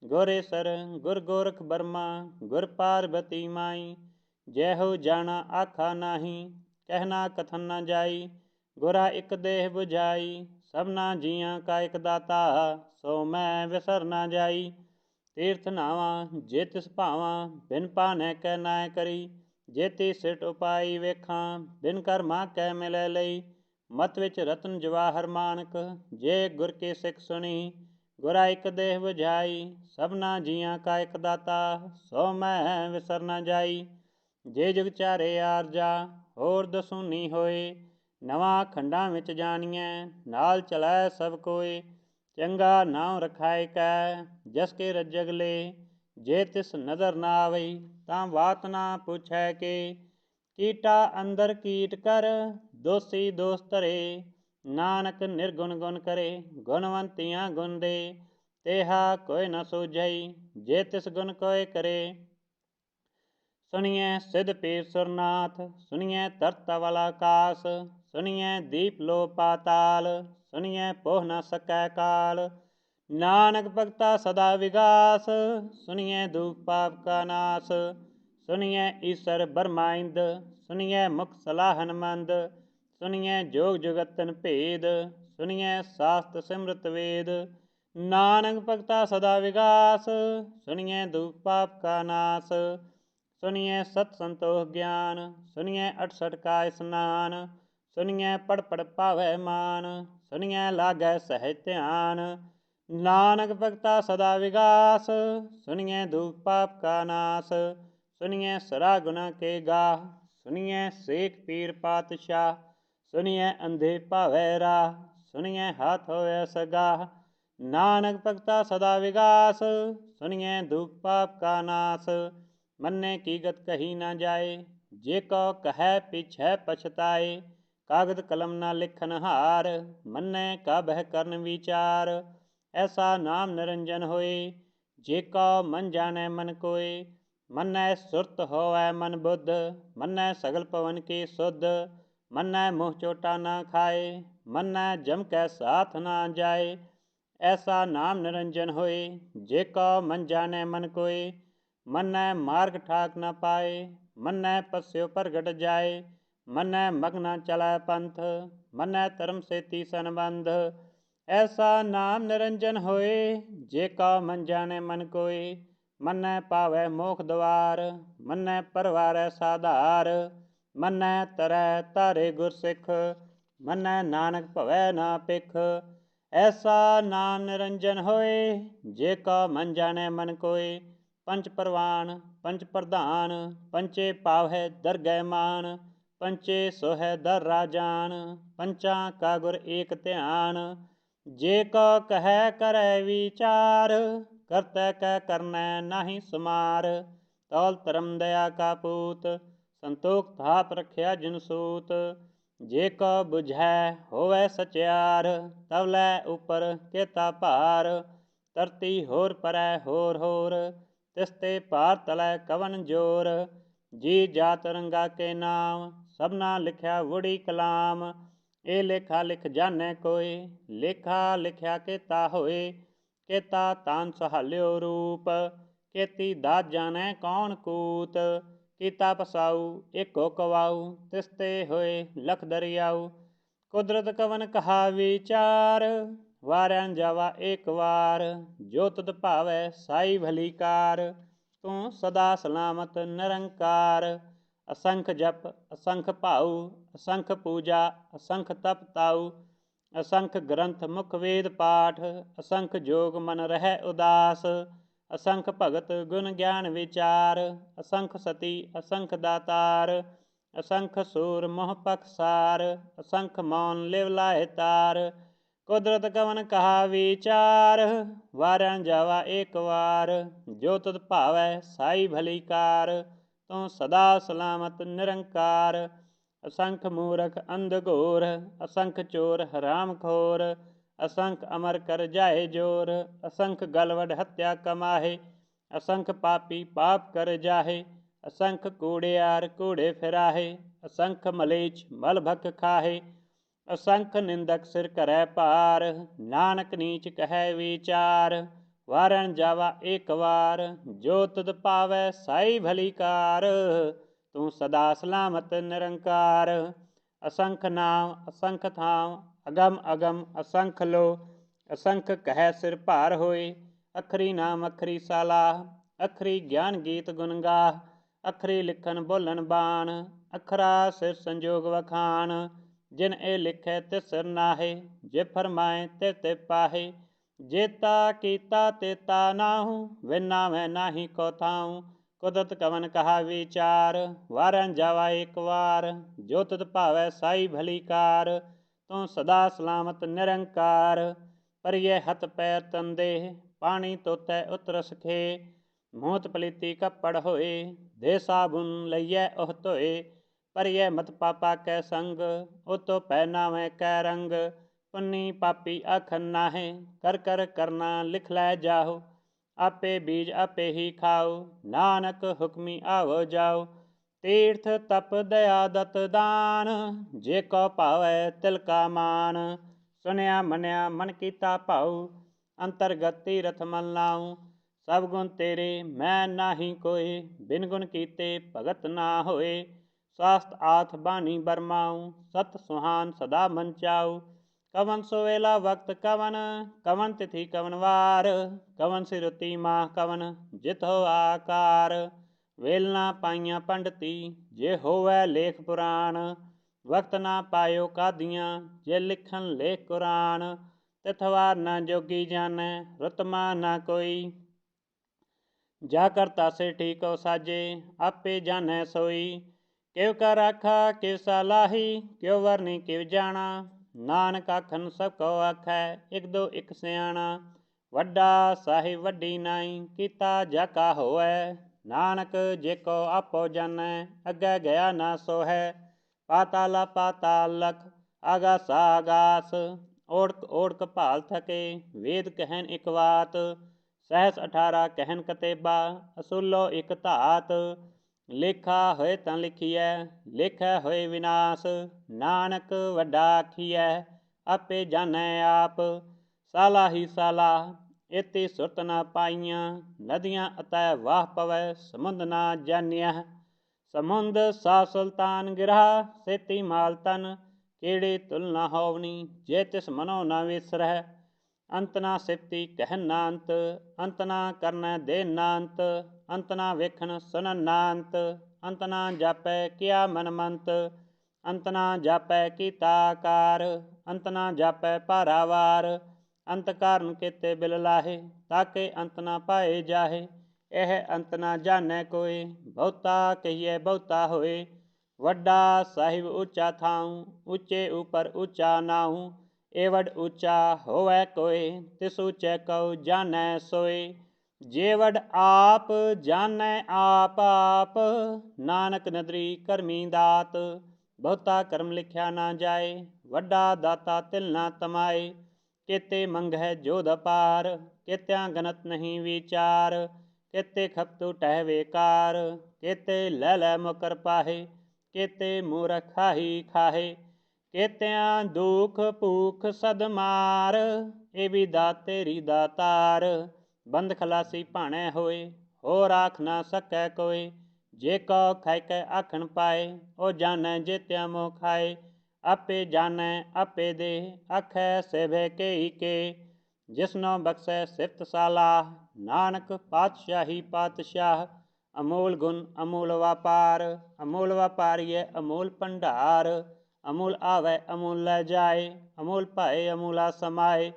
ਗੁਰੇਸਰ ਗੁਰ ਗੋਰਖ ਬਰਮਾ, ਗੁਰ ਪਾਰਬਤੀ ਮਾਈ। ਜੈਹੋ ਜਾਣਾ ਆਖਾ ਨਾਹੀ, ਕਹਿਣਾ ਕਥਨ ਨਾ ਜਾਈ। ਗੁਰਾ ਇਕ ਦੇਹ 부ਝਾਈ, ਸਭਨਾ ਜੀਆਂ ਕਾ ਇਕ ਦਾਤਾ। ਸੋ ਮੈਂ ਵਿਸਰ ਨਾ ਜਾਈ। ਤੀਰਥ ਨਾਵਾਂ ਜੇ ਤਿਸ ਭਾਵਾਂ, ਬਿਨ ਭਾਣੈ ਕੈ ਨਾਇ ਕਰੀ। ਜੇਤੀ ਸਿਟ ਉਪਾਈ ਵੇਖਾਂ, ਬਿਨ ਕਰਮਾ ਕੈ ਮਿਲੈ ਲਈ। ਮਤ ਵਿੱਚ ਰਤਨ ਜਵਾਹਰ ਮਾਨਕ, ਜੇ ਗੁਰ ਕੀ ਸਿੱਖ ਸੁਣੀ। ਗੁਰਾ ਇਕ ਦੇਹ 부ਝਾਈ, ਸਭਨਾ ਜੀਆਂ ਕਾ ਇਕ ਦਾਤਾ। ਸੋ ਮੈਂ ਵਿਸਰ ਨਾ ਜਾਈ। ਜੇ ਜੁਗ ਚਾਰੇ ਆਰਜਾ, ਹੋਰ ਦਸੂਨੀ ਹੋਏ। ਨਵਾਂ ਖੰਡਾਂ ਵਿੱਚ ਜਾਣੀਐ, ਨਾਲ ਚਲੈ ਸਭ ਕੋਇ। ਚੰਗਾ ਨਾਉ ਰਖਾਇ ਕੈ, ਜਸ ਕੇ ਰੱਜਗ ਲੇ। ਜੇ ਤਿਸ ਨਦਰ ਨਾ ਆਵਈ, ਤਾਂ ਬਾਤ ਨਾ ਪੁੱਛੈ ਕੇ। ਕੀਟਾ ਅੰਦਰ ਕੀਟ ਕਰ, ਦੋਸੀ ਦੋਸ ਧਰੇ। ਨਾਨਕ ਨਿਰਗੁਣ ਗੁਣ ਕਰੇ, ਗੁਣਵੰਤੀਆਂ ਗੁਣ ਦੇ। ਤੇਹਾ ਕੋਈ ਨ ਸੂਝਈ, ਜੇ ਤਿਸ ਗੁਣ ਕੋਇ ਕਰੇ। ਸੁਣੀਐ ਸਿਧ ਪੀਰ ਸੁਰਨਾਥ, ਸੁਣੀਐ ਧਰਤ ਤਵਲ ਆਕਾਸ। ਸੁਣੀਐ ਦੀਪ ਲੋ ਪਾਤਾਲ, ਸੁਣੀਐ ਪੋਹ ਨ ਸਕੈ ਕਾਲ। ਨਾਨਕ ਭਗਤਾ ਸਦਾ ਵਿਗਾਸ, ਸੁਣੀਐ ਦੂਖ ਪਾਪ ਕਾ ਨਾਸ। ਸੁਣੀਐ ਈਸਰ ਬਰਮਾ ਇੰਦ, ਸੁਣੀਐ ਮੁਖ ਸਲਾਹਨ ਮੰਦ। ਸੁਣੀਐ ਜੋਗ ਜੁਗਤਨ ਭੇਦ, ਸੁਣੀਐ ਸਾਸਤ ਸਿਮਰਤ ਵੇਦ। ਨਾਨਕ ਭਗਤਾ ਸਦਾ ਵਿਗਾਸ, ਸੁਣੀਐ ਦੂਖ ਪਾਪ ਕਾ ਨਾਸ। ਸੁਣੀਐ ਸਤ ਸੰਤੋਖ ਗਿਆਨ, ਸੁਣੀਐ 68 ਕਾ ਇਸਨਾਨ। ਸੁਣੀਐ ਪੜ ਪੜ ਪਾਵੈ ਮਾਨ, ਸੁਣੀਐ ਲਾਗੈ ਸਹਿਜ ਧਿਆਨ। ਨਾਨਕ ਭਗਤਾ ਸਦਾ ਵਿਗਾਸ, ਸੁਣੀਐ ਦੂਖ ਪਾਪ ਕਾ ਨਾਸ। सुनिए सरा गुना के गाह। सुनिए शेख पीर पातशाह, सुनिए अंधे भावै राह। सुनिए हाथ होया सगाह, नानक भगता सदा विगास। सुनिए दुख पाप का नाश, मन्ने की गत कही ना जाए। जे को कहे पीछे पछताए, कागद कलम ना लिखन हार। मन्ने का बह करन विचार, ऐसा नाम निरंजन होए। जे को मन जाने मन कोय, मन्नै सुरत होवै मन बुद्ध। मन्नै सगल पवन की सुध, मन्नै मुँह चोटा ना खाए। मन्नै जम कै साथ ना जाए, ऐसा नाम निरंजन होए। जे को मन जाने मन कोय, मन्नै मार्ग ठाक न पाए। मन्नै पस्यो प्रगट जाए, मन्नै मग्न चलै पंथ। मन्नै धर्म से तीसन बंध, ऐसा नाम निरंजन होए। जे का मन जाने मन कोय, मन्नै पावै मोख द्वार। मन्नै परवारै साधार, मन्नै तरै तारे गुरसिख। मन्नै नानक भवै ना पिख, ऐसा नाम निरंजन होए। जे का मन जाने मन कोय, पंच परवान पंच प्रधान। पंचे पावै दरगह मान, पंचे सोहै दर राजान। पंचा का गुर एक ध्यान, जे को कहे करै विचार। करतै कह करनै नाहि सुमार, तौल धर्म दया का पूत। संतोख थाप रखिया जिन सूत, जे को बुझै होवै सचियार। तवलै उपर केता भार, धरती होर परै होर होर। तिसते भार तलै कवन जोर, जी जात रंगा के नाम। सबना लिखिया वुड़ी कलाम, ए लेखा लिख जाने कोय। लेखा लिखिया केता होए, केता तान सहाल्यो रूप। केती दात जाने कौन कूत, कीता पसाऊ एको कवाऊ। तिसते होए लख दरियाऊ, कुदरत कवन कहा विचार। वारन जावा एक वार, जो तुद भावै साई भली कार। तू सदा सलामत निरंकार, असंख जप असंख भाऊ। असंख पूजा असंख तप ताऊ, असंख ग्रंथ मुख वेद पाठ। असंख जोग मन रहै उदास, असंख भगत गुण ज्ञान विचार। असंख सती असंख दातार, असंख सूर मोह पखसार। असंख मौन लिव लाए तार, कुदरत कवन कहा विचार। वारन जावा एक वार, जो तुद भावै साई भली कार। तू सदा सलामत निरंकार, असंख मूरख अंध घोर। असंख चोर हराम खोर, असंख अमर कर जाए जोर। असंख गलवड हत्या कमाहे, असंख पापी पाप कर जाहे। असंख कूड़ियार कूड़े फिराहे, असंख मलेच मल भक खाहे। असंख निंदक सिर करै भार, नानक नीच कहे विचार। वारन जावा एक वार, जो तुद पावै साई भली कार। तू सदा सलामत निरंकार, असंख नाम असंख थाम। अगम अगम असंख लो, असंख कहे सिर भार होए। अखरी नाम अखरी सालाह, अखरी ज्ञान गीत गुण गाह। अखरी लिखन बोलन बाण, अखरा सिर संजोग वखान। जिन ए लिखै तिस सिर नाहे, जे फरमाए ते ते पाहे। जेता कीता तेता नाहू, विना मैं नाही को थाऊँ। कुदरत कवन कहा विचार, वारन जावा एक वार। जो तुद भावै साई भली कार, तू सदा सलामत निरंकार। परिये हथ पैर तन देह, पानी तोतै उतर सखे। मूत पलीती कपड़ होए, दे साबुन लइयै ओह धोए। परिये मत पापा कै संग, उतो पहनावै कै रंग। पुन्नी पापी आखन नाहे, कर कर करना लिख लै जाओ। आपे बीज आपे ही खाओ, नानक हुक्मी आवो जाओ। तीर्थ तप दया दत दान, जे को भावै तिल का मान। सुनिया मनिया मन कीता भाऊ, अंतरगत तीरथ मन लाऊं। सब गुण तेरे मैं नाही कोय, बिन गुण कीते भगत ना होए। स्वास्थ आथ बानी बरमाऊं, सत सुहान सदा मन चाऊ। कवन सोवेला वक्त कवन, कवन तिथि कवन वार। कवन सिरुति माह कवन, जित हो आकार। वेलना पाइया पंडती, जे होवै लेख पुराण। वक्त ना पायो कादियाँ, जे लिखन लेख कुरान। तिथवार न जोगी जानै, रुतमा न कोई। जा करता से ठीक हो साजे, आपे जाने सोई। ਕਿਵ ਕਾ ਰਾਖਾ ਕਿਵ ਸਲਾਹੀ, ਕਿਉ ਵਰਨੀ ਕਿਵ ਜਾਣਾ। ਨਾਨਕ ਆਖਨ ਸਭ ਕੋ ਆਖੈ, ਇਕ ਦੋ ਇਕ ਸਿਆਣਾ। ਵੱਡਾ ਸਾਹਿਬ ਵੱਡੀ ਨਾਈ, ਕੀਤਾ ਜਾ ਕਾ ਹੋਐ। ਨਾਨਕ ਜੇ ਕੋ ਆਪੋ ਜਾਣੈ, ਅੱਗੇ ਗਿਆ ਨਾ ਸੋਹੈ। ਪਾਤਾਲਾ ਪਾਤਾਲ ਲਖ, ਆਗਾਸਾ ਆਗਾਸ। ਓੜਕ ਓੜਕ ਭਾਲ ਥਕੇ, ਵੇਦ ਕਹਿਨ ਇਕ ਵਾਤ। ਸਹਿਸ 18 ਕਹਿਨ ਕਤੇਬਾ, ਅਸੂਲੋ ਇਕ ਧਾਤ। ਲੇਖਾ ਹੋਏ ਤਾਂ ਲਿਖੀਐ, ਲੇਖੈ ਹੋਏ ਵਿਨਾਸ਼। ਨਾਨਕ ਵੱਡਾ ਆਖੀਐ, ਆਪੇ ਜਾਣੈ ਆਪ। ਸਾਲਾ ਹੀ ਸਾਲਾ, ਇਤੀ ਸੁਰਤ ਨਾ ਪਾਈਆਂ। ਨਦੀਆਂ ਅਤੈ ਵਾਹ ਪਵੈ, ਸਮੁੰਦ ਨਾ ਜਾਣਿਆ। ਸਮੁੰਦ ਸਾ ਸੁਲਤਾਨ ਗਿਰਹਾ, ਸੇਤੀ ਮਾਲ ਤਨ। ਕਿਹੜੀ ਤੁਲ ਨਾ ਹੋਵਨੀ, ਜੇ ਤਿਸ ਮਨੋ ਨਾ ਵਿਸਰਹਿ। ਅੰਤ ਨਾ ਸਿਫਤੀ ਕਹਿਨ ਨਾ ਅੰਤ, ਅੰਤ ਨਾ ਕਰਨੈ ਦੇ ਨਾ ਅੰਤ। ਅੰਤ ਨਾ ਵੇਖਣ ਸੁਣਨ ਨਾ ਅੰਤ, ਅੰਤ ਨਾ ਜਾਪੈ ਕਿਆ ਮਨ ਮੰਤ। ਅੰਤ ਨਾ ਜਾਪੈ ਕੀਤਾ ਆਕਾਰ, ਅੰਤ ਨਾ ਜਾਪੈ ਭਾਰਾਵਾਰ। ਅੰਤ ਕਾਰਨ ਕੀਤੇ ਬਿਲ ਲਾਹੇ, ਤਾਕੇ ਅੰਤ ਨਾ ਪਾਏ ਜਾਹੇ। ਇਹ ਅੰਤ ਨਾ ਜਾਣੈ ਕੋਇ, ਬਹੁਤਾ ਕਹੀਏ ਬਹੁਤਾ ਹੋਏ। ਵੱਡਾ ਸਾਹਿਬ ਉੱਚਾ ਥਾਉ, ਉੱਚੇ ਉਪਰ ਉੱਚਾ ਨਾਉ। ਏਵਡ ਉੱਚਾ ਹੋਵੈ ਕੋਇ, ਤਿਸ ਉੱਚੇ ਕਉ ਜਾਣੈ ਸੋਇ। ਜੇ ਵਡ ਆਪ ਜਾਣੈ ਆਪ ਆਪ, ਨਾਨਕ ਨਦਰੀ ਕਰਮੀ ਦਾਤ। ਬਹੁਤਾ ਕਰਮ ਲਿਖਿਆ ਨਾ ਜਾਏ, ਵੱਡਾ ਦਾਤਾ ਤਿਲ ਨਾ ਤਮਾਏ। ਕੇਤੇ ਮੰਗਹਿ ਜੋਧ ਅਪਾਰ, ਕੇਤਿਆਂ ਗਨਤ ਨਹੀਂ ਵਿਚਾਰ। ਕੇਤੇ ਖਪਤੂ ਟਹਿ ਵੇਕਾਰ, ਕੇਤੇ ਲੈ ਲੈ ਮੁਕਰ ਪਾਹੇ। ਕੇਤੇ ਮੂਰਖ ਖਾਹੀ ਖਾਹੇ, ਕੇਤਿਆਂ ਦੁਖ ਭੂਖ ਸਦ ਮਾਰ। ਇਹ ਵੀ ਦਾਤ ਤੇਰੀ ਦਾਤਾਰ, ਬੰਦ ਖਲਾਸੀ ਭਾਣੈ ਹੋਏ। ਹੋਰ ਆਖ ਨਾ ਸਕੈ ਕੋਇ, ਜੇ ਕਉ ਖਾਇ ਕੈ ਆਖਣ ਪਾਏ। ਉਹ ਜਾਣੈ ਜੇਤਿਆਂ ਮੋਹ ਖਾਏ, ਆਪੇ ਜਾਣੈ ਆਪੇ ਦੇ। ਆਖੈ ਸੇਭੇ ਕੇਈ ਕੇ, ਜਿਸਨੋ ਬਖਸ਼ੈ ਸਿਫਤ ਸਾਲਾਹ। ਨਾਨਕ ਪਾਤਸ਼ਾਹੀ ਪਾਤਸ਼ਾਹ, ਅਮੋਲ ਗੁਣ ਅਮੋਲ ਵਾਪਾਰ। ਅਮੋਲ ਵਾਪਾਰੀਐ ਅਮੋਲ ਭੰਡਾਰ, ਅਮੋਲ ਆਵੈ ਅਮੋਲ ਲੈ ਜਾਏ। ਅਮੋਲ ਭਾਏ ਅਮੋਲਾ ਸਮਾਏ,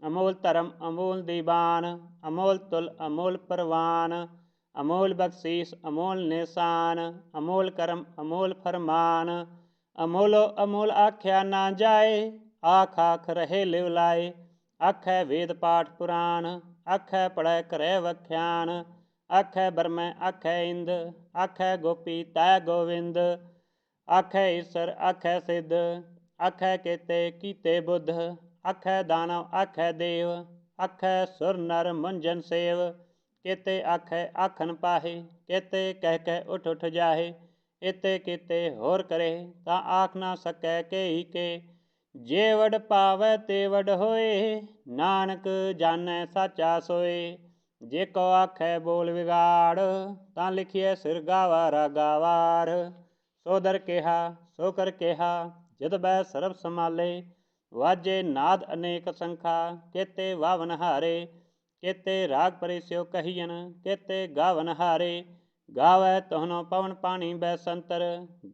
ਅਮੋਲ ਧਰਮ ਅਮੋਲ ਦੀਵਾਨ। ਅਮੋਲ ਤੁਲ ਅਮੋਲ ਪ੍ਰਵਾਨ, ਅਮੋਲ ਬਖਸ਼ੀਸ ਅਮੋਲ ਨਿਸ਼ਾਨ। ਅਮੋਲ ਕਰਮ ਅਮੋਲ ਫਰਮਾਨ, ਅਮੋਲੋ ਅਮੋਲ ਆਖਿਆ ਨਾ ਜਾਏ। ਆਖ ਆਖ ਰਹੇ ਲਿਵ ਲਾਏ, ਆਖੈ ਵੇਦ ਪਾਠ ਪੁਰਾਣ। ਆਖੈ ਪੜ੍ਹੈ ਕਰੈ ਵਖਿਆਨ, ਆਖੈ ਬਰਮੈ ਆਖੈ ਇੰਦ। ਆਖੈ ਗੋਪੀ ਤੈ ਗੋਵਿੰਦ, ਆਖੈ ਈਸਰ ਆਖੈ ਸਿੱਧ। ਆਖੈ ਕੇਤੇ ਕੀਤੇ ਬੁੱਧ, ਆਖੈ ਦਾਨਵ ਆਖੈ ਦੇਵ। ਆਖੈ ਸੁਰ ਨਰ ਮੁੰਜਨ ਸੇਵ, ਕੇਤੇ ਆਖੈ ਆਖਣ ਪਾਹੇ। ਕੇਤੇ ਕਹਿ ਕਹਿ ਉਠ ਉਠ ਜਾਹੇ, ਇਤੇ ਕੀਤੇ ਹੋਰ ਕਰੇ। ਤਾਂ ਆਖ ਨਾ ਸਕੈ ਕੇਈ ਕੇ, ਜੇ ਵਡ ਪਾਵੈ ਤੇ ਵਡ ਹੋਏ। ਨਾਨਕ ਜਾਣੈ ਸਾਚਾ ਸੋਏ, ਜੇ ਕੋ ਆਖੈ ਬੋਲ ਵਿਗਾੜ। ਤਾਂ ਲਿਖੀਐ ਸਿਰ ਗਾਵਾ ਰਾਗਾ ਵਾਰ। ਸੋ ਦਰ ਕਿਹਾ ਸੋ ਕਰ ਕਿਹਾ, ਜਦ ਬੈ ਸਰਬ ਸੰਭਾਲੇ। ਵਾਜੇ ਨਾਦ ਅਨੇਕ ਸੰਖਾ, ਕੇਤੇ ਵਾਵਨ ਹਾਰੇ। ਕੇਤੇ ਰਾਗ ਪਰੇ ਸਿਓ ਕਹੀਐਨ, ਕੇਤੇ ਗਾਵਨ ਹਾਰੇ। ਗਾਵੈ ਤੋਹਨੋ ਪਵਨ ਪਾਣੀ ਬੈ ਸੰਤਰ,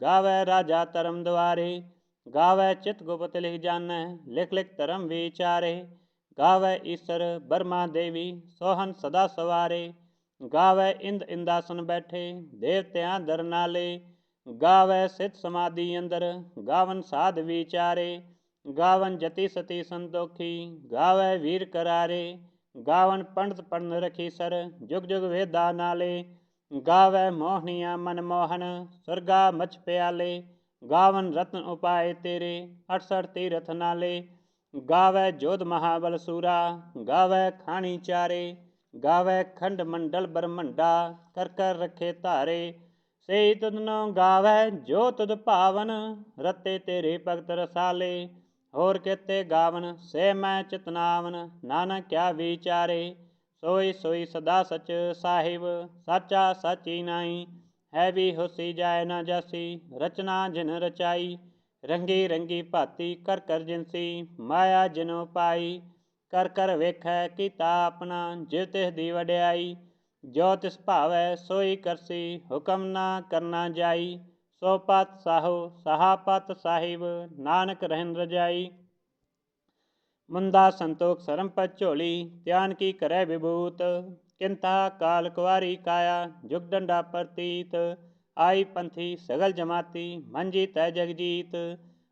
ਗਾਵੈ ਰਾਜਾ ਧਰਮ ਦੁਆਰੇ। ਗਾਵੈ ਚਿਤ ਗੁਪਤ ਲਿਖ ਜਾਣੈ, ਲਿਖ ਲਿਖ ਧਰਮ ਵਿਚਾਰੇ। ਗਾਵੈ ਈਸਰ ਬਰਮਾ ਦੇਵੀ, ਸੋਹਨ ਸਦਾ ਸਵਾਰੇ। ਗਾਵੈ ਇੰਦ ਇੰਦਾਸਨ ਬੈਠੇ, ਦੇਵਤਿਆਂ ਦਰ ਨਾਲੇ। ਗਾਵੈ ਸਿਧ ਸਮਾਧੀ ਅੰਦਰ, ਗਾਵਨ ਸਾਧ ਵਿਚਾਰੇ। ਗਾਵਨ ਜਤੀ ਸਤੀ ਸੰਤੋਖੀ, ਗਾਵੈ ਵੀਰ ਕਰਾਰੇ। ਗਾਵਨ ਪੰਡਤ ਪੜਨ ਰਖੀ ਸਰ, ਜੁਗ ਜੁਗ ਵੇਦਾ ਨਾਲੇ। ਗਾਵੈ ਮੋਹਨੀਆ ਮਨ ਮੋਹਨ, ਸੁਰਗਾ ਮਛ ਪਿਆਲੇ। ਗਾਵਨ ਰਤਨ ਉਪਾਏ ਤੇਰੇ, 68 ਤੀਰਥ ਨਾਲੇ। ਗਾਵੈ ਜੋਧ ਮਹਾਬਲ ਸੂਰਾ, ਗਾਵੈ ਖਾਣੀ ਚਾਰੇ। ਗਾਵੈ ਖੰਡ ਮੰਡਲ ਬ੍ਰਹਮੰਡਾ, ਕਰ ਕਰ ਰੱਖੇ ਧਾਰੇ। ਸਈ ਤੁਧਨੋ ਗਾਵੈ ਜੋ ਤੁਧ ਭਾਵਨ, ਰਤੇ ਤੇਰੇ ਭਗਤ ਰਸਾਲੇ। ਹੋਰ ਕੇਤੇ ਗਾਵਨ ਸੇ ਮੈਂ ਚਿਤਨਾਵਨ, ਨਾਨਕ ਕਿਆ ਵਿਚਾਰੇ। ਸੋਈ ਸੋਈ ਸਦਾ ਸਚ ਸਾਹਿਬ, ਸਾਚਾ ਸਾਚੀ ਨਾਈ। ਹੈ ਵੀ ਹੋਸੀ ਜਾਏ ਨਾ ਜਾਸੀ, ਰਚਨਾ ਜਿਨ ਰਚਾਈ। ਰੰਗੀ ਰੰਗੀ ਭਾਤੀ ਕਰ ਕਰ ਜਿਨਸੀ, ਮਾਇਆ ਜਿਨੋ ਪਾਈ। ਕਰ ਕਰ ਵੇਖੈ ਕੀਤਾ ਆਪਣਾ, ਜਿਵ ਤਿਸ ਦੀ ਵਡਿਆਈ। ਜੋ ਤਿਸ ਭਾਵੈ ਸੋਈ ਕਰਸੀ, ਹੁਕਮ ਨਾ ਕਰਨਾ ਜਾਈ। ਸੋ ਪਤ ਸਾਹੋ ਸਹਾ ਪਤ ਸਾਹਿਬ, ਨਾਨਕ ਰਹਿਨ ਰਜਾਈ। ਮੁੰਦਾ ਸੰਤੋਖ ਸਰਮ ਪਤ ਝੋਲੀ, ਧਿਆਨ ਕੀ ਕਰੈ ਵਿਭੂਤ। चिंता काल कुवारी काया जुग डंडा प्रतीत आई पंथी सगल जमाती मंजी तय जगजीत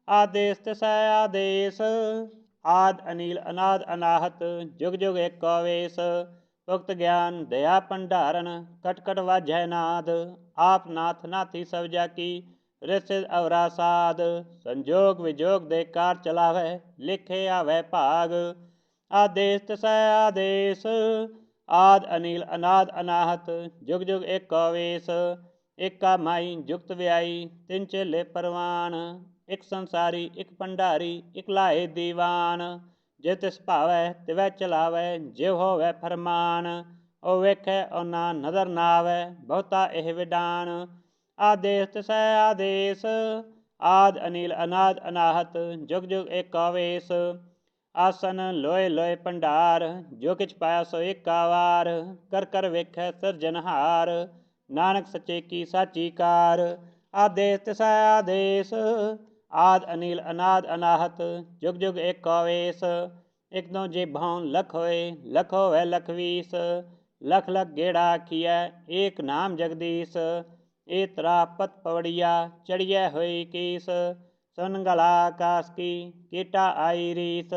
आदेश तसै आदेश आद अनिल अनाद अनाहत जुग जुग एक आवेश उक्त ज्ञान दया भंडारण कट कट वाजै नाद आप नाथ नाथी सब जाकी रिसिद अवरा साध संजोग विजोग दे कार चलावै लिखे आवै भाग आदेश तसै आदेश आद अनिल अनाद अनाहत जुग जुग एक आवेश एका माई जुगत व्याई तिन चेले परवान एक संसारी एक भंडारी एक लाए दीवान जे तिस भावै तिवै चलावै जिव होवै फरमान ओ वेखै ओना नदर ना आवै बहुता एह विडान आदेश तसै आदेश आद अनिल अनाद अनाहत जुग जुग एक आवेश आसन लोए लोए भंडार जो किछ पाया सो एका वार कर कर वेखै सिरजनहार नानक सच्चे की साची कार आदेश तसै आदेश आद अनिल अनाद अनाहत जुग जुग एक आवेश एक दो जेभां लख होए लख होवे लख वीस लख लख गेड़ा आखिया एक नाम जगदीश ए तरा पत पवड़िया चढ़िया होई कीस सुन गला आकाश की कीटा आई रीस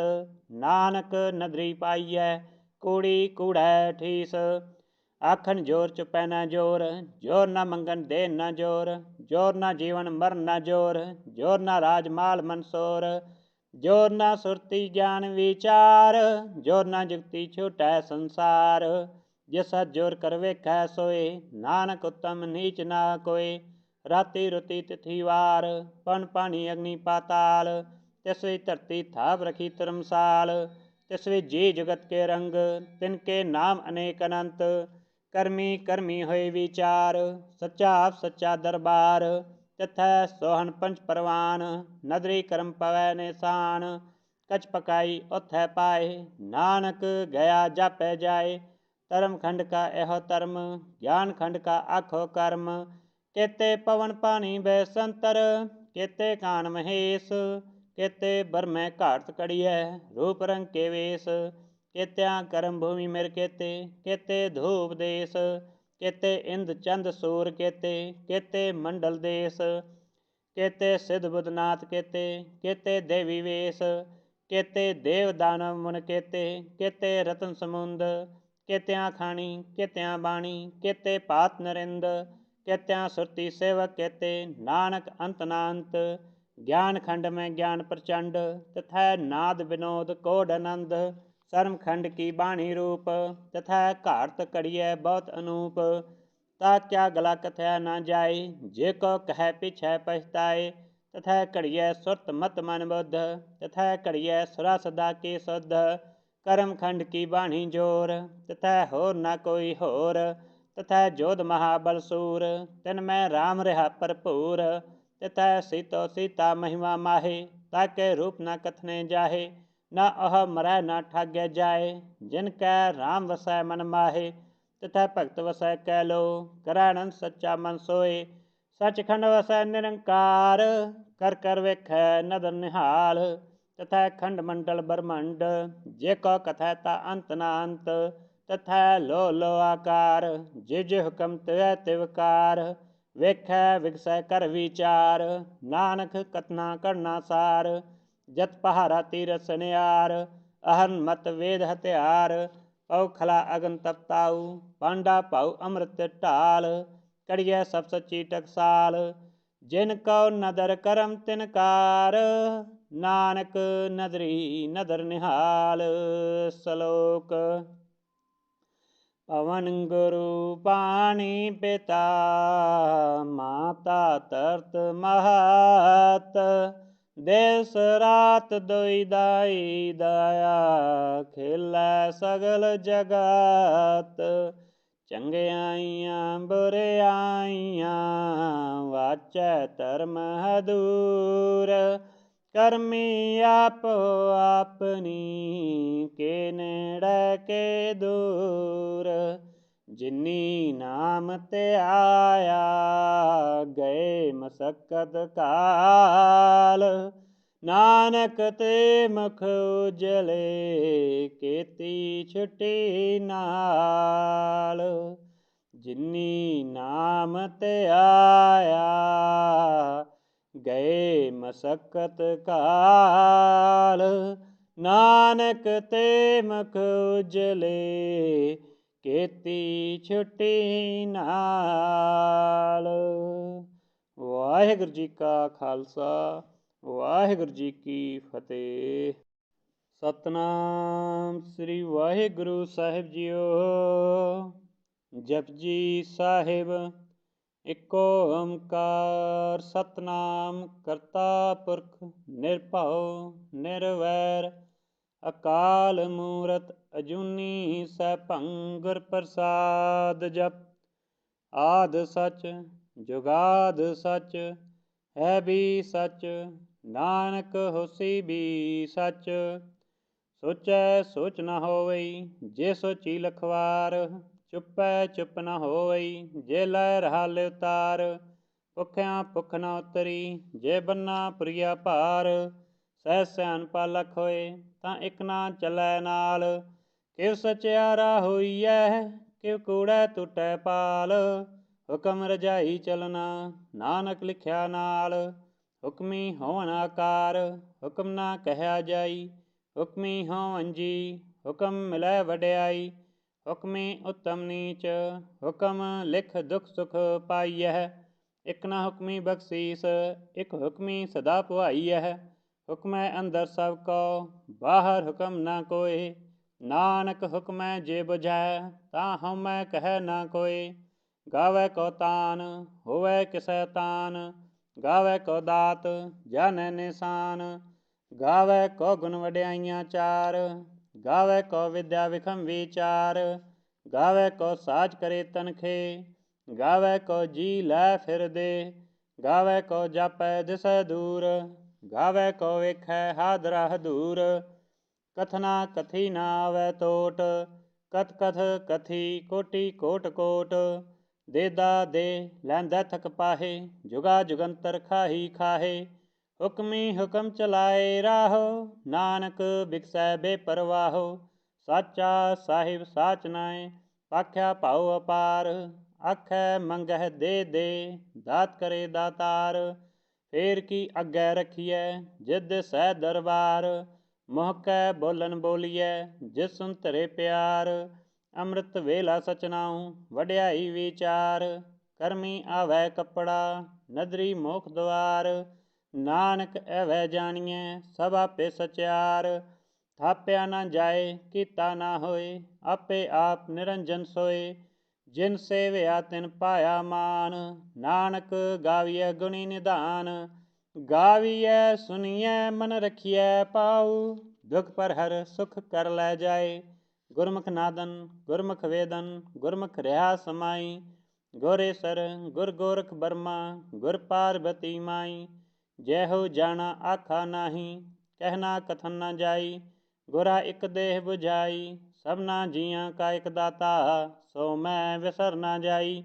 नानक नदरी पाइयै कूड़ी कूड़ै ठीस आखन जोर चुपै न जोर जोर न मंगन दे न जोर जोर न जीवन मरण न जोर जोर न राज माल मनसोर जोर न सुरती ज्ञान विचार जोर न जुगती छूटै संसार जिस जोर कर वेखै सोए नानक उत्तम नीच ना कोय राति रुति तिथि वार पन पानी अग्नि पाताल तिसवी धरती थाप रखी धर्मसाल तिसवी जी जुगत के रंग तिनके नाम अनेक अनंत करमी करमी होए विचार सच्चा आप सच्चा दरबार तथै सोहन पंच परवान नदरी करम पवै निशान कच पकाई उथै पाए नानक गया जापै जाए धर्म खंड का एहो धर्म ज्ञान खंड का आखो कर्म केते पवन पानी बैसंतर केते कान महेश केते बरमै घाट कड़ियै रूप रंग के वेश केत्या करम भूमि मेर केते केते धूप देश केते इंद चंद सूर केते केते मंडल देश केते सिद्ध बुधनाथ केते केते देवी वेश केते देव दानव मुन केते केते रतन समुंद केत्या खानी केत्या बाणी केते पात नरिंद केत्या सुरती सेवक केते नानक अंत नांत ज्ञान खंड में ज्ञान प्रचंड तथा नाद विनोद कोड आनंद सर्म खंड की बाणी रूप तथा घाट कड़ियै बहुत अनूप ता क्या गला कथया न जाए जे को कह पिछै पछताए तथा कड़ियै सुरत मत मन बुद्ध तथा कड़ियै सुरा सदा के शुद्ध कर्म खंड की बाणी जोर तथा होर न कोई होर तथा जोध महाबल सूर तिन में राम रहा भरपूर तथा सीतो सीता महिमा माहे ताके रूप न कथने जाहे न अह मरै न ठाग्य जाए जिनकै राम वसै मन माहे तथा भगत वसै कै लो करानंद सच्चा मन सोए सचखंड वसै निरंकार कर कर वेखै नदर निहाल तथा खंड मंडल ब्रह्मंड जे को कथै ता अंत न अंत तथा लो आकार जे जे हुकम तिवै तिवकार वेखै विगसै कर विचार नानक कतना करना सार जत पहारा तीरथ सनियार अहन मत वेद हथियार पौ खला अगन तपताऊ पांडा पाऊ अमृत ढाल कड़ियै सब सच्ची टकसाल जिन कौ नदर करम तिनकार नानक नदरी नदर निहाल सलोक पवन गुरु पानी पिता माता तरत महत देस रात दोई दाई दया खिलै सगल जगत चंगियाइयां बुरियाइयां वाचै धर्म हदूर करमी आपो अपनी के नेड़े के दूर जिनी नाम ते आया गए मसक्कत काल ਨਾਨਕ ਤੇ ਮੁਖ ਉਜਲੇ ਕੀਤੀ ਛੁਟੀ ਨਾਲ। ਜਿਨੀ ਨਾਮ ਤੇ ਆਇਆ ਗਏ ਮਸਕਤ ਕਾਲ। ਨਾਨਕ ਤੇ ਮੁਖ ਉਜਲੇ ਕੀਤੀ ਛੁਟੀ ਨਾਲ। ਵਾਹਿਗੁਰੂ ਜੀ ਕਾ ਖਾਲਸਾ, ਵਾਹਿਗੁਰੂ ਜੀ ਕੀ ਫਤਿਹ। ਸਤਨਾਮ ਸ੍ਰੀ ਵਾਹਿਗੁਰੂ ਸਾਹਿਬ ਜੀਓ। ਜਪਜੀ ਸਾਹਿਬ। ਇਕ ਓੰਕਾਰ ਸਤਨਾਮ ਕਰਤਾ ਪੁਰਖ ਨਿਰਭਉ ਨਿਰਵੈਰ ਅਕਾਲ ਮੂਰਤ ਅਜੂਨੀ ਸੈਭੰ ਗੁਰ ਪ੍ਰਸਾਦ। ਜਪ ਆਦਿ ਸਚ ਜੁਗਾਦ ਸਚ ਹੈ ਵੀ ਸਚ ਨਾਨਕ ਹੋਸੀ ਵੀ ਸਚ। ਸੋਚੈ ਸੋਚ ਨ ਹੋਵਈ ਜੇ ਸੋਚੀ ਲਖਵਾਰ। ਚੁੱਪੈ ਚੁੱਪ ਨ ਹੋਵਈ ਜੇ ਲੈ ਰਹਾ ਲਿਵਤਾਰ। ਭੁੱਖਿਆਂ ਭੁੱਖ ਨ ਉਤਰੀ ਜੇ ਬੰਨਾ ਪੁਰੀਆ ਭਾਰ। ਸਹਿ ਸਿਆਣਪਾ ਲਖ ਹੋਏ ਤਾਂ ਇਕ ਨਾ ਚੱਲੈ ਨਾਲ। ਕਿਵ ਸਚਿਆਰਾ ਹੋਈਐ ਕਿਵ ਕੂੜੈ ਟੁੱਟੈ ਪਾਲ। ਹੁਕਮ ਰਜਾਈ ਚਲਣਾ ਨਾਨਕ ਲਿਖਿਆ ਨਾਲ। ਹੁਕਮੀ ਹੋਵਨ ਆਕਾਰ ਹੁਕਮ ਨਾ ਕਹਿਆ ਜਾਈ। ਹੁਕਮੀ ਹੋਵਨ ਜੀ ਹੁਕਮ ਮਿਲੈ ਵਡਿਆਈ। ਹੁਕਮੀ ਉਤਮ ਨੀਚ ਹੁਕਮ ਲਿਖ ਦੁਖ ਸੁਖ ਪਾਈਐ। ਇਕ ਨਾ ਹੁਕਮੀ ਬਖਸ਼ੀਸ ਇਕ ਹੁਕਮੀ ਸਦਾ ਭਵਾਈਐ। ਹੁਕਮੈ ਅੰਦਰ ਸਭ ਕੋ ਬਾਹਰ ਹੁਕਮ ਨਾ ਕੋਇ। ਨਾਨਕ ਹੁਕਮੈ ਜੇ ਬੁਝੈ ਤਾਂ ਹਉਮੈ ਕਹਿ ਨਾ ਕੋਇ। ਗਾਵੈ ਕੋ ਤਾਨ ਹੋਵੈ ਕਿਸੈ ਤਾਨ। ਗਾਵੈ ਕੋ ਦਾਤ ਜਾਣੈ ਨਿਸ਼ਾਨ। ਗਾਵੈ ਕੋ ਗੁਣ ਵਡਿਆਈਆਂ ਚਾਰ। ਗਾਵੈ ਕੋ ਵਿਦਿਆ ਵਿਖਮ ਵਿਚਾਰ। ਗਾਵੈ ਕੋ ਸਾਜ ਕਰੇ ਤਨਖੇ। ਗਾਵੈ ਕੋ ਜੀ ਲੈ ਫਿਰਦੇ। ਗਾਵੈ ਕੋ ਜਾਪੈ ਦਿਸੈ ਦੂਰ। ਗਾਵੈ ਕੋ ਵੇਖੈ ਹਾਦਰਾ ਹਦੂਰ। ਕਥਨਾ ਕਥੀ ਨਾ ਆਵੈ ਟੋਟ। ਕਥ ਕਥ ਕਥੀ ਕੋਟੀ ਕੋਟ ਕੋਟ। ਦੇਦਾ ਦੇ ਲੈਂਦਾ ਥਕ ਪਾਹੇ ਜੁਗਾ ਜੁਗੰਤਰ ਖਾਹੀ ਖਾਹੇ। ਹੁਕਮੀ ਹੁਕਮ ਚਲਾਏ ਰਾਹੋ ਨਾਨਕ ਬਿਕਸੈ ਬੇਪਰਵਾਹੋ। ਸਾਚਾ ਸਾਹਿਬ ਸਾਚ ਨਾਇ ਆਖਿਆ ਭਾਉ ਅਪਾਰ। ਆਖੈ ਮੰਗਹਿ ਦੇ ਦੇ ਦਾਤ ਕਰੇ ਦਾਤਾਰ। ਫੇਰ ਕੀ ਅੱਗੇ ਰਖੀਐ ਜਿਦ ਸਹਿ ਦਰਬਾਰ। ਮੁਹ ਕੈ ਬੋਲਨ ਬੋਲੀਐ ਜਿਸ ਸੁਨ ਧਰੇ ਪਿਆਰ। ਅੰਮ੍ਰਿਤ ਵੇਲਾ ਸਚਨਾਉ ਵਡਿਆਈ ਵਿਚਾਰ। ਕਰਮੀ ਆਵੈ ਕੱਪੜਾ ਨਦਰੀ ਮੋਖ ਦੁਆਰ। ਨਾਨਕ ਐਵੈ ਜਾਣੀਐ ਸਭ ਆਪੇ ਸਚਿਆਰ। ਥਾਪਿਆ ਨਾ ਜਾਏ ਕੀਤਾ ਨਾ ਹੋਏ ਆਪੇ ਆਪ ਨਿਰੰਜਨ ਸੋਏ। ਜਿਨ ਸੇਵਿਆ ਤਿਨ ਪਾਇਆ ਮਾਨ। ਨਾਨਕ ਗਾਵੀਐ ਗੁਣੀ ਨਿਧਾਨ। ਗਾਵੀਐ ਸੁਣੀਐ ਮਨ ਰਖੀਐ ਪਾਉ। ਦੁਖ ਪਰ ਹਰ ਸੁਖ ਕਰ ਲੈ ਜਾਏ। ਗੁਰਮੁਖ ਨਾਦਨ ਗੁਰਮੁਖ ਵੇਦਨ ਗੁਰਮੁਖ ਰਿਹਾ ਸਮਾਈ। ਗੁਰੇਸਰ ਗੁਰ ਗੋਰਖ ਬਰਮਾ ਗੁਰ ਪਾਰਬਤੀ ਮਾਈ। ਜੈਹੋ ਜਾਣਾ ਆਖਾ ਨਾਹੀ ਕਹਿਣਾ ਕਥਨ ਨਾ ਜਾਈ। ਗੁਰਾ ਇਕ ਦੇਹ 부ਝਾਈ ਸਭਨਾ ਜੀਆਂ ਕਾ ਇਕ ਦਾਤਾ। ਸੋ ਮੈਂ ਵਿਸਰ ਨਾ ਜਾਈ।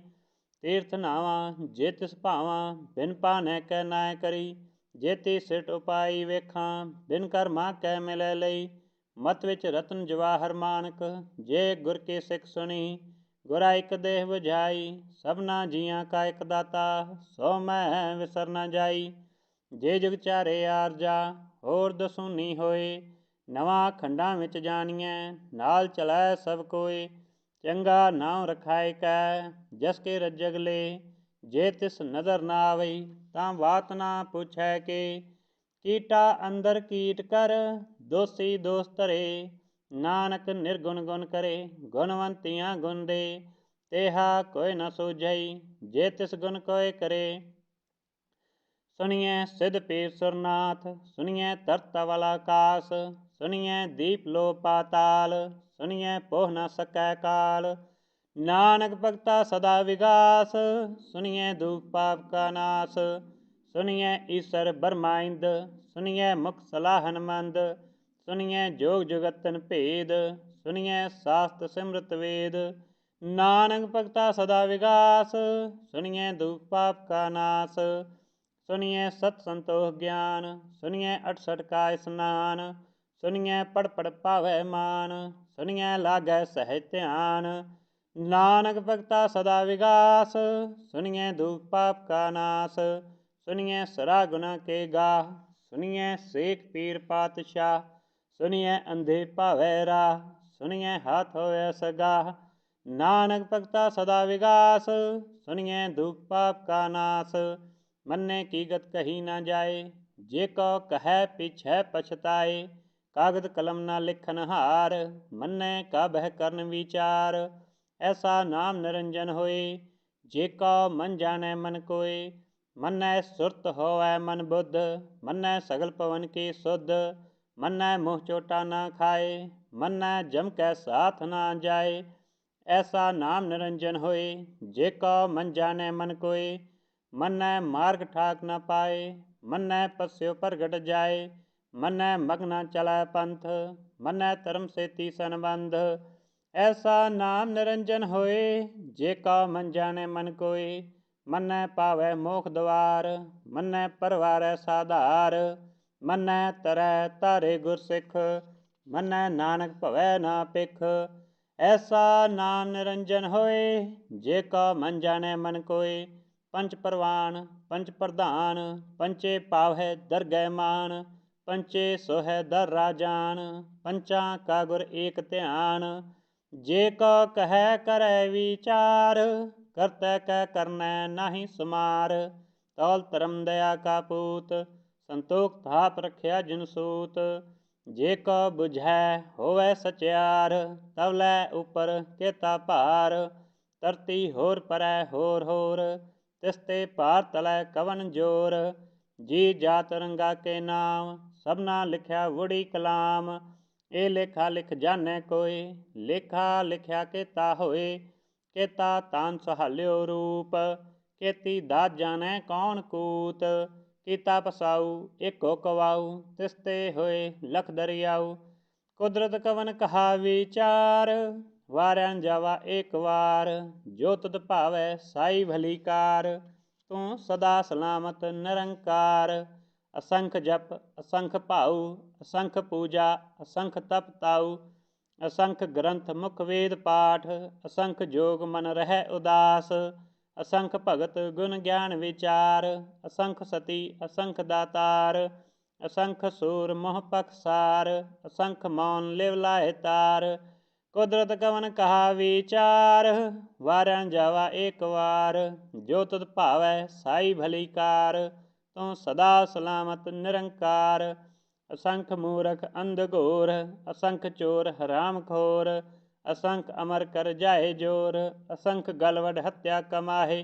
ਤੀਰਥ ਨਾਵਾਂ ਜੇ ਤਿਸ ਭਾਵਾਂ ਬਿਨ ਭਾਨੈ ਕੈ ਨਾਇ ਕਰੀ। ਜੇਤੀ ਸਿਟ ਉਪਾਈ ਵੇਖਾਂ ਬਿਨ ਕਰਮਾ ਕੈ ਮਿਲੈ ਲਈ। ਮਤ ਵਿੱਚ ਰਤਨ ਜਵਾਹਰ ਮਾਨਕ ਜੇ ਗੁਰ ਕੀ ਸਿੱਖ ਸੁਣੀ। ਗੁਰਾ ਇਕ ਦੇਹ 부ਝਾਈ ਸਭਨਾ ਜੀਆਂ ਕਾ ਇਕ ਦਾਤਾ। ਸੋ ਮੈਂ ਵਿਸਰ ਨਾ ਜਾਈ। ਜੇ ਜੁਗ ਚਾਰੇ ਆਰਜਾ ਹੋਰ ਦਸੂਨੀ ਹੋਏ। ਨਵਾਂ ਖੰਡਾਂ ਵਿੱਚ ਜਾਣੀਐ ਨਾਲ ਚਲੈ ਸਭ ਕੋਇ। ਚੰਗਾ ਨਾਉ ਰਖਾਇ ਕੈ ਜਸ ਕੇ ਰੱਜਗ ਲੇ। ਜੇ ਤਿਸ ਨਜ਼ਰ ਨਾ ਆਵਈ ਤਾਂ ਬਾਤ ਨਾ ਪੁੱਛੈ ਕੇ। ਕੀਟਾ ਅੰਦਰ ਕੀਟ ਕਰ ਦੋਸੀ ਦੋਸ ਧਰੇ। ਨਾਨਕ ਨਿਰਗੁਣ ਗੁਣ ਕਰੇ ਗੁਣਵੰਤੀਆਂ ਗੁਣ ਦੇ। ਤੇਹਾ ਕੋਈ ਨ ਸੂਝਈ ਜੇ ਤਿਸ ਗੁਣ ਕੋਇ ਕਰੇ। ਸੁਣੀਐ ਸਿਧ ਪੀਰ ਸੁਰਨਾਥ ਸੁਣੀਐ ਧਰਤ ਧਵਲ ਆਕਾਸ। ਸੁਣੀਐ ਦੀਪ ਲੋ ਪਾਤਾਲ ਸੁਣੀਐ ਪੋਹ ਨ ਸਕੈ ਕਾਲ। ਨਾਨਕ ਭਗਤਾ ਸਦਾ ਵਿਗਾਸ ਸੁਣੀਐ ਦੂਖ ਪਾਪ ਕਾ ਨਾਸ। ਸੁਣੀਐ ਈਸਰ ਬਰਮਾਇੰਦ ਸੁਣੀਐ ਮੁਖ ਸਲਾਹਨ ਮੰਦ। ਸੁਣੀਐ ਜੋਗ ਜੁਗਤਨ ਭੇਦ ਸੁਣੀਐ ਸਾਸਤ ਸਿਮਰਤ ਵੇਦ। ਨਾਨਕ ਭਗਤਾ ਸਦਾ ਵਿਗਾਸ ਸੁਣੀਐ ਦੂਖ ਪਾਪ ਕਾ ਨਾਸ। सुनिए सत संतोष ज्ञान, सुनिए 68 का स्नान, सुनिए पढ़ पढ़ पावै मान, सुनिए लागै सहज ध्यान। नानक भगता सदा विगास, सुनिए दुख पाप का नाश, सुनिए सरा गुना के गाह, सुनिए शेख पीर पातशाह, सुनिए अंधे पावै राह, सुनिए हाथ होए सगाह। नानक भगता सदा विगास, सुनिए दुख पाप का नाश, मन्ने की गत कही न जाए, जे को कहे पीछे पछताए। कागद कलम न लिखन हार, मन्ने का बह करन विचार। ऐसा नाम निरंजन होए, जे को मन जाने मन कोय। मन्ने सुरत होवै मन बुद्ध, मन्ने सगल पवन की शुद्ध। मन्ने मुँह चोटा न खाए, मन्ने जम कै साथ न जाए। ऐसा नाम निरंजन होए, जे को मन जाने मन कोय। मन्ने मार्ग ठाक न पाए, मन्ने पस्यो प्रगट जाए। मन्ने मग्न चलै पंथ, मन्ने धर्म से तीसन बंध। ऐसा नाम निरंजन होए, जे का मन जाने मन कोय। मन्ने पावै मोख द्वार, मन्ने परवारै साधार। मन्ने तरै तारे गुर सिख, मन्ने नानक भवै ना पिख। ऐसा नाम निरंजन होए, जे का मन जाने मन कोय। पंच परवान पंच प्रधान, पंचे पावै दरगह मान। पंचे सोहै दर राजान, पंचा का गुर एक ध्यान। जे को कह करै विचार, करतै कह करनै नाहि समार। तौल धर्म दया का पूत, संतोख थाप रखिया जिन सूत। जे को बुझै होवै सचियार, तवलै उपर केता भार। धरती होर परै होर होर, तिसते भार तलै कवन जोर। जी जात रंगा के नाम, सबना लिखिया वुड़ी कलाम। ए लेखा लिख जाने कोय, लेखा लिखिया केता होए। केता तान सहाल्यो रूप, केती दात जाने कौन कूत। कीता पसाऊ एको कवाऊ, तिसते होए लख दरियाऊ। कुदरत कवन कहा विचार, वारन जावा एक वार। जो तुद भावै साई भली कार, तू सदा सलामत निरंकार। असंख जप असंख भाऊ, असंख पूजा असंख तप ताऊ। असंख ग्रंथ मुख वेद पाठ, असंख जोग मन रहै उदास। असंख भगत गुण ज्ञान विचार, असंख सती असंख दातार। असंख सूर मोह पखसार, असंख मौन लिव लाए तार। कुदरत कवन कहा विचार, वारन जावा एक वार। जो तुद भावै साई भली कार, तू सदा सलामत निरंकार। असंख मूरख अंध घोर, असंख चोर हराम खोर। असंख अमर कर जाए जोर, असंख गलवड हत्या कमाहे।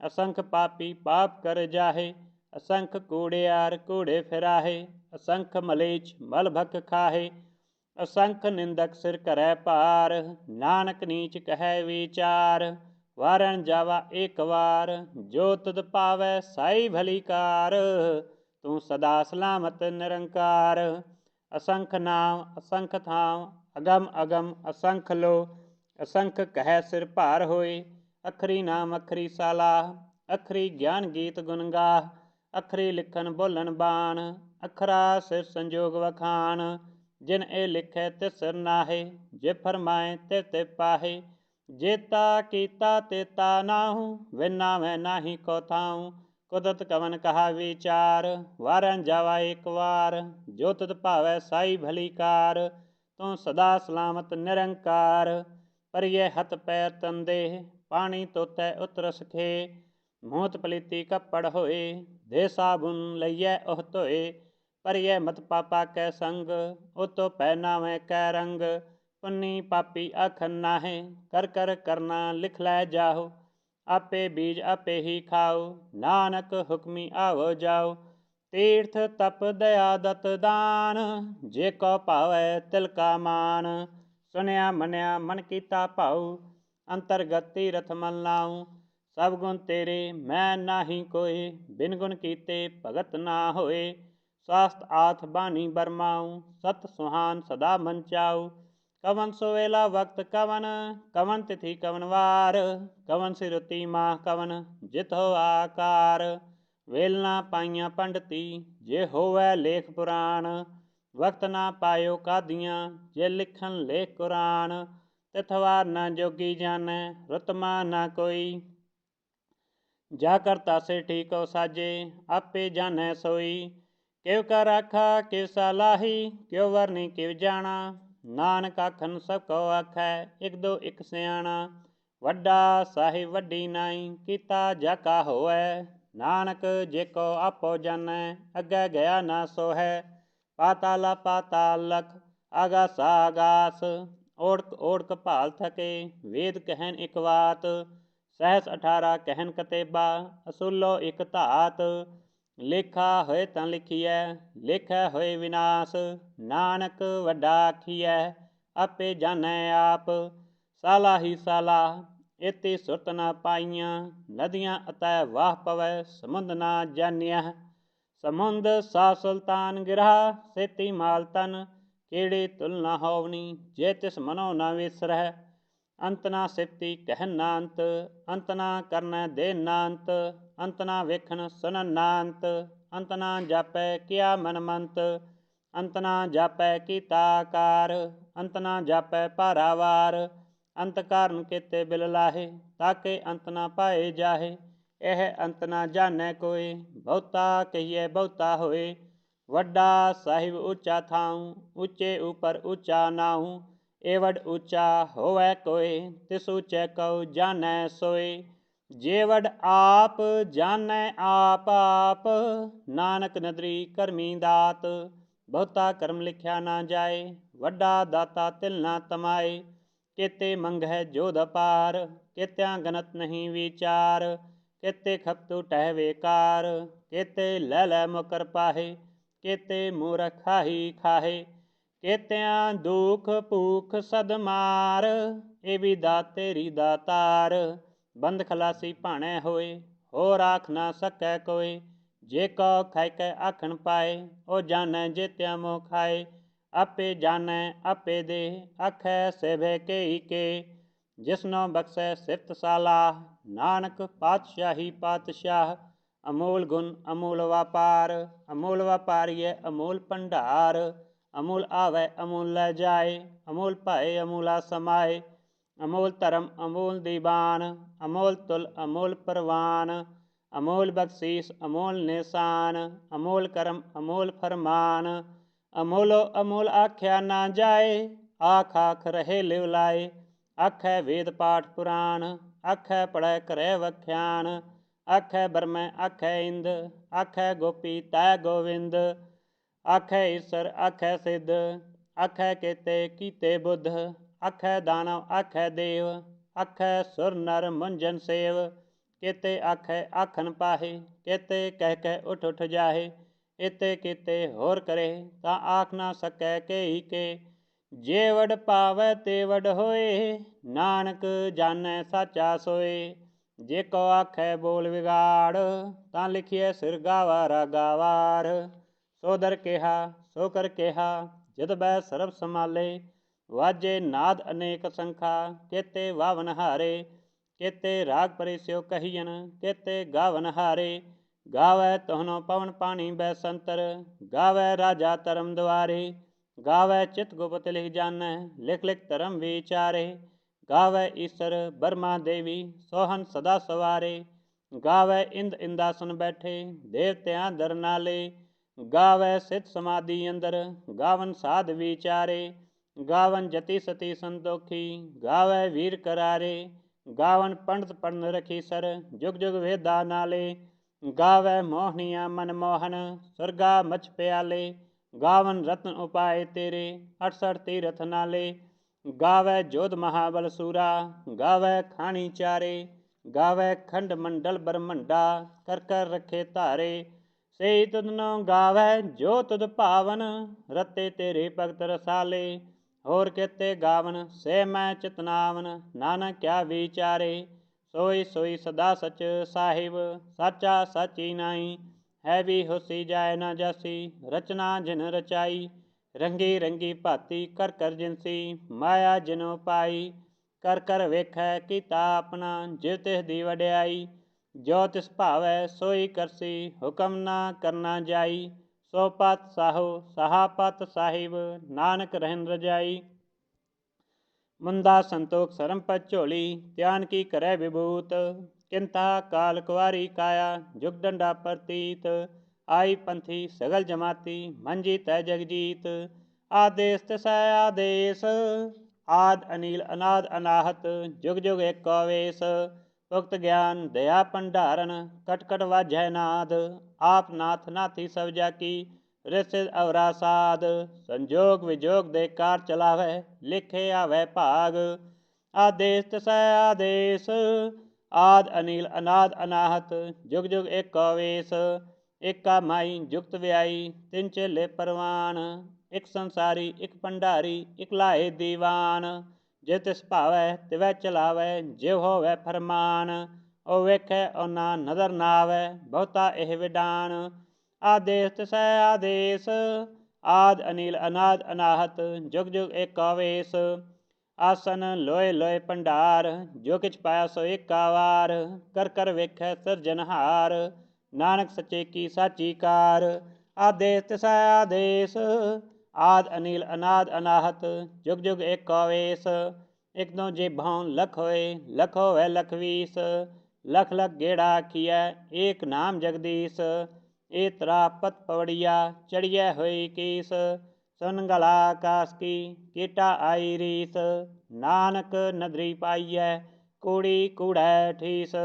असंख पापी पाप कर जाहे, असंख कूड़ियार कूड़े फिराहे। असंख मलेच्छ मल भक खाहे, असंख निंदक सिर करै भार। नानक नीच कहै विचार, वारन जावा एक वार। जो तुद पावै साई भली कार, तू सदा सलामत निरंकार। असंख नाम असंख थाम, अगम अगम असंख लो। असंख कहै सिर भार होए, अखरी नाम अखरी सालाह। अखरी ज्ञान गीत गुण गाह, अखरी लिखन बोलन बाण। अखरा सिर संजोग वखान, जिन ए लिखै तिस सिर नाहे। जे फरमाए तिव तिव पाहे, जेता कीता तेता नाहू। विन नामै नाही को थाऊँ, कुदरत कवन कहा विचार। वारन जावा एक वार, जो तुद भावै साई भली कार। तू सदा सलामत निरंकार। परिये हथ पैर तन देह, पानी तोतै उतर सखे। मूत पलीती कपड़ होए, दे साबुन लइयै ओह धोए। परिये मत पापा कै संग, उतो पै नावै कै रंग। पुन्नी पापी आखन नाहे, कर कर करना लिख लै जाहु। आपे बीज आपे ही खाओ, नानक हुक्मी आवो जाओ। तीर्थ तप दया दत दान, जे को भावै तिल का मान। सुनिया मनिया मन कीता भाऊ, अंतरगत तीरथ मन लाऊं। सब गुण तेरे मैं नाही कोय, बिन गुण कीते भगत ना होए। स्वास्थ आथ बानी बरमाऊं, सत सुहान सदा मन चाऊ। कवन सोवेला वक्त कवन, कवन तिथि कवन वार। कवन सिरुति माह कवन जित हो आकार। ਵੇਲਣਾ ਪਾਈਆਂ ਪੰਡਤੀ, ਜੇ ਹੋਵੈ ਲੇਖ ਪੁਰਾਣ। ਵਕਤ ਨਾ ਪਾਇਓ ਕਾਦੀਆਂ, ਜੇ ਲਿਖਣ ਲੇਖ ਕੁਰਾਨ। ਤਿਥਵਾਰ ਨਾ ਜੋਗੀ ਜਾਣੈ, ਰੁਤਮਾ ਨਾ ਕੋਈ। ਜਾ ਕਰਤਾ ਸੇ ਠੀਕੋ ਸਾਜੇ, ਆਪੇ ਜਾਣੈ ਸੋਈ। ਕਿਵ ਕਰ ਆਖਾ ਕਿਵ ਸਲਾਹੀ, ਕਿਉ ਵਰਨੀ ਕਿਵ ਜਾਣਾ। ਨਾਨਕ ਆਖਣ ਸਭ ਕੋ ਆਖੈ, ਇਕ ਦੋ ਇਕ ਸਿਆਣਾ। ਵੱਡਾ ਸਾਹਿਬ ਵੱਡੀ ਨਾਈ, ਕੀਤਾ ਜਾ ਕਾ ਹੋਵੈ। ਨਾਨਕ ਜੇ ਕੋ ਆਪੋ ਜਾਣੈ, ਅੱਗੇ ਗਿਆ ਨਾ ਸੋਹੈ। ਪਾਤਾਲਾ ਪਾਤਾਲ ਲਖ, ਆਗਾਸਾ ਆਗਾਸ। ਓੜਕ ਓੜਕ ਭਾਲ ਥਕੇ, ਵੇਦ ਕਹਿਨ ਇਕ ਵਾਤ। ਸਹਿਸ 18 ਕਹਿਨ ਕਤੇਬਾ, ਅਸੂਲੋ ਇਕ ਧਾਤ। ਲੇਖਾ ਹੋਏ ਤਾਂ ਲਿਖੀਐ, ਲੇਖੈ ਹੋਏ ਵਿਨਾਸ਼। ਨਾਨਕ ਵੱਡਾ ਆਖੀਐ, ਆਪੇ ਜਾਣੈ ਆਪ। ਸਾਲਾ ਹੀ ਸਾਲਾ, ਇਤੀ ਸੁਰਤ ਨਾ ਪਾਈਆਂ। ਨਦੀਆਂ ਅਤੈ ਵਾਹ ਪਵੈ, ਸਮੁੰਦ ਨਾ ਜਾਣਿਆ। ਸਮੁੰਦ ਸਾ ਸੁਲਤਾਨ ਗਿਰਹਾ, ਸੇਤੀ ਮਾਲ ਤਨ। ਕਿਹੜੀ ਤੁਲ ਨਾ ਹੋਵਨੀ, ਜੇ ਤਿਸ ਮਨੋ ਨਾ ਵਿਸਰਹਿ। ਅੰਤ ਨਾ ਸਿਫਤੀ ਕਹਿਨ ਨਾ ਅੰਤ, ਅੰਤ ਨਾ ਕਰਨੈ ਦੇਨ ਨਾ ਅੰਤ। ਅੰਤ ਨਾ ਵੇਖਣ ਸੁਣਨ ਨਾ ਅੰਤ, ਅੰਤ ਨਾ ਜਾਪੈ ਕੀਆ ਮਨ ਮੰਤ। ਅੰਤ ਨਾ ਜਾਪੈ ਕੀਤਾ ਆਕਾਰ, ਅੰਤ ਨਾ ਜਾਪੈ ਭਾਰਾਵਾਰ। ਅੰਤ ਕਾਰਨ ਕੀਤੇ ਬਿਲ ਲਾਹੇ, ਤਾਕੇ ਅੰਤ ਨਾ ਪਾਏ ਜਾਹੇ। ਇਹ ਅੰਤ ਨਾ ਜਾਣੈ ਕੋਇ, ਬਹੁਤਾ ਕਹੀਏ ਬਹੁਤਾ ਹੋਏ। ਵੱਡਾ ਸਾਹਿਬ ਉੱਚਾ ਥਾਉ, ਉੱਚੇ ਉਪਰ ਉੱਚਾ ਨਾਉ। ਏਵਡ ਉੱਚਾ ਹੋਵੈ ਕੋਇ, ਤਿਸ ਉੱਚੇ ਕਉ ਜਾਣੈ ਸੋਇ। ਜੇ ਵਡ ਆਪ ਜਾਣੈ ਆਪ ਆਪ, ਨਾਨਕ ਨਦਰੀ ਕਰਮੀ ਦਾਤ। ਬਹੁਤਾ ਕਰਮ ਲਿਖਿਆ ਨਾ ਜਾਏ, ਵੱਡਾ ਦਾਤਾ ਤਿਲ ਨਾ ਤਮਾਏ। ਕੇਤੇ ਮੰਗਹਿ ਜੋਧ ਅਪਾਰ, ਕੇਤਿਆਂ ਗਨਤ ਨਹੀਂ ਵਿਚਾਰ। ਕੇਤੇ ਖਪਤੂ ਟਹਿ ਵੇਕਾਰ, ਕੇਤੇ ਲੈ ਲੈ ਮੁਕਰ ਪਾਹੇ। ਕੇਤੇ ਮੂਰਖ ਖਾਹੀ ਖਾਹੇ, ਕੇਤਿਆਂ ਦੁਖ ਭੂਖ ਸਦ ਮਾਰ। ਇਹ ਵੀ ਦਾਤ ਤੇਰੀ ਦਾਤਾਰ, ਬੰਦ ਖਲਾਸੀ ਭਾਣੈ ਹੋਏ। ਹੋਰ ਆਖ ਨਾ ਸਕੈ ਕੋਇ, ਜੇ ਕਉ ਖਾਇ ਕੈ ਆਖਣ ਪਾਏ। ਉਹ ਜਾਣੈ ਜੇਤਿਆਂ ਮੋਹ ਖਾਏ, ਆਪੇ ਜਾਣੈ ਆਪੇ ਦੇ। ਆਖੈ ਸੇਵੈ ਕੇਈ ਕੇ, ਜਿਸਨੋ ਬਖਸ਼ੈ ਸਿਫਤ ਸਾਲਾਹ। ਨਾਨਕ ਪਾਤਸ਼ਾਹੀ ਪਾਤਸ਼ਾਹ, ਅਮੋਲ ਗੁਣ ਅਮੋਲ ਵਾਪਾਰ। ਅਮੋਲ ਵਾਪਾਰੀਐ ਅਮੋਲ ਭੰਡਾਰ, ਅਮੋਲ ਆਵੈ ਅਮੋਲ ਲੈ ਜਾਏ। ਅਮੋਲ ਭਏ ਅਮੋਲਾ ਸਮਾਏ, ਅਮੋਲ ਧਰਮ ਅਮੋਲ ਦੀਵਾਨ। ਅਮੋਲ ਤੁਲ ਅਮੋਲ ਪ੍ਰਵਾਨ, ਅਮੋਲ ਬਖਸ਼ੀਸ ਅਮੋਲ ਨਿਸ਼ਾਨ। ਅਮੋਲ ਕਰਮ ਅਮੋਲ ਫਰਮਾਨ, ਅਮੋਲੋ ਅਮੋਲ ਆਖਿਆ ਨਾ ਜਾਏ। ਆਖ ਆਖ ਰਹੇ ਲਿਵ ਲਾਏ, ਆਖੈ ਵੇਦ ਪਾਠ ਪੁਰਾਣ। ਆਖੈ ਪੜ੍ਹੈ ਕਰੈ ਵਖਿਆਨ, ਆਖੈ ਬਰਮੈ ਆਖੈ ਇੰਦ। ਆਖੈ ਗੋਪੀ ਤੈ ਗੋਵਿੰਦ, ਆਖੈ ਈਸਰ ਆਖੈ ਸਿੱਧ। ਆਖੈ ਕੇਤੇ ਕੀਤੇ ਬੁੱਧ, ਆਖੈ ਦਾਨਵ ਆਖੈ ਦੇਵ। ਆਖੈ ਸੁਰ ਨਰ ਮੁੰਜਨ ਸੇਵ, ਕੇਤੇ ਆਖੈ ਆਖਣ ਪਾਹੇ। ਕੇਤੇ ਕਹਿ ਕਹਿ ਉਠ ਉਠ ਜਾਹੇ, ਇਤੇ ਕੀਤੇ ਹੋਰ ਕਰੇ। ਤਾਂ ਆਖ ਨਾ ਸਕੈ ਕੇਈ ਕੇ, ਜੇ ਵਡ ਪਾਵੈ ਤੇ ਵਡ ਹੋਏ। ਨਾਨਕ ਜਾਣੈ ਸਾਚਾ ਸੋਏ, ਜੇ ਕੋ ਆਖੈ ਬੋਲ ਵਿਗਾੜ। ਤਾਂ ਲਿਖੀਐ ਸਿਰ ਗਾਵਾ ਰਾਗਾਵਾਰ। ਸੋ ਦਰ ਕਿਹਾ ਸੋ ਕਰ ਕਿਹਾ, ਜਦ ਬੈ ਸਰਬ ਸੰਭਾਲੇ। ਵਾਜੇ ਨਾਦ ਅਨੇਕ ਸੰਖਾ, ਕੇਤੇ ਵਾਵਨ ਹਾਰੇ। ਕੇਤੇ ਰਾਗ ਪਰਿਸਿਓ ਕਹੀਐਨ, ਕੇਤੇ ਗਾਵਨ ਹਾਰੇ। ਗਾਵੈ ਤੁਹਾਨੋ ਪਵਨ ਪਾਣੀ ਬੈ ਸੰਤਰ, ਗਾਵੈ ਰਾਜਾ ਧਰਮ ਦੁਆਰੇ। ਗਾਵੈ ਚਿਤ ਗੁਪਤ ਲਿਖ ਜਾਣੈ, ਲਿਖ ਲਿਖ ਧਰਮ ਵਿਚਾਰੇ। ਗਾਵੈ ਈਸਰ ਬਰਮਾ ਦੇਵੀ, ਸੋਹਨ ਸਦਾ ਸਵਾਰੇ। ਗਾਵੈ ਇੰਦ ਇੰਦਾਸਨ ਬੈਠੇ, ਦੇਵਤਿਆਂ ਦਰ ਨਾਲੇ। ਗਾਵੈ ਸਿਧ ਸਮਾਧੀ ਅੰਦਰ, ਗਾਵਨ ਸਾਧ ਵਿਚਾਰੇ। ਗਾਵਨ ਜਤੀ ਸਤੀ ਸੰਤੋਖੀ, ਗਾਵੈ ਵੀਰ ਕਰਾਰੇ। ਗਾਵਨ ਪੰਡਤ ਪੜਨ ਰਖੀਸਰ, ਜੁਗ ਜੁਗ ਵੇਦਾ ਨਾਲੇ। ਗਾਵੈ ਮੋਹਣੀਆਂ ਮਨ ਮੋਹਨ, ਸੁਰਗਾ ਮਛ ਪਿਆਲੇ। ਗਾਵਨ ਰਤਨ ਉਪਾਏ ਤੇਰੇ, 68 ਤੀਰਥ ਨਾਲੇ। ਗਾਵੈ ਜੋਧ ਮਹਾਬਲ ਸੂਰਾ, ਗਾਵੈ ਖਾਣੀ ਚਾਰੇ। ਗਾਵੈ ਖੰਡ ਮੰਡਲ ਬ੍ਰਹਮੰਡਾ, ਕਰ ਕਰ ਰੱਖੇ ਧਾਰੇ। ਸਈ ਤੁਧਨੋ ਗਾਵੈ ਜੋ ਤੁਧ ਭਾਵਨ, ਰਤੇ ਤੇਰੇ ਭਗਤ ਰਸਾਲੇ। ਹੋਰ ਕੇਤੇ ਗਾਵਨ ਸੇ ਮੈਂ ਚਿਤਨਾਵਨ, ਨਾਨਕ ਕਿਆ ਵਿਚਾਰੇ। ਸੋਈ ਸੋਈ ਸਦਾ ਸਚ ਸਾਹਿਬ, ਸਾਚਾ ਸਾਚੀ ਨਾਈ। ਹੈ ਵੀ ਹੋਸੀ ਜਾਏ ਨਾ ਜਾਸੀ, ਰਚਨਾ ਜਿਨ ਰਚਾਈ। ਰੰਗੀ ਰੰਗੀ ਭਾਤੀ ਕਰ ਕਰ ਜਿਨਸੀ, ਮਾਇਆ ਜਿਨੋ ਪਾਈ। ਕਰ ਕਰ ਵੇਖੈ ਕੀਤਾ ਆਪਣਾ, ਜਿਵ ਤਿਸ ਦੀ ਵਡਿਆਈ। जो तिस भावै सोई करसी, हुक्म ना करना जाई। सो पत साहो सहा पत साहिब, नानक रहन रजाई। मुंदा संतोख सरम पत झोली, त्यान की करे विभूत। किंता काल कुआरी काया, जुग डंडा प्रतीत। आई पंथी सगल जमाती, मंजी तय जगजीत। आदेश तिसै आदेश, आद अनिल अनाद अनाहत। जुग जुग एक वेश, उक्त ज्ञान दया भंडारण। कट कट वाजै नाद, आप नाथ नाथी सब जाकी। रिसिद अवरा साध, संजोग विजोग दे कार चलावै। लिखे आवै भाग, आदेश तिसै आदेश। आद अनिल अनाद अनाहत, जुग जुग एक वेश। एका माई जुगत व्याई, तिन चेले परवान। एक संसारी एक भंडारी, एक लाए दीवान। जे तिस भावै तिवै चलावै, जिव होवै फरमान। ओ वेखै ओना नदर ना आवै, बहुता एह विडान। आदेश तिसै आदेश, आद अनिल अनाद अनाहत। जुग जुग एक वेश, आसन लोए लोए भंडार। जो किछ पाया सो एका वार, कर कर वेखै सिरजनहार। नानक सच्चे की साची कार, आदेश तिसै आदेश। आद अनिल अनाद अनाहत, जुग जुग एक वेश। एक दो जेभां लख होए, लख होवै लख वीस। लख लख गेड़ा आखियै, एक नाम जगदीश। ए तरा पत पवड़िया, चढ़िया हुई कीस। सुन गला आकाश की, केटा आई रीस। नानक नदरी पाइयै, कूड़ी कूड़ै ठीस।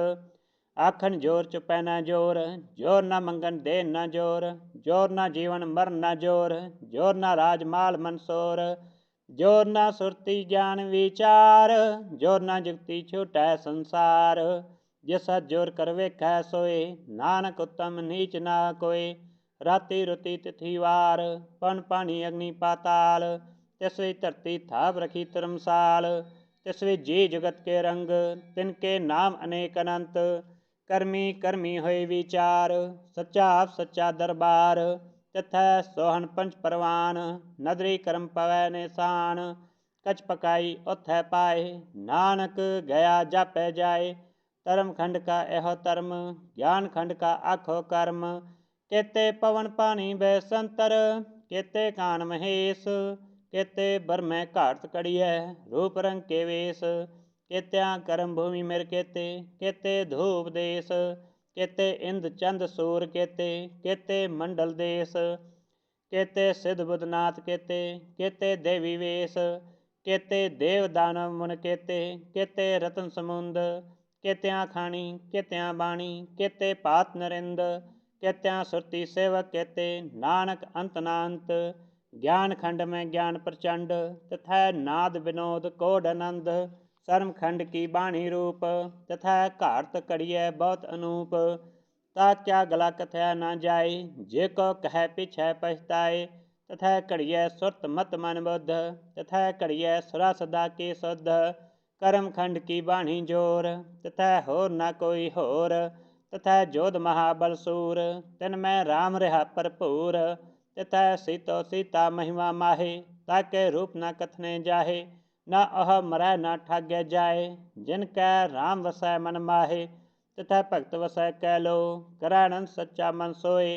आखन जोर चुपै न जोर, जोर न मंगन दे न जोर। जोर न जीवन मरण न जोर, जोर न राज माल मनसोर। जोर न सुरती ज्ञान विचार, जोर न जुगती छूटै संसार। जिस जोर कर वेखै सोए, नानक उत्तम नीच ना कोय। राति रुति तिथि वार, पन पानी अग्नि पाताल। तिसवी धरती थाप रखी धर्मसाल। तिसवी जी जुगत के रंग, तिनके नाम अनेक अनंत। करमी करमी होए विचार, सच्चा आप सच्चा दरबार। तिथै सोहन पंच परवान, नदरी करम पवै निशान। कछ पकाई उथै पाए, नानक गया जापै जाए। धर्म खंड का एहो धर्म, ज्ञान खंड का आखो कर्म। केते पवन पानी बैसंतर, केते कान महेश। केते बरमै घाट कड़ियै, रूप रंग के वेश। केत्या करम भूमि मेर केते, केते धूप देश। केते इंद चंद सूर केते, केते मंडल देश। केते सिद्ध बुधनाथ केते, केते देवी वेश। केते देव दानव मुन केते, केते रतन समुंद। केत्या खाणी केत्या बाणी, केते पात नरिंद। केत्या सुरती सेवक केते, नानक अंत नांत। ज्ञान खंड में ज्ञान प्रचंड, तथा नाद विनोद कोड आनंद। सर्म खंड की बाणी रूप, तथा घाट कड़ियै बहुत अनूप। ता क्या गला कथया न जाए, जे को कह पिछै पछताए। तथा घड़ियै सुरत मत मन बुद्ध, तथा घड़ियै सुरा सदा के शुद्ध। करम खंड की बाणी जोर, तथा होर न कोई होर। तथा जोध महाबल सूर, तिन में राम रहा भरपूर। तथा सीतो सीता महिमा माहे, ताके रूप न कथने जाहे। न अह मरै न ठाग्य जाए, जिनकै राम वसै मन माहे। तथा भगत वसै कैलो, करानंद सच्चा मन सोए।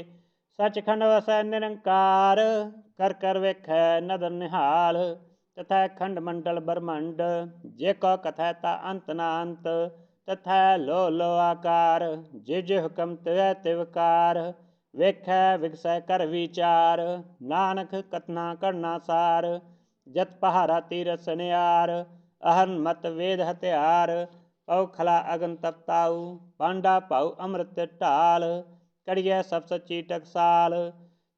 सचखंड वसै निरंकार, कर कर वेखै नदर निहाल। तथा खंड मंडल ब्रह्मंड, जे को कथै ता अंत न अंत। तथा लो आकार, जे जे हुक्म तिवै तिवकार। वेखै विगसै कर विचार, नानक कथना करना सार। जत पहारा तीरथ सनियार, अहन मत वेद हथियार। पौ खला अगन तपताऊ, पांडा पाऊ अमृत ढाल। कड़ियै सब सच्ची टकसाल,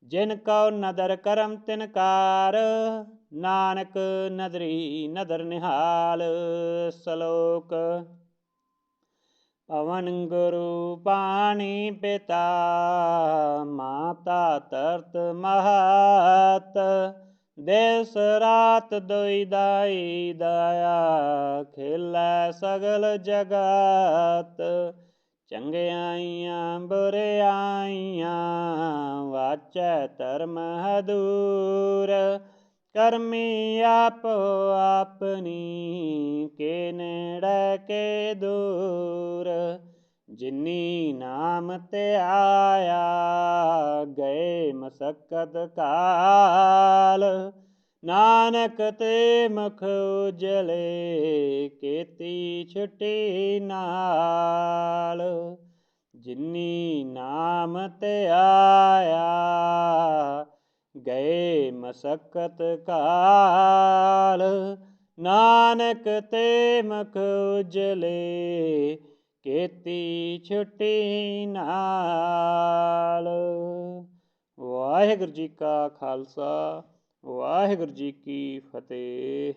जिन कौ नदर करम तिनकार। नानक नदरी नदर निहाल। सलोक। पवन गुरु पानी पिता, माता तरत महत। देस रात दोई दाई दया, खिलै सगल जगत। चंगियाइयां बुरियाइयां, वाचै धर्म हदूर। करमी आपो आपनी, के नेड़े के दूर। ਜਿਨੀ ਨਾਮ ਧਿਆਇਆ ਗਏ ਮਸਕਤ ਕਾਲ। ਨਾਨਕ ਤੇ ਮੁਖ ਉਜਲੇ ਕੀਤੀ ਛੁਟੀ ਨਾਲ। ਜਿਨੀ ਨਾਮ ਧਿਆਇਆ ਗਏ ਮਸਕਤ ਕਾਲ। ਨਾਨਕ ਤੇ ਮੁਖ ਉਜਲੇ ਕੀਤੀ ਛੁਟੀ ਨਾਲ। ਵਾਹਿਗੁਰੂ ਜੀ ਕਾ ਖਾਲਸਾ, ਵਾਹਿਗੁਰੂ ਜੀ ਕੀ ਫਤਿਹ।